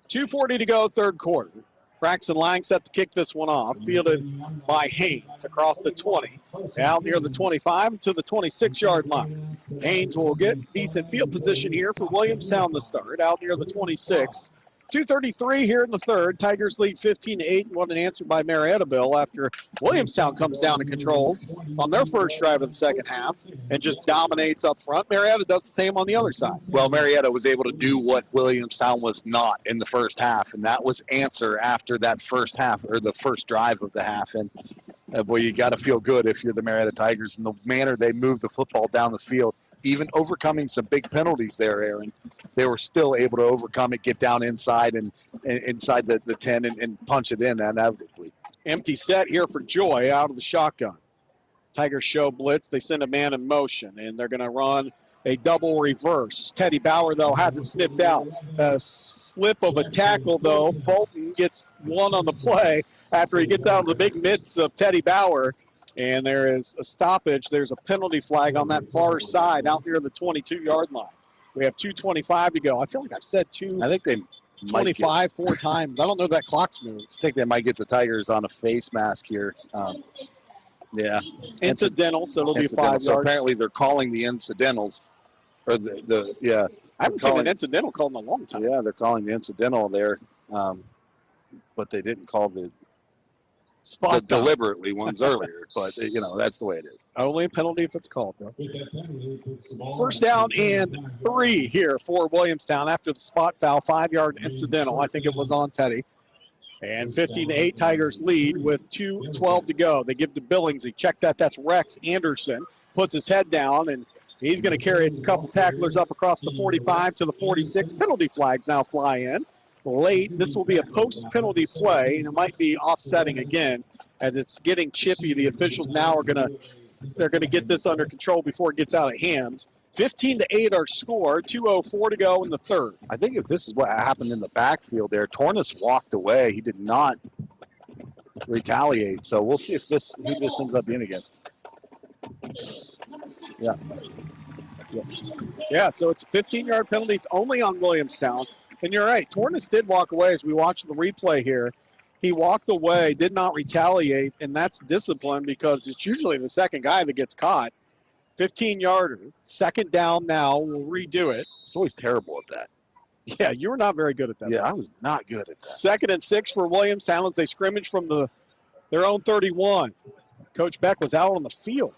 2:40 to go, third quarter. Braxton Lang set to kick this one off, fielded by Haynes across the 20, out near the 25 to the 26-yard line. Haynes will get decent field position here for Williamstown to start, out near the 26. 2:33 here in the third. Tigers lead 15-8. What an answer by Marietta Bill after Williamstown comes down and controls on their first drive of the second half and just dominates up front. Marietta does the same on the other side. Well, Marietta was able to do what Williamstown was not in the first half, and that was answer after that first half, or the first drive of the half. And boy, you got to feel good if you're the Marietta Tigers, and the manner they moved the football down the field, even overcoming some big penalties there, Aaron. They were still able to overcome it, get down inside and inside the 10 and punch it in inevitably. Empty set here for Joy out of the shotgun. Tigers show blitz. They send a man in motion, and they're going to run a double reverse. Teddy Bauer, though, has it snipped out. A slip of a tackle, though. Fulton gets one on the play after he gets out of the big mitts of Teddy Bauer. And there is a stoppage. There's a penalty flag on that far side out near the 22-yard line. We have 2:25 to go. I feel like I've said I think they 25 4 times. I don't know if that clock's moved. I think they might get the Tigers on a face mask here. Yeah. Incidental, so it'll be 5 yards. So apparently they're calling the incidentals. Or yeah. I haven't seen an incidental called in a long time. Yeah, they're calling the incidental there. But they didn't call the deliberately ones earlier, but that's the way it is. Only a penalty if it's called, though. First down and 3 here for Williamstown after the spot foul, 5-yard incidental. I think it was on Teddy. And 15-8 Tigers lead with 2:12 to go. They give to Billingsley. Check that. That's Rex Anderson. Puts his head down, and he's going to carry a couple tacklers up across the 45 to the 46. Penalty flags now fly in. Late. This will be a post-penalty play, and it might be offsetting again as it's getting chippy. The officials now they're going to get this under control before it gets out of hands. 15-8 our score, 2:04 to go in the third. I think if this is what happened in the backfield there, Tornes walked away. He did not retaliate, so we'll see who this ends up being against. Yeah, so it's a 15-yard penalty. It's only on Williamstown. And you're right, Tornes did walk away as we watch the replay here. He walked away, did not retaliate, and that's discipline because it's usually the second guy that gets caught. 15-yarder, second down now. We'll redo it. It's always terrible at that. Yeah, you were not very good at that. Yeah, I was not good at that. 2nd and 6 for Williamstown as they scrimmage from their own 31. Coach Beck was out on the field.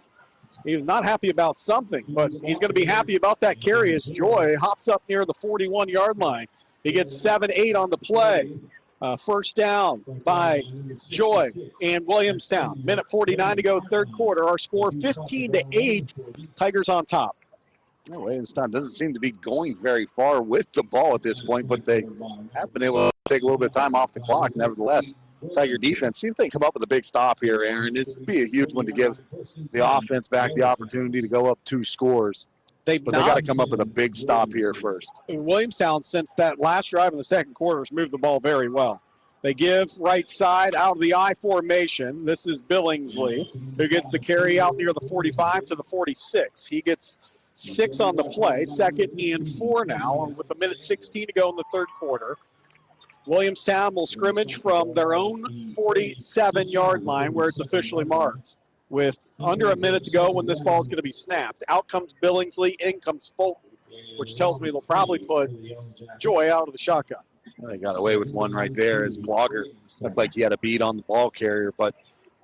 He was not happy about something, but he's going to be happy about that carry as Joy hops up near the 41-yard line. He gets 7-8 on the play. First down by Joy and Williamstown. Minute 49 to go, third quarter. Our score 15-8. Tigers on top. No, Williamstown doesn't seem to be going very far with the ball at this point, but they have been able to take a little bit of time off the clock, nevertheless. Tiger defense, see if they can come up with a big stop here, Aaron. This would be a huge one to give the offense back the opportunity to go up 2 scores. But they got to come up with a big stop here first. Williamstown, since that last drive in the second quarter, has moved the ball very well. They give right side out of the I formation. This is Billingsley, who gets the carry out near the 45 to the 46. He gets 6 on the play, 2nd and 4 now, with 1:16 to go in the third quarter. Williamstown will scrimmage from their own 47-yard line where it's officially marked. With under a minute to go when this ball is going to be snapped. Out comes Billingsley, in comes Fulton, which tells me they'll probably put Joy out of the shotgun. They got away with one right there as Blogger looked like he had a beat on the ball carrier, but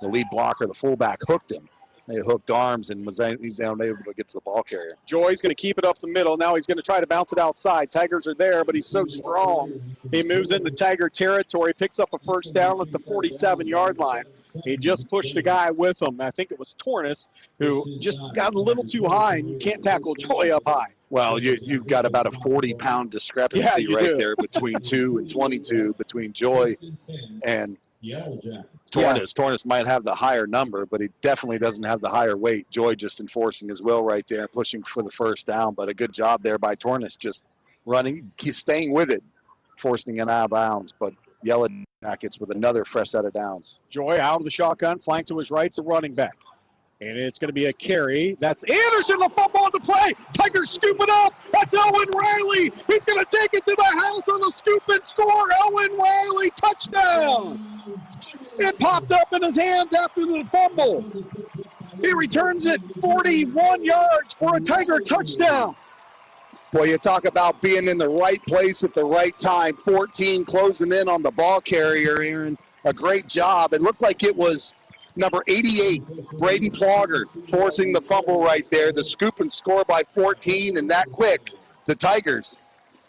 the lead blocker, the fullback, hooked him. They hooked arms and he's unable to get to the ball carrier. Joy's going to keep it up the middle. Now he's going to try to bounce it outside. Tigers are there, but he's so strong. He moves into Tiger territory, picks up a first down at the 47-yard line. He just pushed a guy with him. I think it was Tornis, who just got a little too high, and you can't tackle Joy up high. Well, you've got about a 40-pound discrepancy there between 2 and 22, between Joy and Tornis. Tornis might have the higher number, but he definitely doesn't have the higher weight. Joy just enforcing his will right there, pushing for the first down, but a good job there by Tornis, just running, he's staying with it, forcing it out of bounds, but Yellowjackets with another fresh set of downs. Joy out of the shotgun, flank to his right, it's a running back. And it's going to be a carry. That's Anderson, the fumble on the play. Tigers scoop it up. That's Owen Riley. He's going to take it to the house on the scoop and score. Owen Riley, touchdown. It popped up in his hands after the fumble. He returns it 41 yards for a Tiger touchdown. Boy, you talk about being in the right place at the right time. 14 closing in on the ball carrier, Aaron. A great job. It looked like it was number 88, Braden Plogger, forcing the fumble right there. The scoop and score by 14, and that quick, the Tigers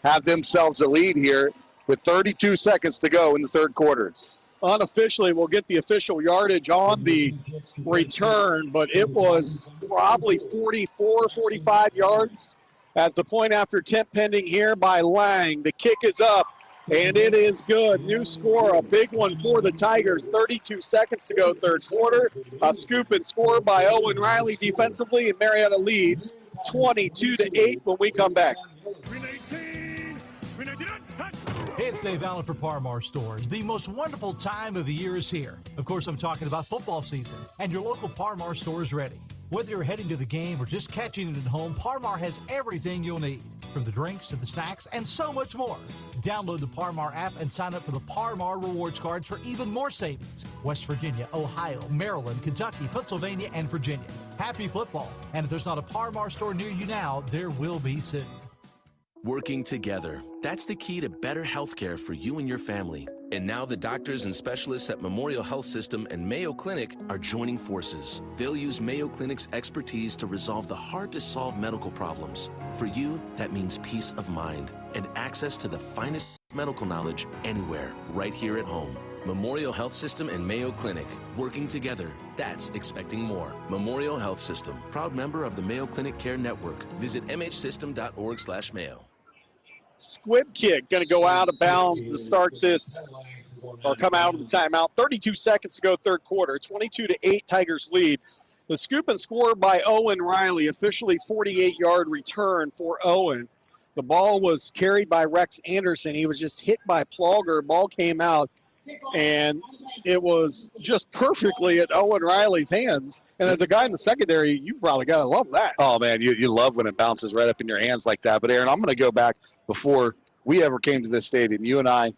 have themselves a lead here with 32 seconds to go in the third quarter. Unofficially, we'll get the official yardage on the return, but it was probably 44, 45 yards. At the point after attempt pending here by Lang. The kick is up, and it is good. New score, a big one for the Tigers. 32 seconds to go, third quarter. A scoop and score by Owen Riley defensively, and Marietta leads 22-8 when we come back. Hey, it's Dave Allen for Parmar Stores. The most wonderful time of the year is here. Of course, I'm talking about football season, and your local Parmar store is ready. Whether you're heading to the game or just catching it at home, Parmar has everything you'll need, from the drinks to the snacks and so much more. Download the Parmar app and sign up for the Parmar Rewards cards for even more savings. West Virginia, Ohio, Maryland, Kentucky, Pennsylvania, and Virginia. Happy football. And if there's not a Parmar store near you now, there will be soon. Working together. That's the key to better health care for you and your family. And now the doctors and specialists at Memorial Health System and Mayo Clinic are joining forces. They'll use Mayo Clinic's expertise to resolve the hard-to-solve medical problems. For you, that means peace of mind and access to the finest medical knowledge anywhere, right here at home. Memorial Health System and Mayo Clinic, working together. That's expecting more. Memorial Health System, proud member of the Mayo Clinic Care Network. Visit mhsystem.org/Mayo. Squib kick going to go out of bounds to start this, or come out of the timeout. 32 seconds to go, third quarter. 22-8 Tigers lead. The scoop and score by Owen Riley, officially 48-yard return for Owen. The ball was carried by Rex Anderson. He was just hit by Plogger. Ball came out, and it was just perfectly at Owen Riley's hands. And as a guy in the secondary, you probably got to love that. Oh, man, you love when it bounces right up in your hands like that. But, Aaron, I'm going to go back before we ever came to this stadium. You and I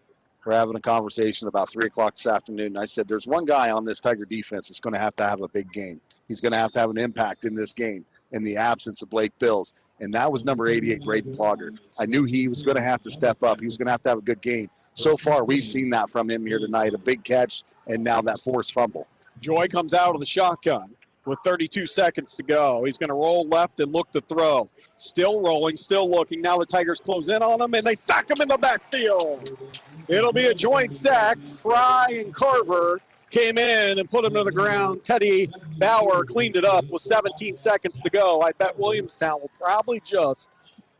were having a conversation about 3 o'clock this afternoon. And I said, there's one guy on this Tiger defense that's going to have a big game. He's going to have an impact in this game in the absence of Blake Bills. And that was number 88, Braden Plogger. I knew he was going to have to step up. He was going to have a good game. So far, we've seen that from him here tonight, a big catch, and now that forced fumble. Joy comes out of the shotgun with 32 seconds to go. He's going to roll left and look to throw. Still rolling, still looking. Now the Tigers close in on him, and they sack him in the backfield. It'll be a joint sack. Fry and Carver came in and put him to the ground. Teddy Bauer cleaned it up with 17 seconds to go. I bet Williamstown will probably just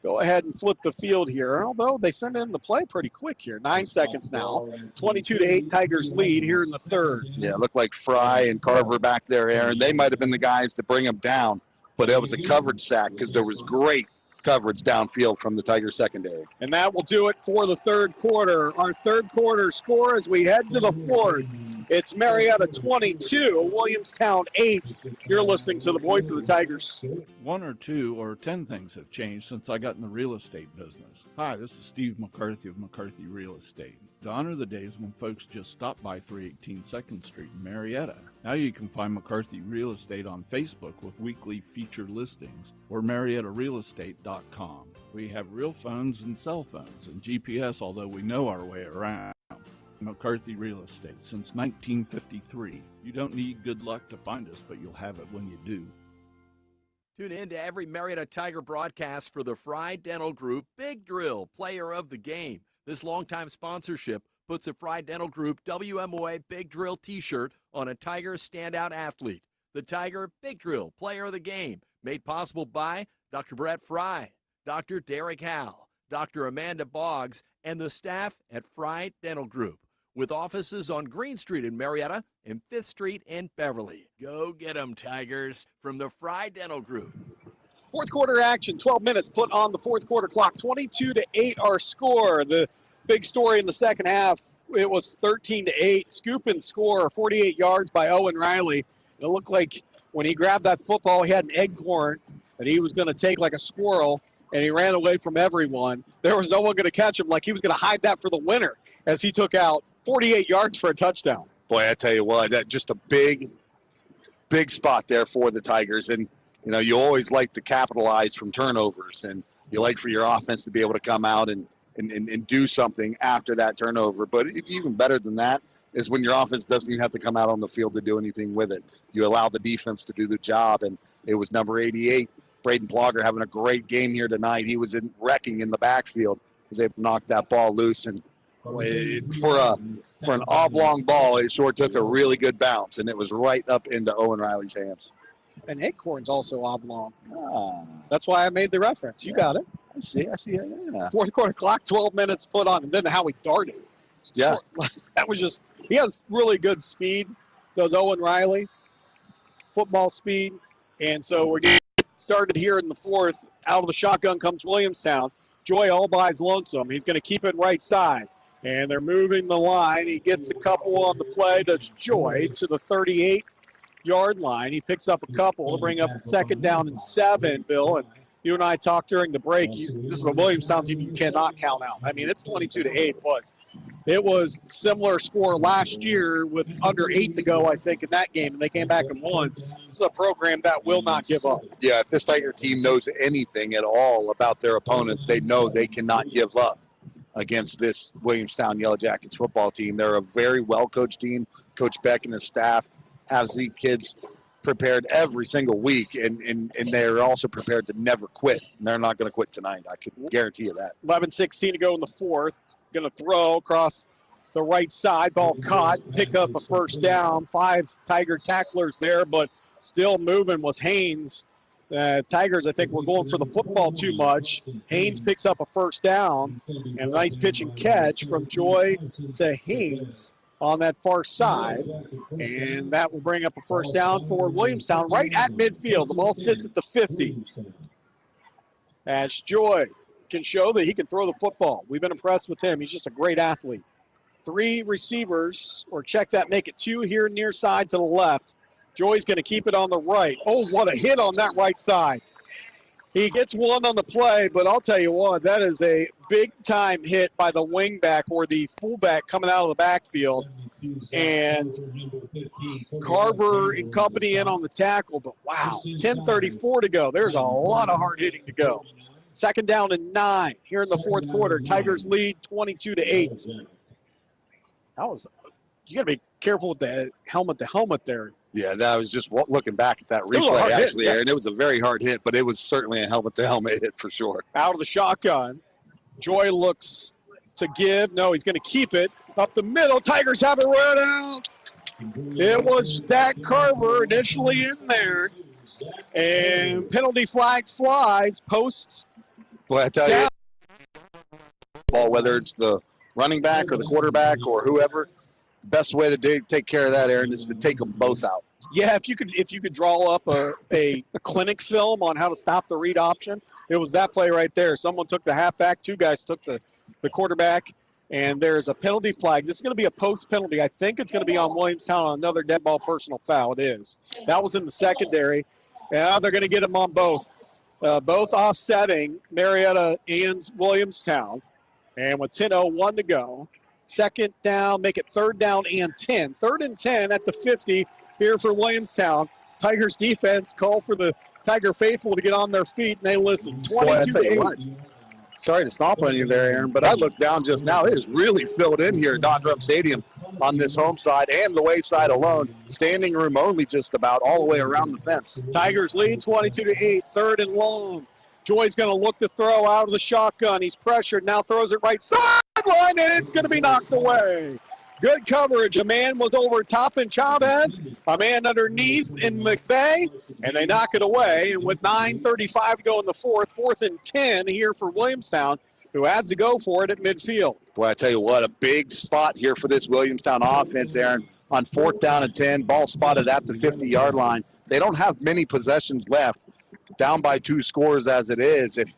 go ahead and flip the field here, although they send in the play pretty quick here. 9 seconds now. 22-8 Tigers lead here in the third. Yeah, it looked like Fry and Carver back there, Aaron. They might have been the guys to bring him down, but it was a coverage sack because there was great coverage downfield from the Tiger secondary. And that will do it for the third quarter. Our third quarter score as we head to the fourth. It's Marietta 22, Williamstown 8. You're listening to the voice of the Tigers. 1 or 2 or 10 things have changed since I got in the real estate business. Hi, this is Steve McCarthy of McCarthy Real Estate. Gone are the days when folks just stopped by 318 2nd Street in Marietta. Now you can find McCarthy Real Estate on Facebook with weekly featured listings or MariettaRealEstate.com. We have real phones and cell phones and GPS, although we know our way around. McCarthy Real Estate since 1953. You don't need good luck to find us, but you'll have it when you do. Tune in to every Marietta Tiger broadcast for the Fry Dental Group Big Drill Player of the Game. This longtime sponsorship puts a Fry Dental Group WMOA Big Drill t-shirt on a Tiger standout athlete. The Tiger Big Drill Player of the Game, made possible by Dr. Brett Fry, Dr. Derek Howell, Dr. Amanda Boggs, and the staff at Fry Dental Group, with offices on Green Street in Marietta and 5th Street in Beverly. Go get 'em, Tigers, from the Fry Dental Group. Fourth quarter action, 12 minutes put on the fourth quarter clock. 22-8 our score. The big story in the second half, it was 13-8. Scoop and score, 48 yards by Owen Riley. It looked like when he grabbed that football, he had an acorn that he was going to take like a squirrel, and he ran away from everyone. There was no one going to catch him, like he was going to hide that for the winner as he took out 48 yards for a touchdown. Boy, I tell you what, that just a big spot there for the Tigers. And, you know, you always like to capitalize from turnovers, and you like for your offense to be able to come out and do something after that turnover. But even better than that is when your offense doesn't even have to come out on the field to do anything with it. You allow the defense to do the job, and it was number 88, Braden Plogger, having a great game here tonight. He was wrecking in the backfield. He was able to knock that ball loose, and for an oblong ball, it sure took a really good bounce, and it was right up into Owen Riley's hands. And acorn's also oblong. That's why I made the reference. You got it. I see. Yeah. Fourth quarter clock, 12 minutes put on, and then how he darted. Yeah. That was just, he has really good speed, does Owen Riley, football speed. And so we're getting started here in the fourth. Out of the shotgun comes Williamstown. Joy all by his lonesome. He's going to keep it right side. And they're moving the line. He gets a couple on the play. Does Joy to the 38-yard line. He picks up a couple to bring up second down and 7, Bill. And you and I talked during the break. This is a Williamstown team you cannot count out. I mean, it's 22-8, but it was similar score last year with under 8 to go, I think, in that game, and they came back and won. This is a program that will not give up. Yeah, if this Tiger team knows anything at all about their opponents, they know they cannot give up against this Williamstown Yellowjackets football team. They're a very well-coached team. Coach Beck and his staff has the kids prepared every single week, and they're also prepared to never quit. And they're not going to quit tonight. I can guarantee you that. 11:16 to go in the fourth. Going to throw across the right side. Ball caught. Pick up a first down. 5 Tiger tacklers there, but still moving was Haynes. Tigers, I think, were going for the football too much. Haynes picks up a first down, and a nice pitch and catch from Joy to Haynes on that far side. And that will bring up a first down for Williamstown right at midfield. The ball sits at the 50. As Joy can show that he can throw the football. We've been impressed with him. He's just a great athlete. 3 receivers, or check that, make it 2 here near side to the left. Joy's going to keep it on the right. Oh, what a hit on that right side. He gets one on the play, but I'll tell you what, that is a big-time hit by the wingback or the fullback coming out of the backfield. And Carver and company in on the tackle, but wow, 10:34 to go. There's a lot of hard hitting to go. Second down and 9 here in the fourth quarter. Tigers lead 22-8. That was, you got to be careful with the helmet there. Yeah, that was just looking back at that replay, actually, hit, Aaron. It was a very hard hit, but it was certainly a helmet-to-helmet hit for sure. Out of the shotgun. Joy looks to give. No, he's going to keep it. Up the middle. Tigers have it run out. It was Zach Carver initially in there. And penalty flag flies. Posts Boy, I tell you, ball, whether it's the running back or the quarterback or whoever, the best way to take care of that, Aaron, is to take them both out. Yeah, if you could draw up a clinic film on how to stop the read option, it was that play right there. Someone took the halfback, two guys took the quarterback, and there's a penalty flag. This is going to be a post penalty. I think it's going to be on Williamstown on another dead ball personal foul. It is. That was in the secondary. And now they're going to get them on both. Both offsetting Marietta and Williamstown. And with 10:01 to go, second down, make it third down and 10. Third and 10 at the 50 here for Williamstown. Tigers defense call for the Tiger faithful to get on their feet, and they listen. 22-8. Sorry to stop on you there, Aaron, but I looked down just now. It is really filled in here at Don Drumm Stadium on this home side and the way side alone. Standing room only just about all the way around the fence. Tigers lead 22-8, third and long. Joy's going to look to throw out of the shotgun. He's pressured, now throws it right sideline, and it's going to be knocked away. Good coverage. A man was over top in Chavez, a man underneath in McVeigh, and they knock it away. And with 9:35 to go in the fourth and 10 here for Williamstown, who has to go for it at midfield. Boy, I tell you what, a big spot here for this Williamstown offense, Aaron. On fourth down and 10, ball spotted at the 50-yard line. They don't have many possessions left, down by 2 scores as it is. If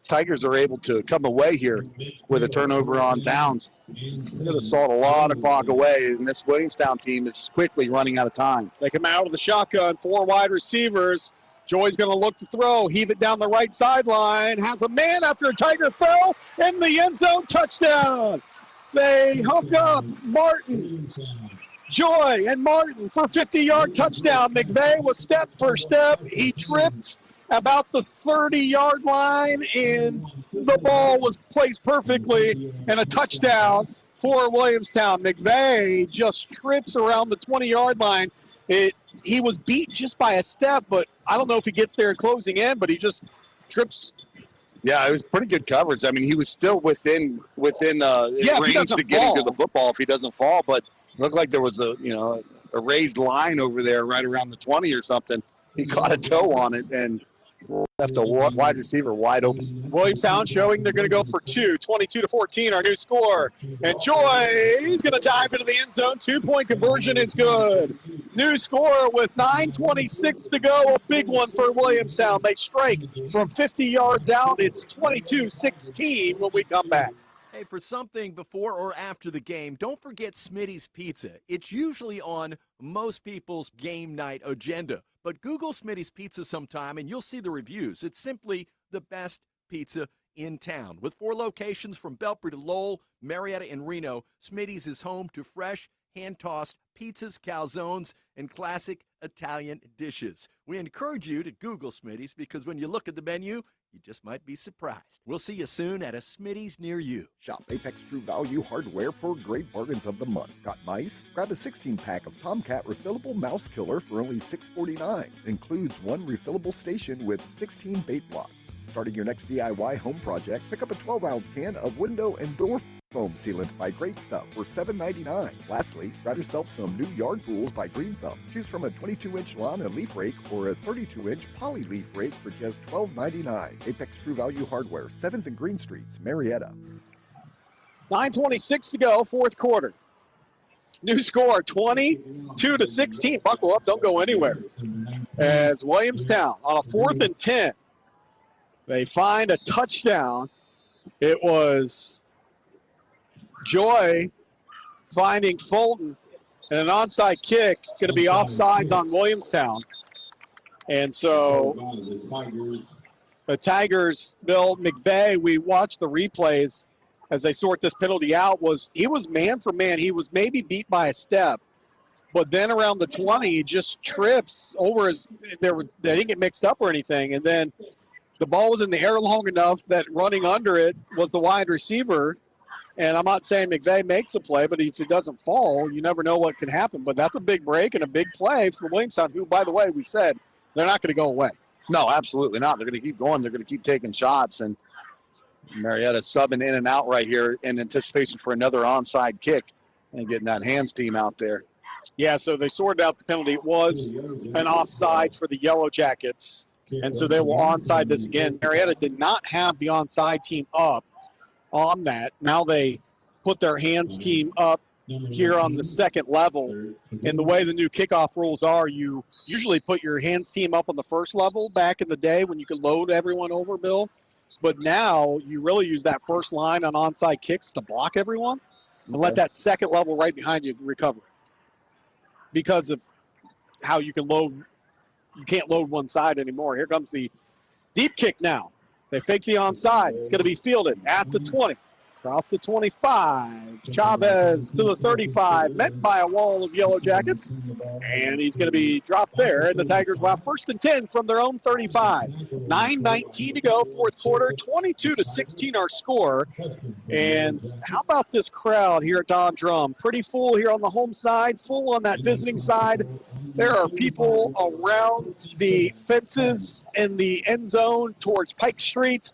Tigers are able to come away here with a turnover on downs, they're going to salt a lot of clock away, and this Williamstown team is quickly running out of time. They come out of the shotgun, 4 wide receivers. Joy's going to look to throw, heave it down the right sideline, has a man after a Tiger throw in the end zone, touchdown. They hook up Martin, Joy, and Martin for 50-yard touchdown. McVeigh was step for step. He tripped about the 30-yard line, and the ball was placed perfectly, and a touchdown for Williamstown. McVeigh just trips around the 20-yard line. He was beat just by a step, but I don't know if he gets there closing in, but he just trips. Yeah, it was pretty good coverage. I mean, he was still within range to getting to the football if he doesn't fall, but it looked like there was a raised line over there right around the 20 or something. He caught a toe on it and left a wide receiver wide open. Williamstown showing they're going to go for 2, 22-14, our new score. And Joy, he's going to dive into the end zone. 2-point conversion is good. New score with 9:26 to go. A big one for Williamstown. They strike from 50 yards out. It's 22-16 when we come back. Hey, for something before or after the game, don't forget Smitty's Pizza. It's usually on most people's game night agenda. But Google Smitty's Pizza sometime and you'll see the reviews. It's simply the best pizza in town. With 4 locations from Belpre to Lowell, Marietta, and Reno, Smitty's is home to fresh, hand-tossed pizzas, calzones, and classic Italian dishes. We encourage you to Google Smitty's because when you look at the menu, you just might be surprised. We'll see you soon at a Smitty's near you. Shop Apex True Value Hardware for great bargains of the month. Got mice? Grab a 16-pack of Tomcat refillable mouse killer for only $6.49. Includes 1 refillable station with 16 bait blocks. Starting your next DIY home project, pick up a 12-ounce can of window and door foam sealant by Great Stuff for $7.99. Lastly, grab yourself some new yard tools by Green Thumb. Choose from a 22-inch lawn and leaf rake or a 32-inch poly leaf rake for just $12.99. Apex True Value Hardware, 7th and Green Streets, Marietta. 9:26 to go, fourth quarter. New score, 22-16. Buckle up, don't go anywhere. As Williamstown on a 4th and 10, they find a touchdown. It was Joy finding Fulton, and an onside kick, going to be offsides on Williamstown. And so the Tigers, Bill McVeigh, we watched the replays as they sort this penalty out, he was man for man. He was maybe beat by a step, but then around the 20, he just trips over they didn't get mixed up or anything. And then the ball was in the air long enough that running under it was the wide receiver. And I'm not saying McVeigh makes a play, but if it doesn't fall, you never know what can happen. But that's a big break and a big play for Williamstown, who, by the way, we said they're not going to go away. No, absolutely not. They're going to keep going. They're going to keep taking shots. And Marietta subbing in and out right here in anticipation for another onside kick and getting that hands team out there. Yeah, so they sorted out the penalty. It was an offside for the Yellowjackets. And so they will onside this again. Marietta did not have the onside team up on that. Now they put their hands team up here on the second level. And the way the new kickoff rules are, you usually put your hands team up on the first level back in the day when you could load everyone over, Bill. But now you really use that first line on onside kicks to block everyone and let that second level right behind you recover. Because of how you can load, you can't load one side anymore. Here comes the deep kick now. They fake the onside. It's going to be fielded at the 20. Across the 25. Chavez to the 35. Met by a wall of Yellow Jackets. And he's going to be dropped there. And the Tigers will have 1st and 10 from their own 35. 9:19 to go, fourth quarter. 22-16 our score. And how about this crowd here at Don Drumm? Pretty full here on the home side, full on that visiting side. There are people around the fences in the end zone towards Pike Street.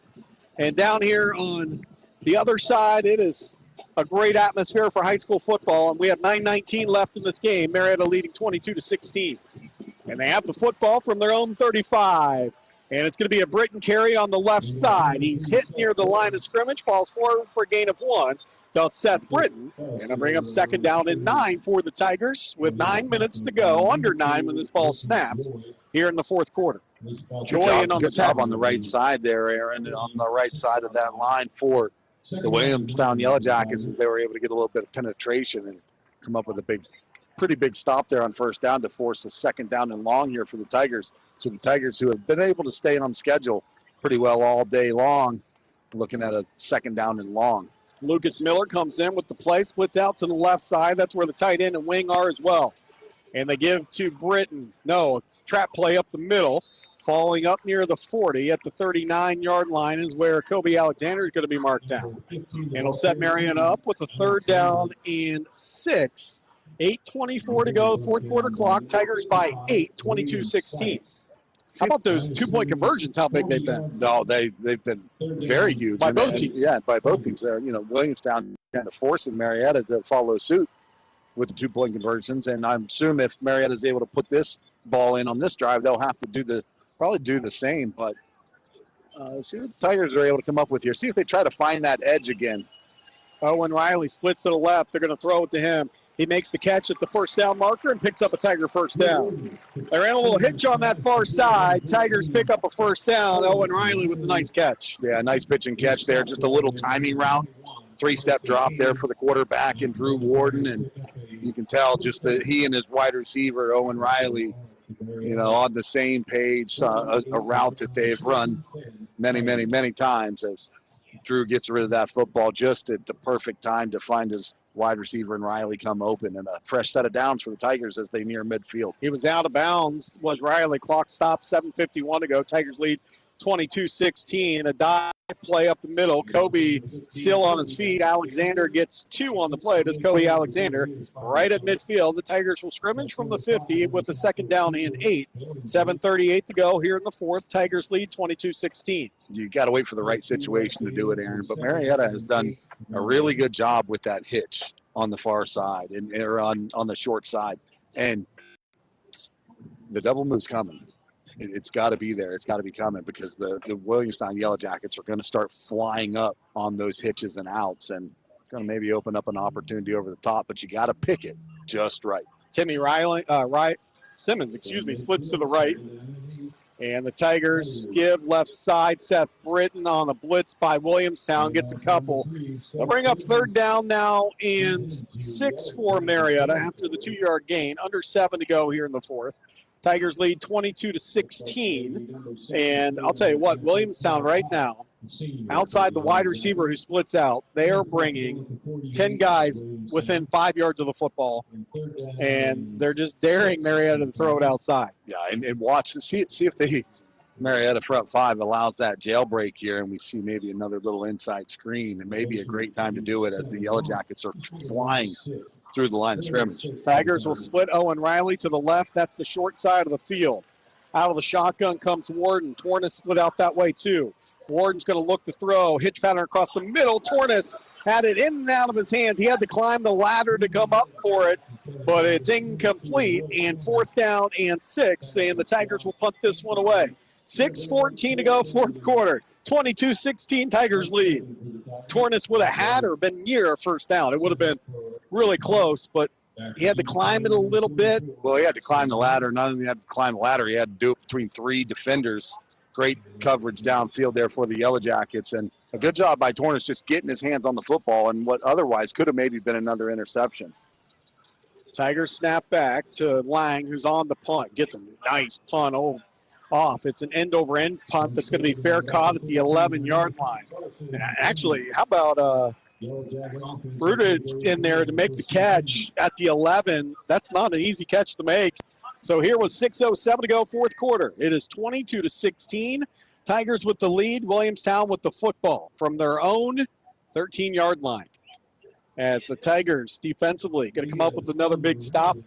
And down here on the other side, it is a great atmosphere for high school football. And we have 9:19 left in this game. Marietta leading 22-16. And they have the football from their own 35. And it's going to be a Britton carry on the left side. He's hit near the line of scrimmage, falls forward for a gain of 1. Does Seth Britton. And I bring up 2nd down and 9 for the Tigers with 9 minutes to go, under 9 when this ball snapped here in the fourth quarter. Good job on the right side there, Aaron, on the right side of that line for the Williamstown Yellowjackets, as they were able to get a little bit of penetration and come up with a pretty big stop there on 1st down to force a 2nd down and long here for the Tigers. So the Tigers, who have been able to stay on schedule pretty well all day long, looking at a 2nd down and long. Lucas Miller comes in with the play, splits out to the left side. That's where the tight end and wing are as well. And they give to Britton. No, it's trap play up the middle. Falling up near the 40 at the 39-yard line is where Kobe Alexander is going to be marked down. And he'll set Marietta up with a 3rd down and 6. 8:24 to go, fourth quarter clock. Tigers by 8, 22-16. How about those 2-point conversions, how big they've been? No, they've been very huge. By both teams. Yeah, by both teams there. You know, Williamstown kind of forcing Marietta to follow suit with the 2-point conversions. And I'm assuming if Marietta is able to put this ball in on this drive, they'll have to probably do the same. But see what the Tigers are able to come up with here. See if they try to find that edge again. Owen Riley splits to the left. They're going to throw it to him. He makes the catch at the 1st down marker and picks up a Tiger 1st down. They ran a little hitch on that far side. Tigers pick up a 1st down. Owen Riley with a nice catch. Yeah, nice pitch and catch there. Just a little timing route. 3-step drop there for the quarterback and Drew Warden. And you can tell just that he and his wide receiver, Owen Riley, on the same page, a route that they've run many, many, many times as Drew gets rid of that football just at the perfect time to find his wide receiver and Riley come open, and a fresh set of downs for the Tigers as they near midfield. He was out of bounds, was Riley. Clock stopped, 7:51 to go. Tigers lead 22-16. A dive play up the middle. Kobe still on his feet. Alexander gets 2 on the play. Does Kobe Alexander right at midfield. The Tigers will scrimmage from the 50 with a 2nd down and 8. 7:38 to go here in the fourth. Tigers lead 22-16. You got to wait for the right situation to do it, Aaron. But Marietta has done a really good job with that hitch on the far side or on the short side. And the double move's coming. It's got to be there. It's got to be coming because the Williamstown Yellowjackets are going to start flying up on those hitches and outs, and it's going to maybe open up an opportunity over the top, but you got to pick it just right. Timmy Simmons, splits to the right. And the Tigers give left side. Seth Britton on the blitz by Williamstown gets a couple. They'll bring up 3rd down now and 6 for Marietta after the 2-yard gain. Under 7 to go here in the fourth. Tigers lead 22-16. And I'll tell you what, Williamstown right now, outside the wide receiver who splits out, they are bringing 10 guys within 5 yards of the football. And they're just daring Marietta to throw it outside. Yeah, and watch, see if the Marietta front 5 allows that jailbreak here, and we see maybe another little inside screen, and maybe a great time to do it as the Yellowjackets are flying through the line of scrimmage. Tigers will split Owen Riley to the left. That's the short side of the field. Out of the shotgun comes Warden. Tornes split out that way too. Warden's going to look to throw. Hitch pattern across the middle. Tornes had it in and out of his hands. He had to climb the ladder to come up for it, but it's incomplete. And 4th down and 6, and the Tigers will punt this one away. 6:14 to go, fourth quarter. 22-16, Tigers lead. Tornes would have had or been near a first down. It would have been really close, but he had to climb it a little bit. Well, he had to climb the ladder. Not only had to climb the ladder, he had to do it between three defenders. Great coverage downfield there for the Yellowjackets, and a good job by Tornes just getting his hands on the football and what otherwise could have maybe been another interception. Tigers snap back to Lang, who's on the punt. Gets a nice punt off. It's an end-over-end punt that's going to be fair caught at the 11-yard line. Actually, how about rooted in there to make the catch at the 11? That's not an easy catch to make. So here was 6:07 to go, fourth quarter. It is 22-16. Tigers with the lead. Williamstown with the football from their own 13-yard line. As the Tigers defensively going to come up with another big stop.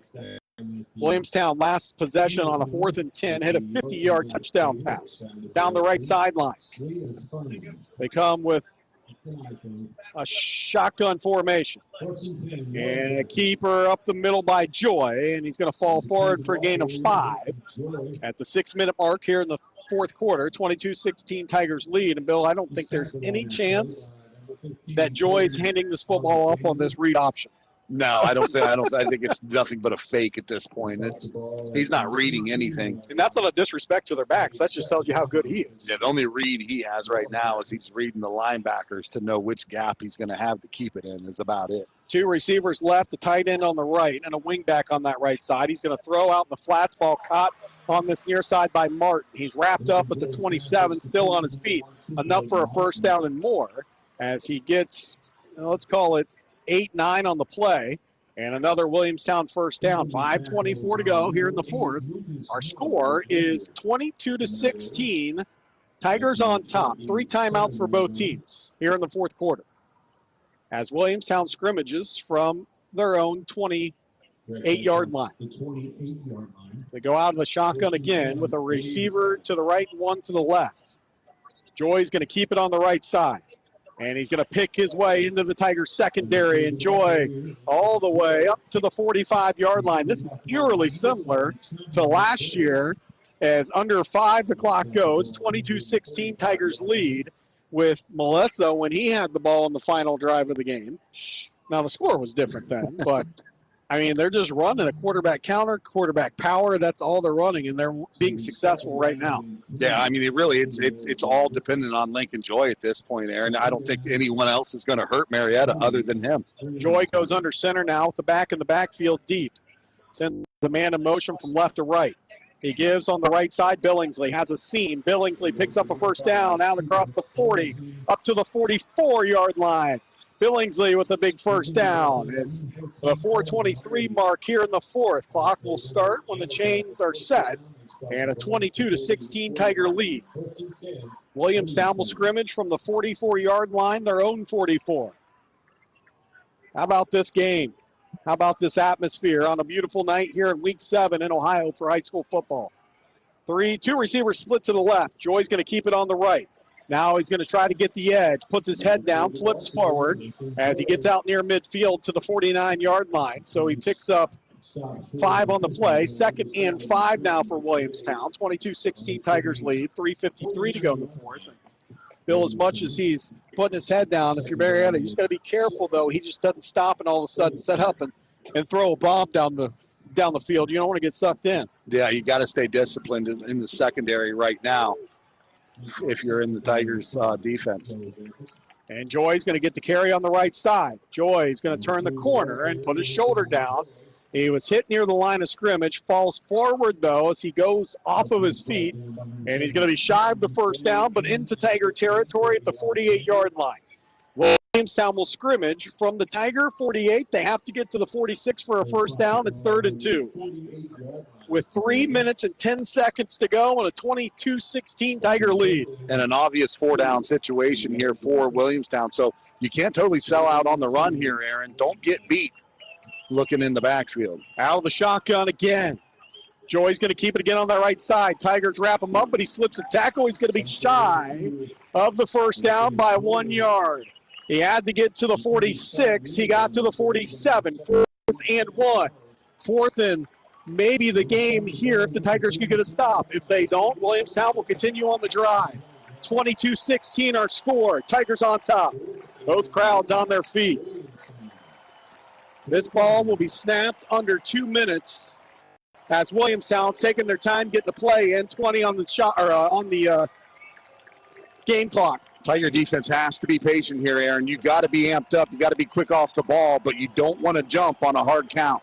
Williamstown last possession on a 4th and 10 hit a 50-yard touchdown pass down the right sideline. They come with a shotgun formation. And a keeper up the middle by Joy, and he's going to fall forward for a gain of 5 at the 6-minute mark here in the fourth quarter. 22-16 Tigers lead. And Bill, I don't think there's any chance that Joy's handing this football off on this read option. No, I think it's nothing but a fake at this point. He's not reading anything. And that's not a disrespect to their backs. That just tells you how good he is. Yeah, the only read he has right now is he's reading the linebackers to know which gap he's going to have to keep it in is about it. 2 receivers left, a tight end on the right, and a wing back on that right side. He's going to throw out in the flats, ball caught on this near side by Martin. He's wrapped up at the 27, still on his feet. Enough for a first down and more as he gets, let's call it, 8-9 on the play, and another Williamstown first down. 5:24 to go here in the fourth. Our score is 22-16. Tigers on top. 3 timeouts for both teams here in the fourth quarter. As Williamstown scrimmages from their own 28-yard line. They go out of the shotgun again with a receiver to the right and one to the left. Joy's going to keep it on the right side. And he's going to pick his way into the Tigers secondary. And Joy all the way up to the 45-yard line. This is eerily similar to last year as under 5 the clock goes. 22-16 Tigers lead with Melissa when he had the ball in the final drive of the game. Now the score was different then, but I mean, they're just running a quarterback counter, quarterback power. That's all they're running, and they're being successful right now. Yeah, I mean, it's all dependent on Lincoln Joy at this point, Aaron. I don't think anyone else is going to hurt Marietta other than him. Joy goes under center now with the back in the backfield deep. Sends the man in motion from left to right. He gives on the right side. Billingsley has a seam. Billingsley picks up a first down out across the 40, up to the 44-yard line. Billingsley with a big first down. It's the 4:23 mark here in the fourth. Clock will start when the chains are set. And a 22-16 Tiger lead. Williamstown will scrimmage from the 44-yard line, their own 44. How about this game? How about this atmosphere on a beautiful night here in Week 7 in Ohio for high school football? 2 receivers split to the left. Joy's going to keep it on the right. Now he's going to try to get the edge, puts his head down, flips forward as he gets out near midfield to the 49-yard line. So he picks up 5 on the play. 2nd and 5 now for Williamstown. 22-16 Tigers lead. 3:53 to go in the fourth. Bill, as much as he's putting his head down, if you're Marietta, you just got to be careful, though. He just doesn't stop and all of a sudden set up and throw a bomb down the field. You don't want to get sucked in. Yeah, you got to stay disciplined in the secondary right now if you're in the Tigers' defense. And Joy's going to get the carry on the right side. Joy's going to turn the corner and put his shoulder down. He was hit near the line of scrimmage, falls forward, though, as he goes off of his feet. And he's going to be shy of the first down, but into Tiger territory at the 48-yard line. Williamstown will scrimmage from the Tiger 48. They have to get to the 46 for a first down. It's 3rd and 2. With 3 minutes and 10 seconds to go and a 22-16 Tiger lead. And an obvious 4-down situation here for Williamstown. So you can't totally sell out on the run here, Aaron. Don't get beat looking in the backfield. Out of the shotgun again. Joy's going to keep it again on the right side. Tigers wrap him up, but he slips a tackle. He's going to be shy of the first down by 1 yard. He had to get to the 46. He got to the 47. 4th and 1. 4th and maybe the game here if the Tigers could get a stop. If they don't, Williamstown will continue on the drive. 22-16 our score. Tigers on top. Both crowds on their feet. This ball will be snapped under 2 minutes as Williamstown's taking their time getting the play in. 20 on the shot or on the game clock. Tiger defense has to be patient here, Aaron. You got to be amped up. You got to be quick off the ball, but you don't want to jump on a hard count.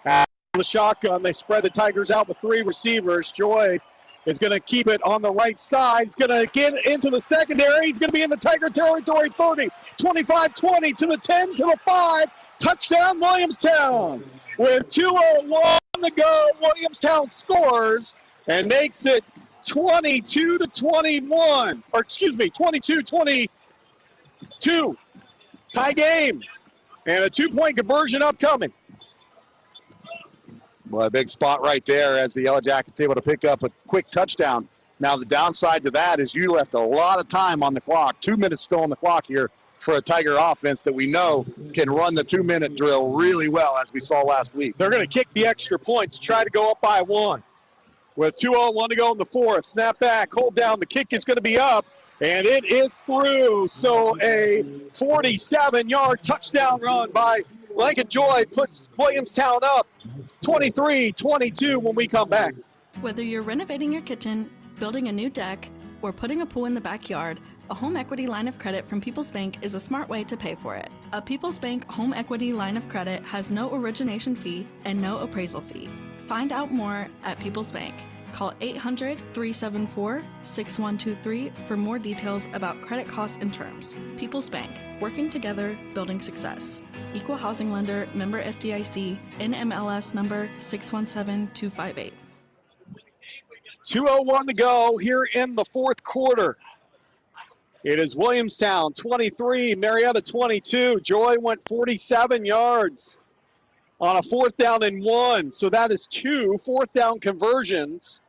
On the shotgun, they spread the Tigers out with 3 receivers. Joy is going to keep it on the right side. He's going to get into the secondary. He's going to be in the Tiger territory. 30, 25-20 to the 10 to the 5. Touchdown, Williamstown. With 2:01 to go, Williamstown scores and makes it 22-21. Or excuse me, 22-22. Tie game. And a 2-point conversion upcoming. Well, a big spot right there as the Yellowjackets able to pick up a quick touchdown. Now, the downside to that is you left a lot of time on the clock. 2 minutes still on the clock here for a Tiger offense that we know can run the 2-minute drill really well, as we saw last week. They're going to kick the extra point to try to go up by 1. With 2:01 to go in the 4th. Snap back, hold down. The kick is going to be up, and it is through. So a 47-yard touchdown run by Lincoln Joy puts Williamstown up 23-22 when we come back. Whether you're renovating your kitchen, building a new deck, or putting a pool in the backyard, a home equity line of credit from People's Bank is a smart way to pay for it. A People's Bank home equity line of credit has no origination fee and no appraisal fee. Find out more at People's Bank. Call 800-374-6123 for more details about credit costs and terms. People's Bank, working together, building success. Equal housing lender, member FDIC, NMLS number 617258. 2:01 to go here in the 4th quarter. It is Williamstown 23, Marietta 22. Joy went 47 yards on a 4th down and 1. So that is 2 4th down conversions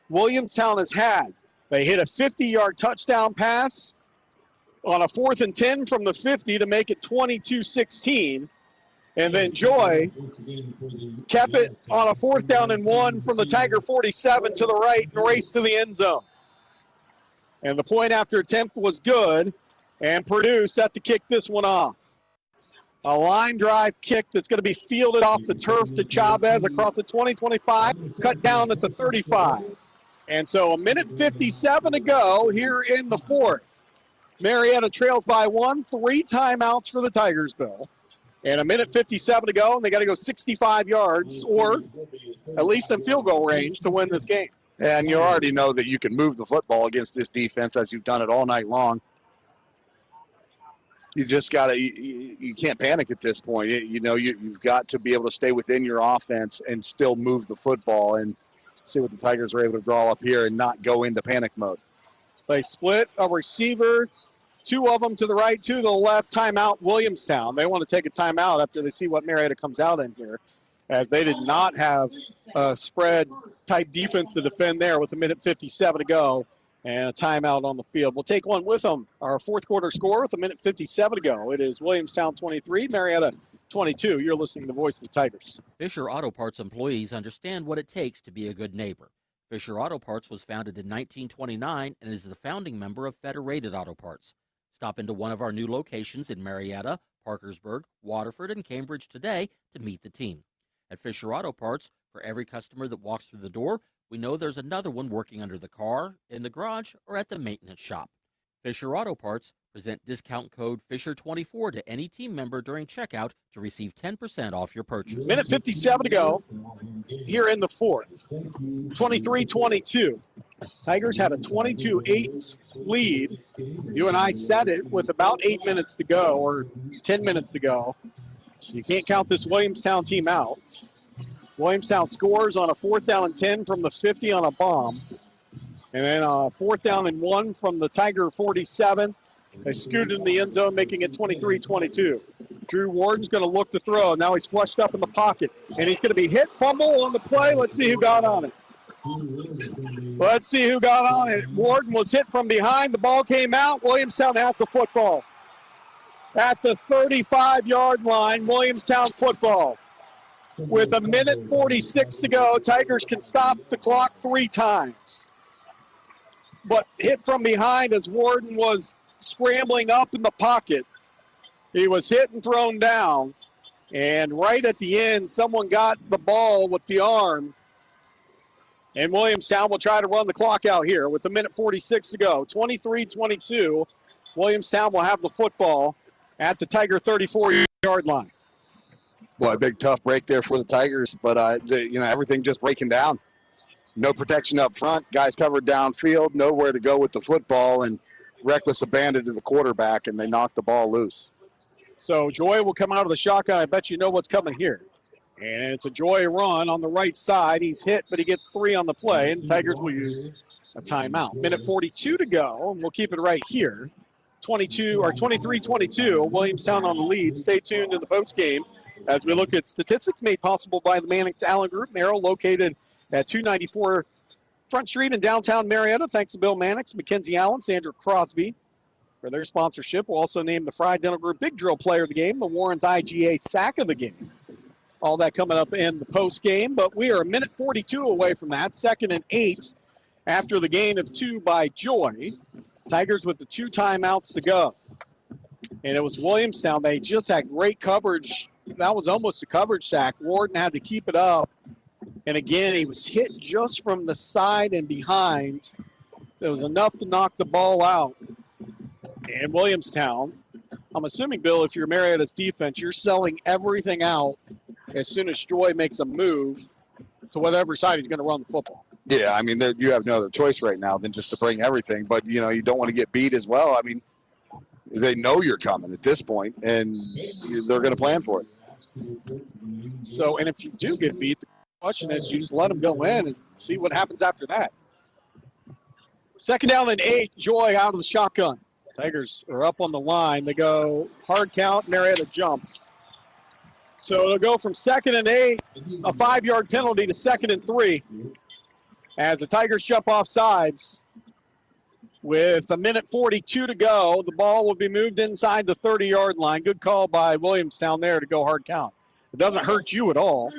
Williamstown has had. They hit a 50-yard touchdown pass on a 4th and 10 from the 50 to make it 22-16. And then Joy kept it on a 4th down and 1 from the Tiger 47 to the right and raced to the end zone. And the point after attempt was good, and Purdue set to kick this one off. A line drive kick that's going to be fielded off the turf to Chavez across the 20-25, cut down at the 35. And so 1:57 to go here in the 4th. Marietta trails by 1, 3 timeouts for the Tigers, Bill. And 1:57 to go, and they got to go 65 yards or at least in field goal range to win this game. And you already know that you can move the football against this defense as you've done it all night long. You just got to, you can't panic at this point. You've got to be able to stay within your offense and still move the football and see what the Tigers are able to draw up here and not go into panic mode. They split a receiver, 2 of them to the right, 2 to the left. Timeout, Williamstown. They want to take a timeout after they see what Marietta comes out in here, as they did not have a spread-type defense to defend there with 1:57 to go. And a timeout on the field. We'll take one with them. Our 4th quarter score with 1:57 to go. It is Williamstown 23, Marietta 22. You're listening to the voice of the Tigers. Fisher Auto Parts employees understand what it takes to be a good neighbor. Fisher Auto Parts was founded in 1929 and is the founding member of Federated Auto Parts. Stop into one of our new locations in Marietta, Parkersburg, Waterford, and Cambridge today to meet the team. At Fisher Auto Parts, for every customer that walks through the door, we know there's another one working under the car, in the garage, or at the maintenance shop. Fisher Auto Parts present discount code Fisher24 to any team member during checkout to receive 10% off your purchase. 1:57 to go here in the 4th. 23-22. Tigers had a 22-8 lead. You and I said it with about 8 minutes to go, or 10 minutes to go. You can't count this Williamstown team out. Williamstown scores on a 4th down and 10 from the 50 on a bomb. And then a 4th down and 1 from the Tiger 47. They scooted in the end zone, making it 23-22. Drew Warden's going to look to throw. Now he's flushed up in the pocket. And he's going to be hit, fumble on the play. Let's see who got on it. Let's see who got on it. Warden was hit from behind. The ball came out. Williamstown has the football. At the 35-yard line, Williamstown football. With a minute 46 to go, Tigers can stop the clock 3 times. But hit from behind as Warden was scrambling up in the pocket. He was hit and thrown down. And right at the end, someone got the ball with the arm. And Williamstown will try to run the clock out here with a minute 46 to go. 23-22. Williamstown will have the football at the Tiger 34-yard line. Well, a big tough break there for the Tigers, but everything just breaking down. No protection up front, guys covered downfield, nowhere to go with the football, and reckless abandon to the quarterback, and they knocked the ball loose. So Joy will come out of the shotgun. I bet you know what's coming here. And it's a Joy run on the right side. He's hit, but he gets 3 on the play, and Tigers will use a timeout. Minute 42 to go, and we'll keep it right here. 23-22, Williamstown on the lead. Stay tuned to the post game as we look at statistics made possible by the Mannix Allen Group. Merrill located at 294 Front Street in downtown Marietta. Thanks to Bill Mannix, Mackenzie Allen, Sandra Crosby for their sponsorship. We'll also name the Fry Dental Group Big Drill Player of the Game, the Warren's IGA Sack of the Game. All that coming up in the post game, but we are a minute 42 away from that. 2nd and 8 after the gain of 2 by Joy. Tigers with the 2 timeouts to go. And it was Williamstown. They just had great coverage. That was almost a coverage sack. Warden had to keep it up. And again, he was hit just from the side and behind. It was enough to knock the ball out. And Williamstown, I'm assuming, Bill, if you're Marietta's defense, you're selling everything out as soon as Joy makes a move to whatever side he's going to run the football. Yeah, I mean, you have no other choice right now than just to bring everything. But, you don't want to get beat as well. I mean, they know you're coming at this point, and they're going to plan for it. So, and if you do get beat, the question is you just let them go in and see what happens after that. 2nd down and 8, Joy out of the shotgun. Tigers are up on the line. They go hard count, Marietta jumps. So they'll go from 2nd and 8, a 5-yard penalty, to 2nd and 3. As the Tigers jump off sides with a minute 42 to go, the ball will be moved inside the 30-yard line. Good call by Williamstown there to go hard count. It doesn't hurt you at all.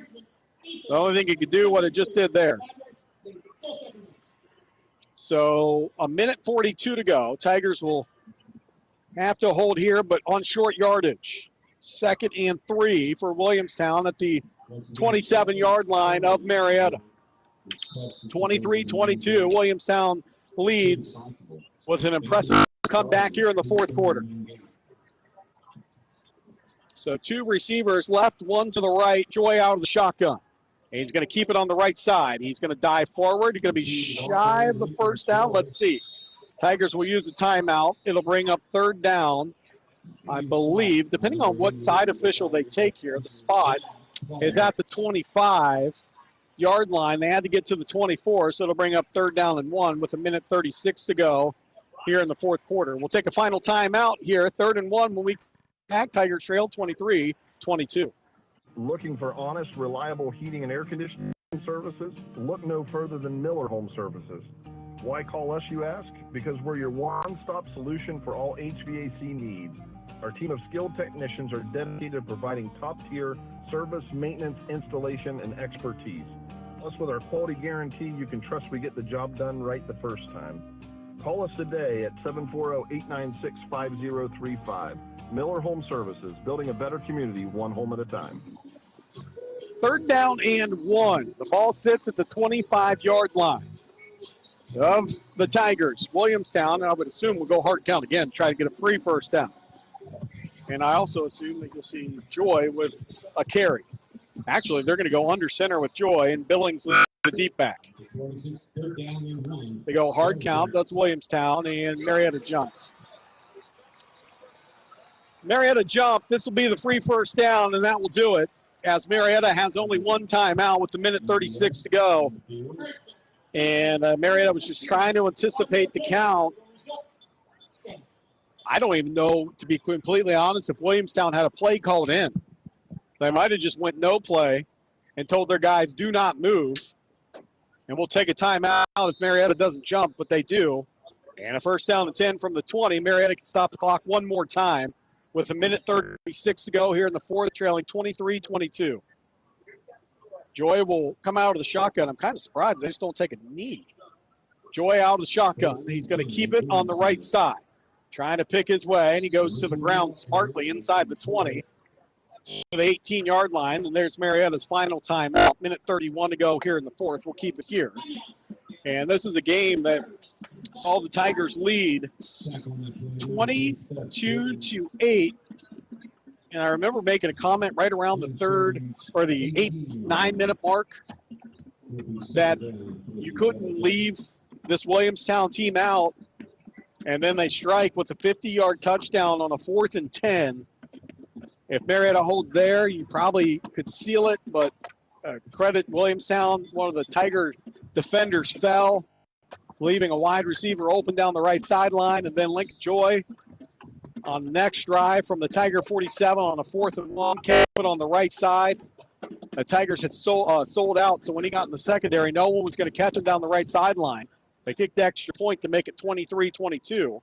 The only thing you could do what it just did there. So a minute 42 to go. Tigers will have to hold here, but on short yardage. 2nd and 3 for Williamstown at the 27-yard line of Marietta. 23-22, Williamstown leads with an impressive comeback here in the 4th quarter. So 2 receivers left, 1 to the right. Joy out of the shotgun. And he's going to keep it on the right side. He's going to dive forward. He's going to be shy of the first down. Let's see. Tigers will use a timeout. It'll bring up 3rd down, I believe, depending on what side official they take here. The spot is at the 25-yard line. They had to get to the 24, so it'll bring up 3rd down and 1 with a minute 36 to go here in the 4th quarter. We'll take a final timeout here. 3rd and 1 when we back. Tigers trail 23-22. Looking for honest, reliable heating and air conditioning services? Look no further than Miller Home Services. Why call us, you ask? Because we're your one-stop solution for all HVAC needs. Our team of skilled technicians are dedicated to providing top-tier service, maintenance, installation, and expertise. Plus, with our quality guarantee, you can trust we get the job done right the first time. Call us today at 740-896-5035. Miller Home Services, building a better community, one home at a time. 3rd down and 1. The ball sits at the 25-yard line of the Tigers. Williamstown, I would assume, will go hard count again, try to get a free first down. And I also assume that you'll see Joy with a carry. Actually, they're going to go under center with Joy, and Billings leads the deep back. They go hard count. That's Williamstown, and Marietta jumps. Marietta jump. This will be the free first down, and that will do it, as Marietta has only 1 timeout with a minute 36 to go. And Marietta was just trying to anticipate the count. I don't even know, to be completely honest, if Williamstown had a play called in. They might have just went no play and told their guys, do not move. And we'll take a timeout if Marietta doesn't jump, but they do. And a first down and 10 from the 20. Marietta can stop the clock one more time with a minute 36 to go here in the 4th, trailing 23-22. Joy will come out of the shotgun. I'm kind of surprised they just don't take a knee. Joy out of the shotgun. He's going to keep it on the right side. Trying to pick his way, and he goes to the ground smartly inside the 20 to the 18-yard line. And there's Marietta's final timeout. Minute 31 to go here in the fourth. We'll keep it here. And this is a game that saw the Tigers lead 22-8. And I remember making a comment right around the third or the 9-minute mark that you couldn't leave this Williamstown team out. And then they strike with a 50-yard touchdown on a 4th and 10. If Marietta holds there, you probably could seal it, but credit Williamstown. One of the Tiger defenders fell, leaving a wide receiver open down the right sideline, and then Lincoln Joy on the next drive from the Tiger 47 on a 4th and 1, kept it on the right side. The Tigers had sold out, so when he got in the secondary, no one was going to catch him down the right sideline. They kicked the extra point to make it 23-22.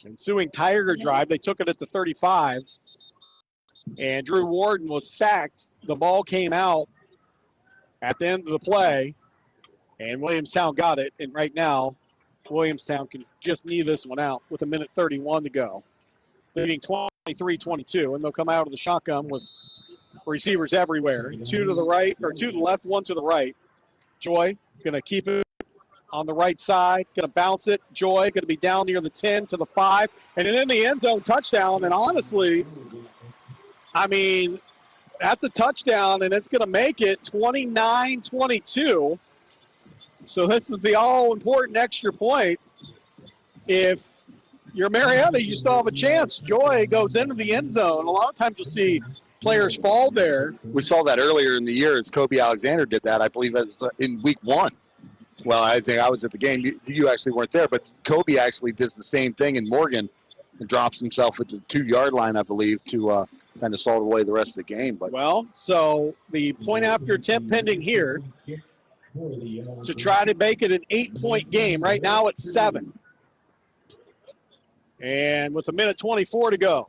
Ensuing Tiger drive, they took it at the 35. And Drew Warden was sacked. The ball came out at the end of the play. And Williamstown got it. And right now, Williamstown can just knee this one out with a minute 31 to go. Leading 23-22. And they'll come out of the shotgun with receivers everywhere. 2 to the right, or 2 to the left, 1 to the right. Joy going to keep it on the right side, going to bounce it. Joy going to be down near the 10 to the 5, and then in the end zone touchdown. And honestly, I mean, that's a touchdown, and it's going to make it 29-22. So this is the all-important extra point. If you're Marietta, you still have a chance. Joy goes into the end zone. A lot of times you'll see players fall there. We saw that earlier in the year as Kobe Alexander did that. I believe that was in week 1. Well, I think I was at the game. You actually weren't there, but Kobe actually does the same thing in Morgan and drops himself at the 2-yard line, I believe, to kind of salt away the rest of the game. But well, so the point after attempt pending here to try to make it an 8-point game. Right now it's 7. And with a minute 24 to go,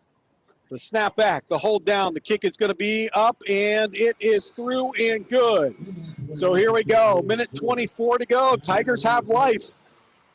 the snap back, the hold down, the kick is going to be up, and it is through and good. So here we go, minute 24 to go. Tigers have life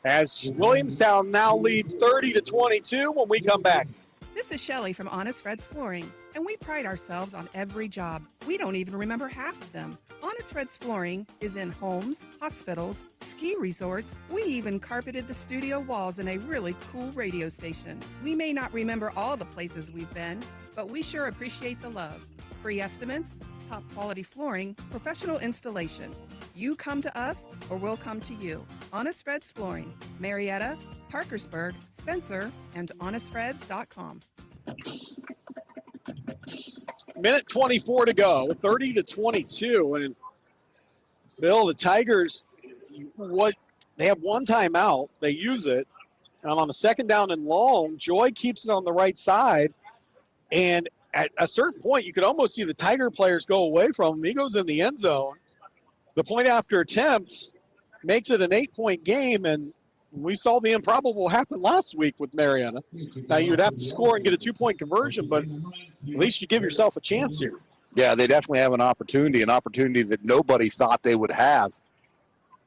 as Williamstown now leads 30-22 when we come back. This is Shelley from Honest Fred's Flooring, and we pride ourselves on every job. We don't even remember half of them. Honest Fred's Flooring is in homes, hospitals, ski resorts. We even carpeted the studio walls in a really cool radio station. We may not remember all the places we've been, but we sure appreciate the love. Free estimates, top quality flooring, professional installation. You come to us or we'll come to you. Honest Fred's Flooring, Marietta, Parkersburg, Spencer, and honestfreds.com. Minute 24 to go, 30-22. And Bill, the Tigers, they have one timeout. They use it. And on a second down and long, Joy keeps it on the right side. And at a certain point, you could almost see the Tiger players go away from him. He goes in the end zone. The point after attempt makes it an 8-point game, and we saw the improbable happen last week with Marietta. Now, you'd have to score and get a 2-point conversion, but at least you give yourself a chance here. Yeah, they definitely have an opportunity that nobody thought they would have.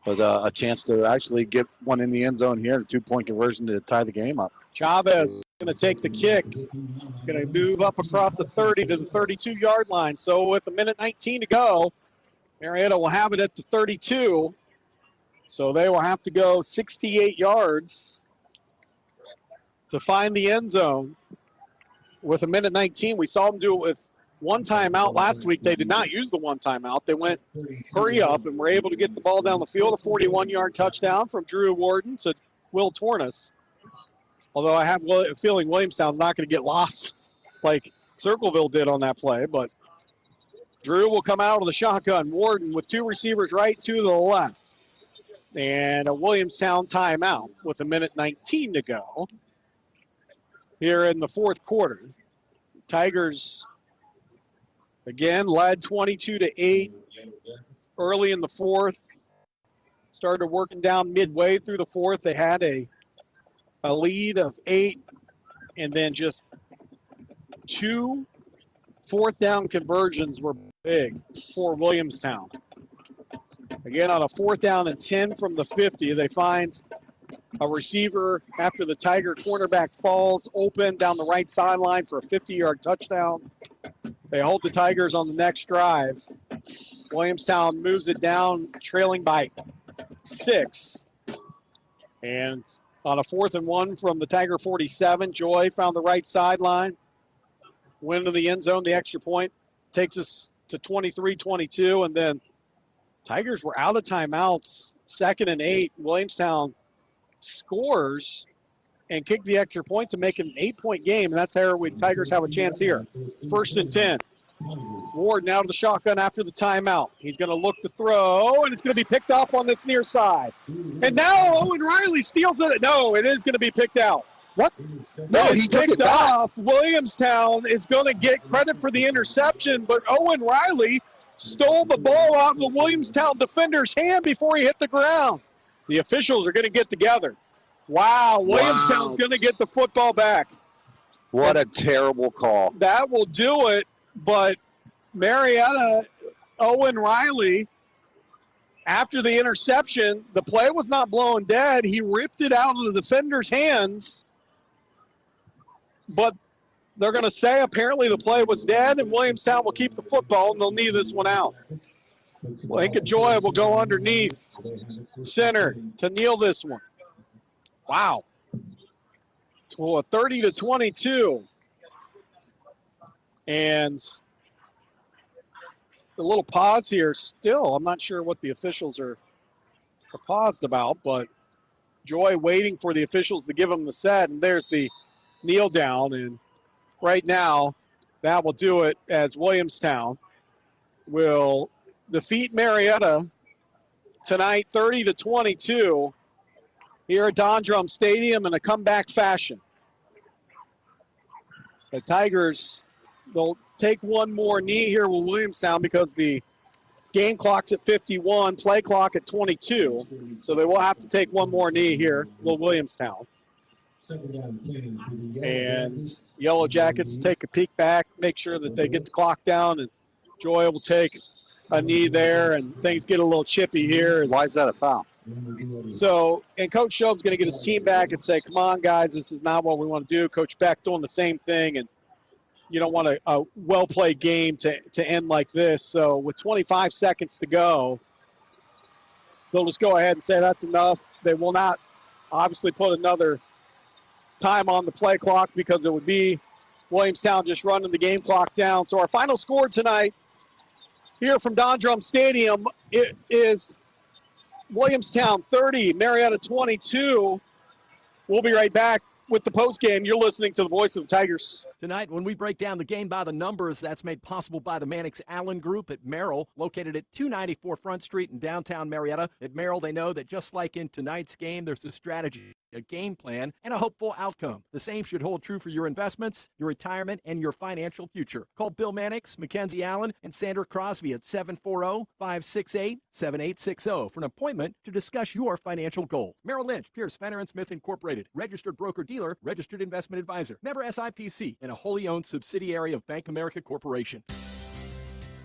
But a chance to actually get one in the end zone here, a 2-point conversion to tie the game up. Chavez going to take the kick, going to move up across the 30 to the 32-yard line. So with a minute 19 to go, Marietta will have it at the 32. So they will have to go 68 yards to find the end zone. With a minute 19, we saw them do it with one timeout last week. They did not use the one timeout. They went hurry up and were able to get the ball down the field. A 41-yard touchdown from Drew Warden to Will Tornes. Although I have a feeling Williamstown's not going to get lost like Circleville did on that play. But Drew will come out of the shotgun. Warden with 2 receivers right, 2 to the left. And a Williamstown timeout with a minute 19 to go here in the fourth quarter. Tigers, again, led 22-8 early in the fourth. Started working down midway through the fourth. They had a lead of 8, and then just 2 fourth down conversions were big for Williamstown. Again, on a 4th down and 10 from the 50, they find a receiver after the Tiger cornerback falls open down the right sideline for a 50-yard touchdown. They hold the Tigers on the next drive. Williamstown moves it down, trailing by 6. And on a 4th and 1 from the Tiger 47, Joy found the right sideline. Went into the end zone, the extra point takes us to 23-22, and then Tigers were out of timeouts, 2nd and 8. Williamstown scores and kicked the extra point to make it an 8-point game, and that's how the Tigers have a chance here. 1st and 10. Ward now to the shotgun after the timeout. He's going to look to throw, and it's going to be picked up on this near side. And now Owen Riley steals it. No, it is going to be picked out. What? No, he took it off. Williamstown is going to get credit for the interception, but Owen Riley stole the ball out of the Williamstown defender's hand before he hit the ground. The officials are going to get together. Wow, Williamstown's going to get the football back. What a terrible call. That will do it, but Marietta, Owen Riley, after the interception, the play was not blown dead. He ripped it out of the defender's hands, but they're going to say apparently the play was dead, and Williamstown will keep the football, and they'll knee this one out. Lincoln Joy will go underneath center to kneel this one. Wow. To a 30-22. And a little pause here still. I'm not sure what the officials are paused about, but Joy waiting for the officials to give them the set, and there's the kneel down, and right now that will do it as Williamstown will defeat Marietta tonight 30-22 here at Don Drumm Stadium in a comeback fashion. The Tigers, they'll take one more knee here with Williamstown because the game clock's at 51, play clock at 22. So they will have to take one more knee here with Williamstown. And Yellowjackets take a peek back, make sure that they get the clock down, and Joy will take a knee there, and things get a little chippy here. Why is that a foul? So, and Coach Shob's going to get his team back and say, come on, guys, this is not what we want to do. Coach Beck doing the same thing, and you don't want a well-played game to end like this. So with 25 seconds to go, they'll just go ahead and say that's enough. They will not obviously put another time on the play clock because it would be Williamstown just running the game clock down. So our final score tonight here from Don Drumm Stadium, it is Williamstown 30, Marietta 22. We'll be right back with the postgame. You're listening to the voice of the Tigers. Tonight, when we break down the game by the numbers, that's made possible by the Mannix Allen Group at Merrill, located at 294 Front Street in downtown Marietta. At Merrill, they know that just like in tonight's game, there's a strategy, a game plan, and a hopeful outcome. The same should hold true for your investments, your retirement, and your financial future. Call Bill Mannix, Mackenzie Allen, and Sandra Crosby at 740-568-7860 for an appointment to discuss your financial goals. Merrill Lynch, Pierce, Fenner & Smith Incorporated, registered broker-dealer, registered investment advisor, member SIPC, and a wholly owned subsidiary of Bank America Corporation.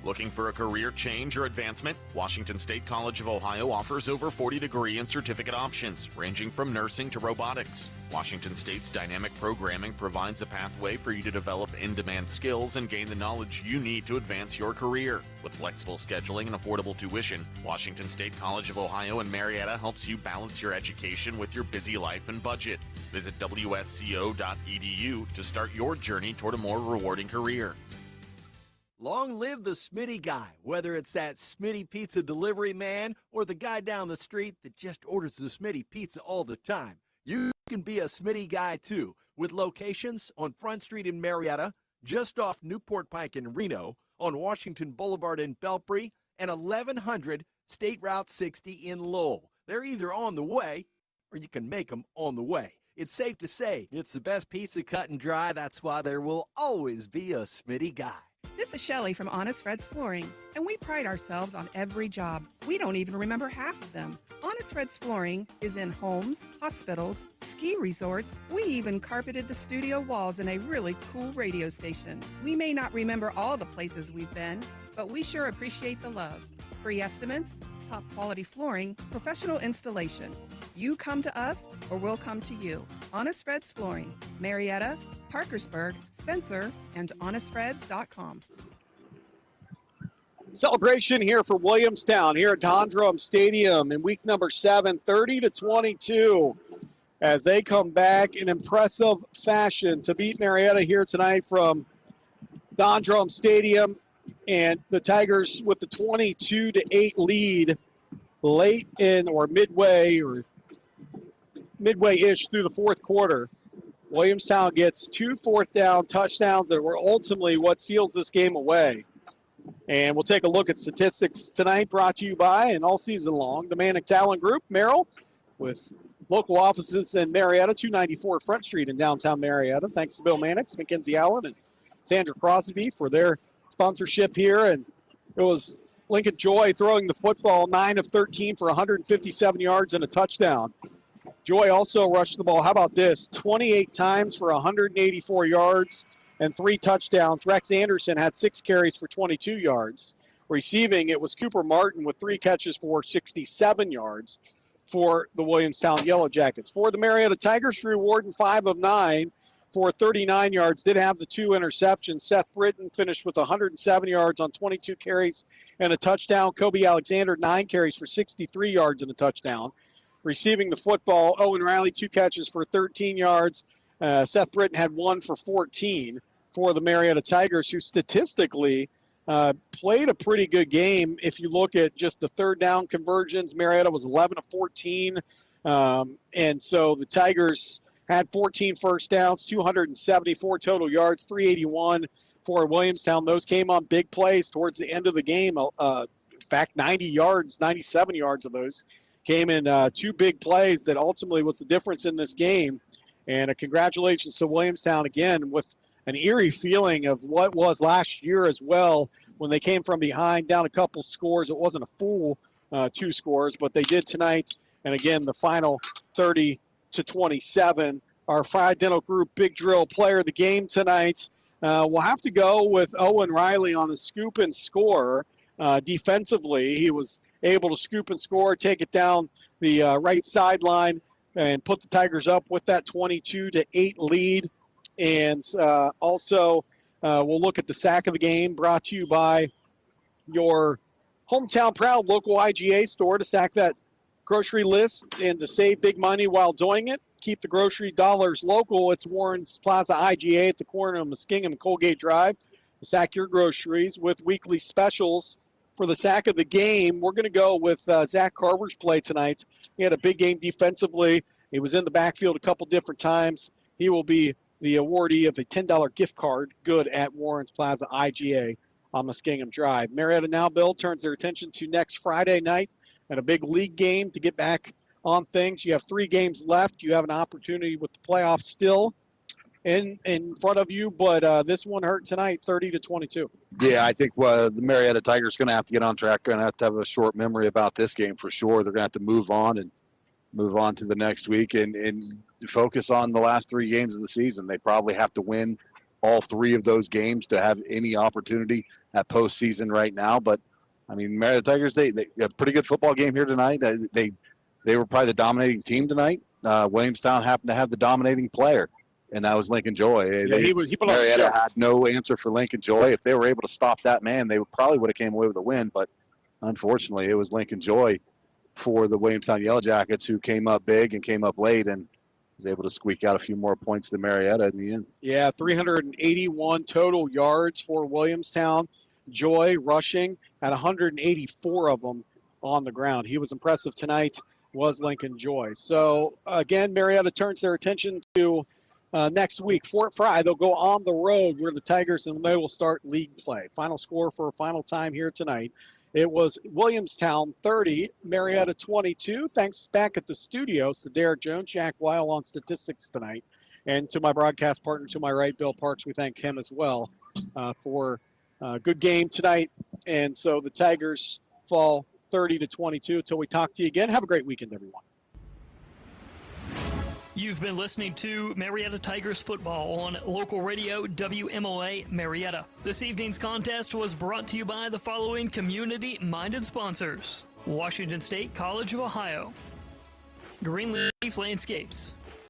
Looking for a career change or advancement? Washington State College of Ohio offers over 40 degree and certificate options, ranging from nursing to robotics. Washington State's dynamic programming provides a pathway for you to develop in-demand skills and gain the knowledge you need to advance your career. With flexible scheduling and affordable tuition, Washington State College of Ohio in Marietta helps you balance your education with your busy life and budget. Visit wsco.edu to start your journey toward a more rewarding career. Long live the Smitty guy, whether it's that Smitty pizza delivery man or the guy down the street that just orders the Smitty pizza all the time. You can be a Smitty guy too, with locations on Front Street in Marietta, just off Newport Pike in Reno, on Washington Boulevard in Belpre, and 1100 State Route 60 in Lowell. They're either on the way or you can make them on the way. It's safe to say it's the best pizza cut and dry. That's why there will always be a Smitty guy. This This is Shelley from Honest Fred's Flooring, and we pride ourselves on every job. We don't even remember half of them. Honest Fred's Flooring is in homes, hospitals, ski resorts. We even carpeted the studio walls in a really cool radio station. We may not remember all the places we've been, but we sure appreciate the love. Free estimates, top quality flooring, professional installation. You come to us or we'll come to you. Honest Fred's Flooring, Marietta, Parkersburg, Spencer, and honestfreds.com. Celebration here for Williamstown here at Don Drumm Stadium in week number 7, 30-22, as they come back in impressive fashion to beat Marietta here tonight from Don Drumm Stadium. And the Tigers with the 22-8 lead late in or midway-ish through the fourth quarter. Williamstown gets 2 fourth-down touchdowns that were ultimately what seals this game away. And we'll take a look at statistics tonight, brought to you by, and all season long, the Mannix Allen Group, Merrill, with local offices in Marietta, 294 Front Street in downtown Marietta. Thanks to Bill Mannix, Mackenzie Allen, and Sandra Crosby for their sponsorship here. And it was Lincoln Joy throwing the football, 9 of 13 for 157 yards and a touchdown. Joy also rushed the ball, how about this, 28 times for 184 yards and 3 touchdowns. Rex Anderson had 6 carries for 22 yards. Receiving, it was Cooper Martin with 3 catches for 67 yards for the Williamstown Yellowjackets. For the Marietta Tigers, Drew Warden, 5 of 9 for 39 yards, did have the 2 interceptions. Seth Britton finished with 107 yards on 22 carries and a touchdown. Kobe Alexander, 9 carries for 63 yards and a touchdown. Receiving the football, Owen Riley, 2 catches for 13 yards. Seth Britton had 1 for 14 for the Marietta Tigers, who statistically played a pretty good game. If you look at just the third down conversions, Marietta was 11 of 14. And so the Tigers had 14 first downs, 274 total yards, 381 for Williamstown. Those came on big plays towards the end of the game. In fact, 97 yards of those came in 2 big plays that ultimately was the difference in this game. And congratulations to Williamstown again, with an eerie feeling of what was last year as well, when they came from behind down a couple scores. It wasn't a full 2 scores, but they did tonight. And again, the final 30-27. Our Friday Dental Group Big Drill player of the game tonight, we'll have to go with Owen Riley on the scoop and score. Defensively, he was able to scoop and score, take it down the right sideline, and put the Tigers up with that 22-8 lead. And also, we'll look at the sack of the game, brought to you by your hometown proud local IGA store, to sack that grocery list and to save big money while doing it. Keep the grocery dollars local. It's Warren's Plaza IGA at the corner of Muskingum and Colgate Drive. Sack your groceries with weekly specials. For the sack of the game, we're going to go with Zach Carver's play tonight. He had a big game defensively. He was in the backfield a couple different times. He will be the awardee of a $10 gift card, good at Warren's Plaza IGA on Muskingum Drive. Marietta now, Bill, turns their attention to next Friday night and a big league game to get back on things. You have 3 games left. You have an opportunity with the playoffs still in front of you, but this one hurt tonight, 30-22. Yeah, I think the Marietta Tigers going to have to get on track. Going to have a short memory about this game for sure. They're going to have to move on to the next week and focus on the last 3 games of the season. They probably have to win all 3 of those games to have any opportunity at postseason right now. But I mean, Marietta Tigers, they had a pretty good football game here tonight. They were probably the dominating team tonight. Williamstown happened to have the dominating player, and that was Lincoln Joy. Yeah, he put on the Marietta show. had no answer for Lincoln Joy. If they were able to stop that man, they probably would have came away with a win. But unfortunately, it was Lincoln Joy for the Williamstown Yellowjackets who came up big and came up late and was able to squeak out a few more points than Marietta in the end. Yeah, 381 total yards for Williamstown. Joy rushing at 184 of them on the ground. He was impressive tonight, was Lincoln Joy. So, again, Marietta turns their attention to next week. Fort Fry, they'll go on the road where the Tigers, and they will start league play. Final score for a final time here tonight. It was Williamstown 30, Marietta 22. Thanks back at the studios to Derek Jones, Jack Weil on statistics tonight. And to my broadcast partner to my right, Bill Parks, we thank him as well for Good game tonight, and so the Tigers fall 30-22. Until we talk to you again, have a great weekend, everyone. You've been listening to Marietta Tigers football on local radio WMOA Marietta. This evening's contest was brought to you by the following community-minded sponsors: Washington State College of Ohio, Greenleaf Landscapes,